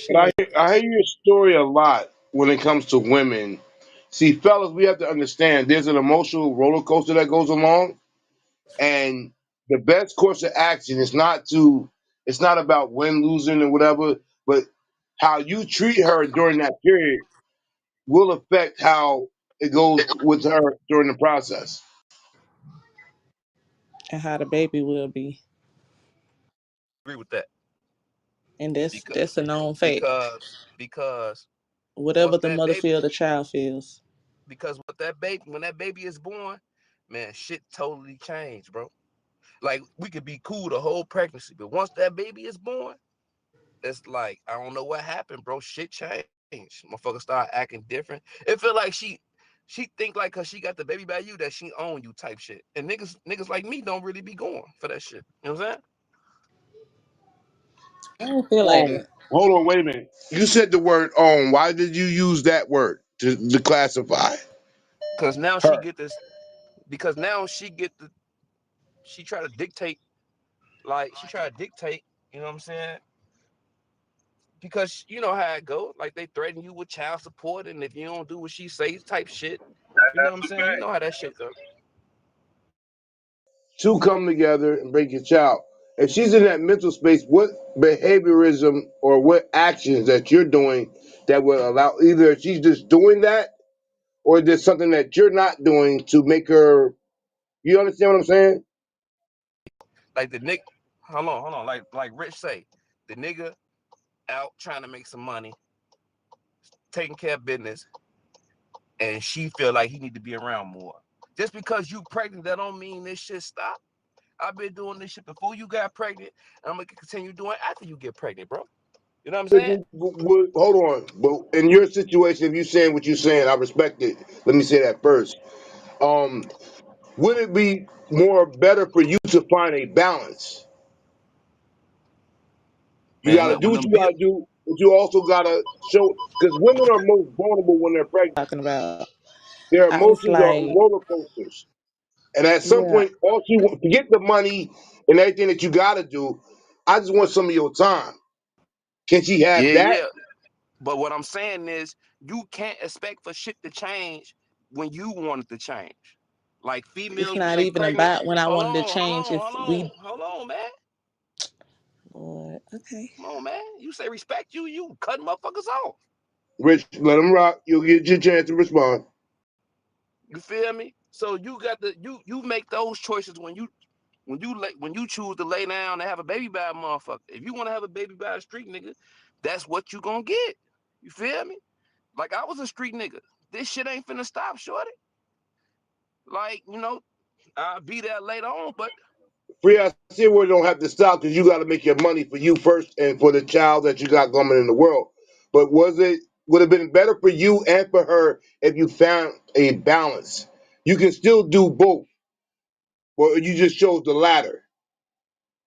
But I shit. I hear your story a lot when it comes to women. See, fellas, we have to understand there's an emotional roller coaster that goes along, and the best course of action is it's not about win losing or whatever, but how you treat her during that period will affect how it goes with her during the process. And how the baby will be. Agree with that And that's because that's a known fact. because Whatever once the that mother baby feels, the child feels. because with that baby when that baby is born, man, shit totally changed, bro. Like we could be cool the whole pregnancy, but once that baby is born, it's like I don't know what happened, bro. Shit changed. Motherfucker start acting different. It feel like she think like cause she got the baby by you that she own you type shit. And niggas like me don't really be going for that shit. You know what I'm saying? I don't feel like that. Hold on, wait a minute. You said the word own. Why did you use that word to classify Cause now she her? get this because now she try to dictate, like she try to dictate, you know what I'm saying? because you know how it goes. Like they threaten you with child support, and if you don't do what she says, type shit. You know what I'm That's a saying? You fact. know how that shit goes. Two come together and break your child. If she's in that mental space, what behaviorism or what actions that you're doing that will allow either she's just doing that or there's something that you're not doing to make her, you understand what I'm saying? Like the nigga, hold on. Like Rich say, the nigga out trying to make some money, taking care of business, and she feel like he need to be around more. Just because you pregnant, that don't mean this shit stop. I've been doing this shit before you got pregnant, and I'm gonna continue doing it after you get pregnant, bro. You know what I'm saying? Hold on, but in your situation, if you're saying what you're saying, I respect it. Let me say that first. Um, would it be more better for you to find a balance? You Man, got to look, do when what them you got bill, to do, but you also got to show because women are most vulnerable when they're pregnant. Talking about, Their I was emotions are like, roller coasters, and at some yeah, point, all you want, forget the money and everything that you got to do. I just want some of your time. Can she have that? yeah. But what I'm saying is, you can't expect for shit to change when you want it to change. Like it's females, when not they even pregnant, about when I wanted to change. If we, hold on, man. Lord, okay, Come on, man. You say respect you cut motherfuckers off. Rich, let them rock. You'll get your chance to respond. You feel me? So you got the you make those choices when you choose to lay down and have a baby by a motherfucker. If you want to have a baby by a street nigga, that's what you gonna get. You feel me? Like I was a street nigga. This shit ain't finna stop, shorty. Like, I'll be there later on, but Free, I see where it don't have to stop because you got to make your money for you first and for the child that you got coming in the world. But would have been better for you and for her if you found a balance? You can still do both, or you just chose the latter.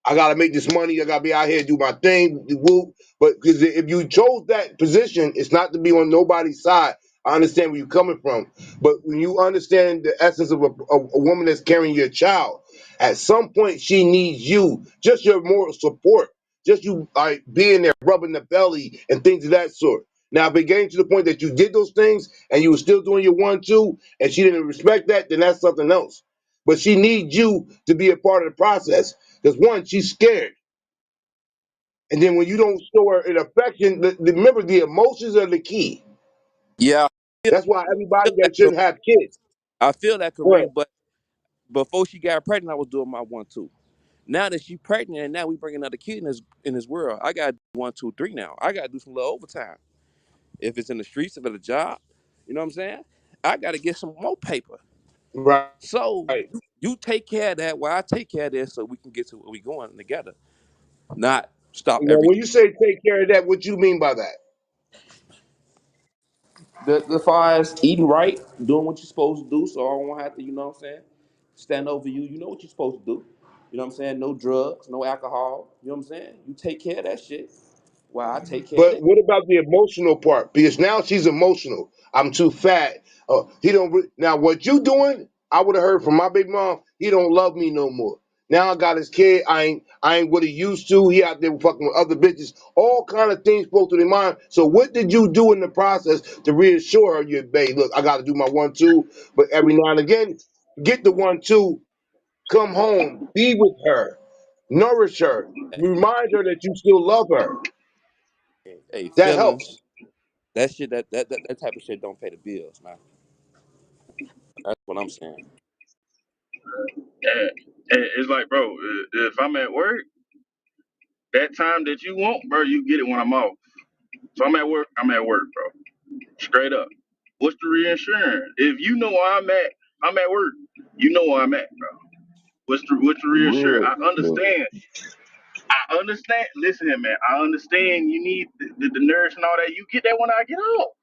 I gotta make this money. I gotta be out here and do my thing. Woo. But because if you chose that position, it's not to be on nobody's side. I understand where you're coming from, but when you understand the essence of a woman that's carrying your child, at some point she needs you, just your moral support, just you like being there, rubbing the belly and things of that sort. Now, if it came to the point that you did those things and you were still doing your 1-2, and she didn't respect that, then that's something else. But she needs you to be a part of the process. Because one, she's scared. And then when you don't show her an affection, remember the emotions are the key. yeah, That's why I everybody feel that, that shouldn't have kids. I feel that But Kareem, but before she got pregnant, I was doing my 1-2. Now that she pregnant and now we bring another kid in this world, I got 1, 2, 3 now. I gotta do some little overtime. If it's in the streets, if it's a job, you know what I'm saying? I gotta get some more paper. right. So you take care of that while I take care of this so we can get to where we going together. Not stop Now, when everything. you say take care of that, what you mean by that? The far as eating right, doing what you're supposed to do, so I won't have to, you know what I'm saying, stand over you. You know what you're supposed to do. You know what I'm saying? No drugs, no alcohol. You know what I'm saying? You take care of that shit while I take care of But this. what about the emotional part? Because now she's emotional. I'm too fat. He don't. Now what you doing? I would have heard from my big mom. He don't love me no more. Now I got his kid. I ain't what he used to. He out there fucking with other bitches. All kind of things flow through their mind. So what did you do in the process to reassure her, you babe? Look, I got to do my 1-2, but every now and again, get the 1-2. Come home, be with her, nourish her, remind her that you still love her. Hey, That helps. feelings, that shit, that type of shit don't pay the bills, man. That's what I'm saying. And it's like, bro, if I'm at work, that time that you want, bro, you get it when I'm off. So I'm at work, bro. Straight up. What's the reassurance? If you know where I'm at work. You know where I'm at, bro. What's the reassurance? Real. Look, I understand. Listen here, man. I understand you need the nurse and all that. You get that when I get off.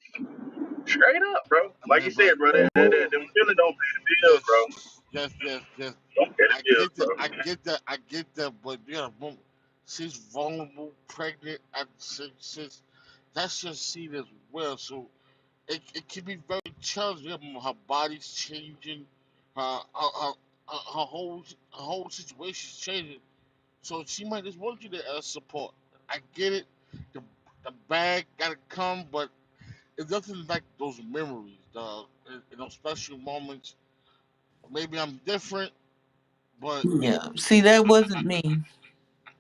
Straight up, bro. I Like you mean, said, but bro, them feelings don't pay the bills, bro. yes. Don't pay the I bills, get that. bro. I get that. But you know, she's vulnerable, pregnant, and since that's just seen as well. So it can be very challenging. Her body's changing, her whole situation's changing. So she might just want you to support. I get it. The the bag gotta come, but it doesn't like those memories, dog. In those special moments, maybe I'm different, but Yeah. See, that wasn't me.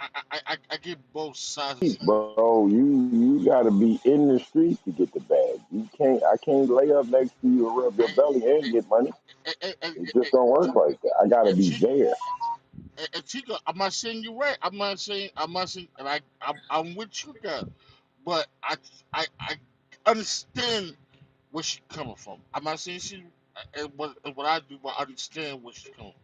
I get both sides of the spectrum. Bro, you gotta be in the streets to get the bag. I can't lay up next to you and rub your And, belly and get money. It just don't work like that. I gotta and be Chico, there. and Chico, I'm not saying you're right. I'm not saying, and I'm with you guys, but I understand where she's coming from. I'm not saying she, and what I do, but I understand where she's coming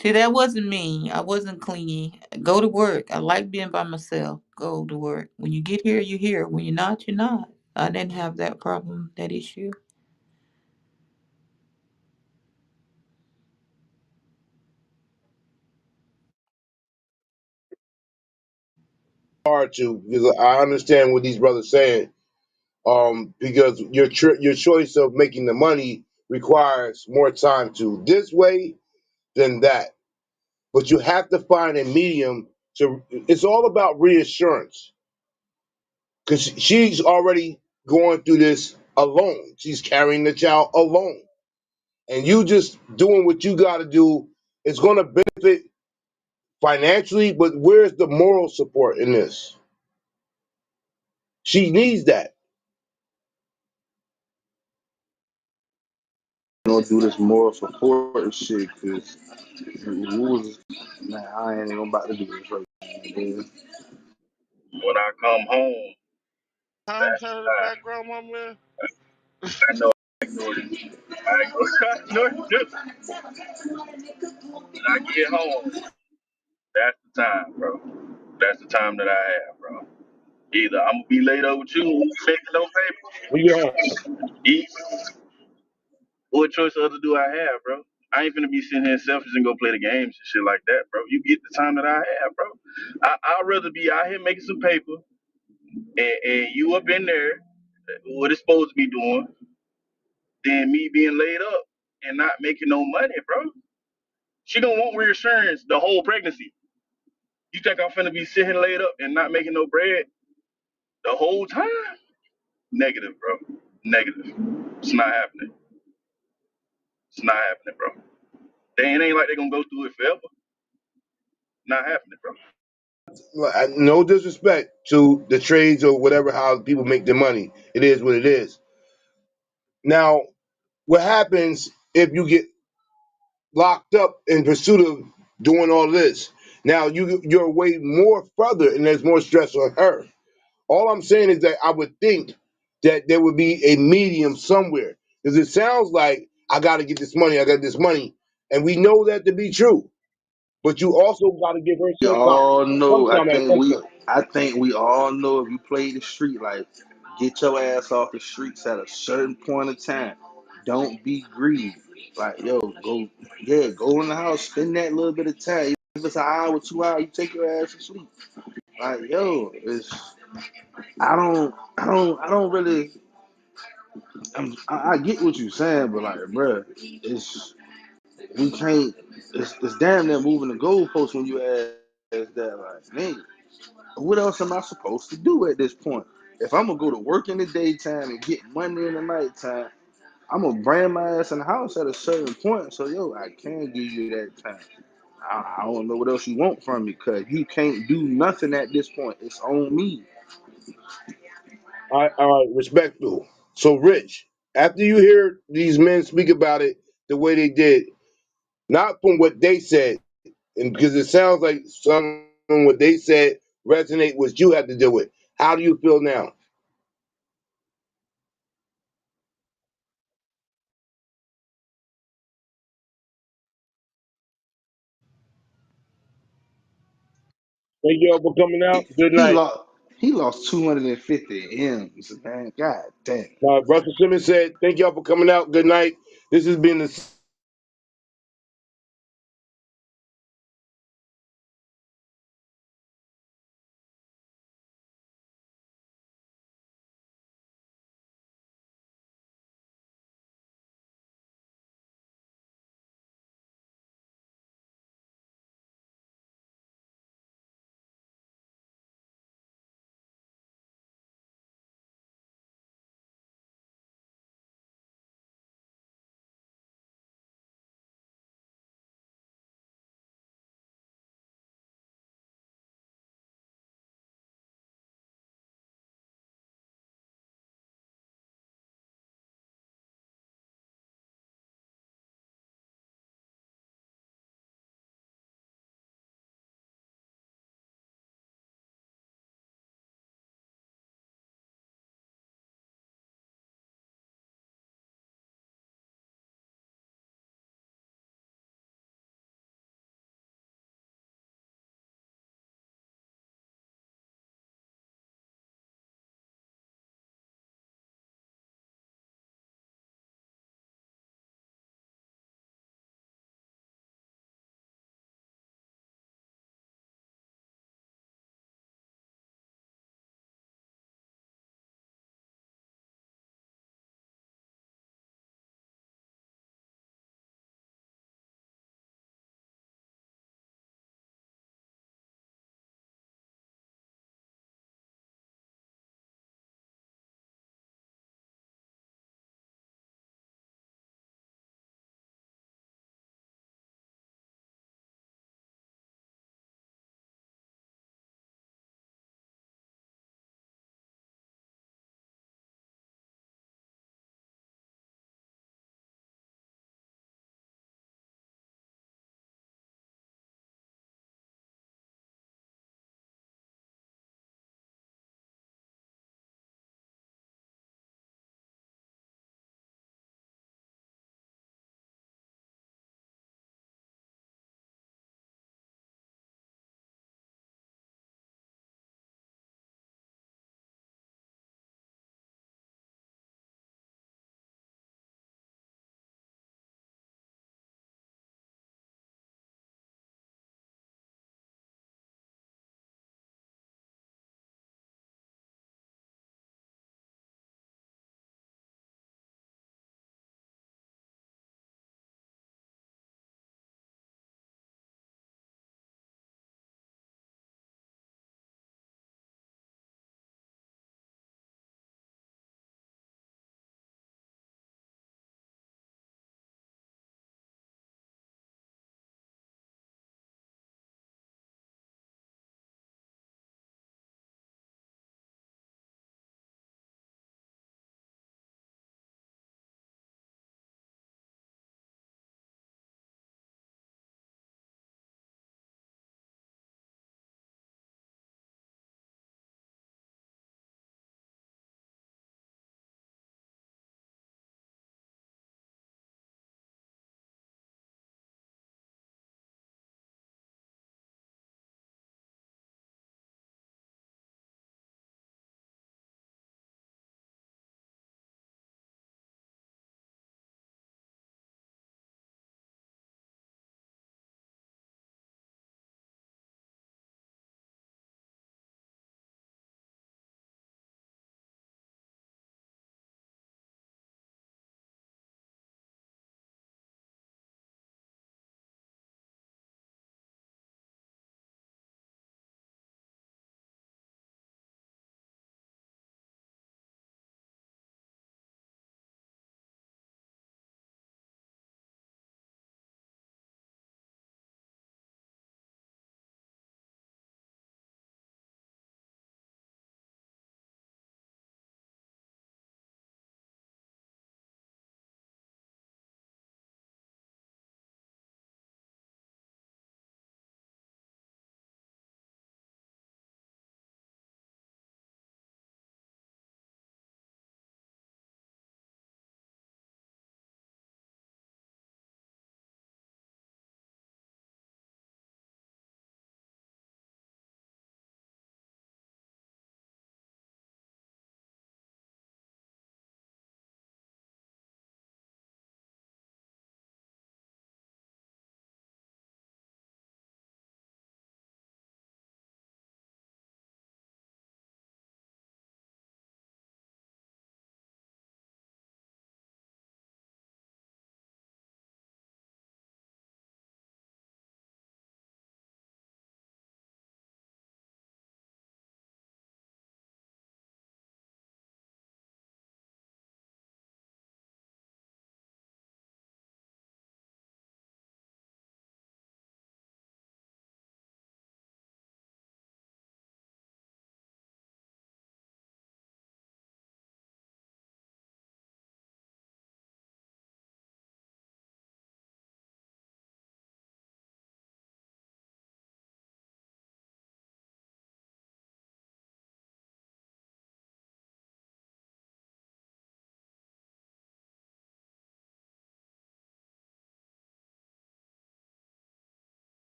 See, that wasn't me. I wasn't clingy. Go to work. I like being by myself. Go to work. When you get here, you're here. When you're not, you're not. I didn't have that problem, that issue. Hard to, because I understand what these brothers saying. Because your choice of making the money requires more time to this way than that. But you have to find a medium to. It's all about reassurance because she's already going through this alone. She's carrying the child alone, and you just doing what you got to do. It's going to benefit financially, but where's the moral support in this? She needs that. Don't do this moral support and shit, cause who was man, I ain't even about to do this right now, man. When I come home, from. that's Time the out of the time. background, my man. I know I ignored it. I ignored it. When I get home, that's the time, bro. That's the time that I have, bro. Either I'm gonna be laid up with you, making no paper. When you home, Eat. What choice other do I have, bro? I ain't finna be sitting here selfish and go play the games and shit like that, bro. You get the time that I have, bro. I'd rather be out here making some paper and you up in there, what it's supposed to be doing, than me being laid up and not making no money, bro. She don't want reassurance the whole pregnancy. You think I'm finna be sitting laid up and not making no bread the whole time? Negative, bro. Negative. It's not happening. It's not happening, bro. It ain't like they gonna go through it forever. Not happening, bro. no disrespect to the trades or whatever, how people make their money. It is what it is. Now, what happens if you get locked up in pursuit of doing all this? Now you're way more further, and there's more stress on her. All I'm saying is that I would think that there would be a medium somewhere, because it sounds like I got to get this money. I got this money, and we know that to be true. But you also got to give her We all know. some time at some point. I think we all know if you play the street life, get your ass off the streets at a certain point of time. Don't be greedy. Like yo, go in the house, spend that little bit of time. If it's an hour, 2 hours, you take your ass to sleep. Like yo, I don't really. I get what you're saying, but like, bruh, it's we can't. It's damn near moving the goalposts when you ask that. Like, man, what else am I supposed to do at this point? If I'm gonna go to work in the daytime and get money in the nighttime, I'm gonna brand my ass in the house at a certain point. So yo, I can give you that time. I don't know what else you want from me, cause you can't do nothing at this point. It's on me. All right, respectful. So, Rich, after you hear these men speak about it the way they did, not from what they said, and because it sounds like some of what they said resonate with what you had to deal with. How do you feel now? Thank you all for coming out. Good He night. lost. He lost 250 M's, man. God damn. Russell Simmons said, "Thank y'all for coming out. Good night. This has been the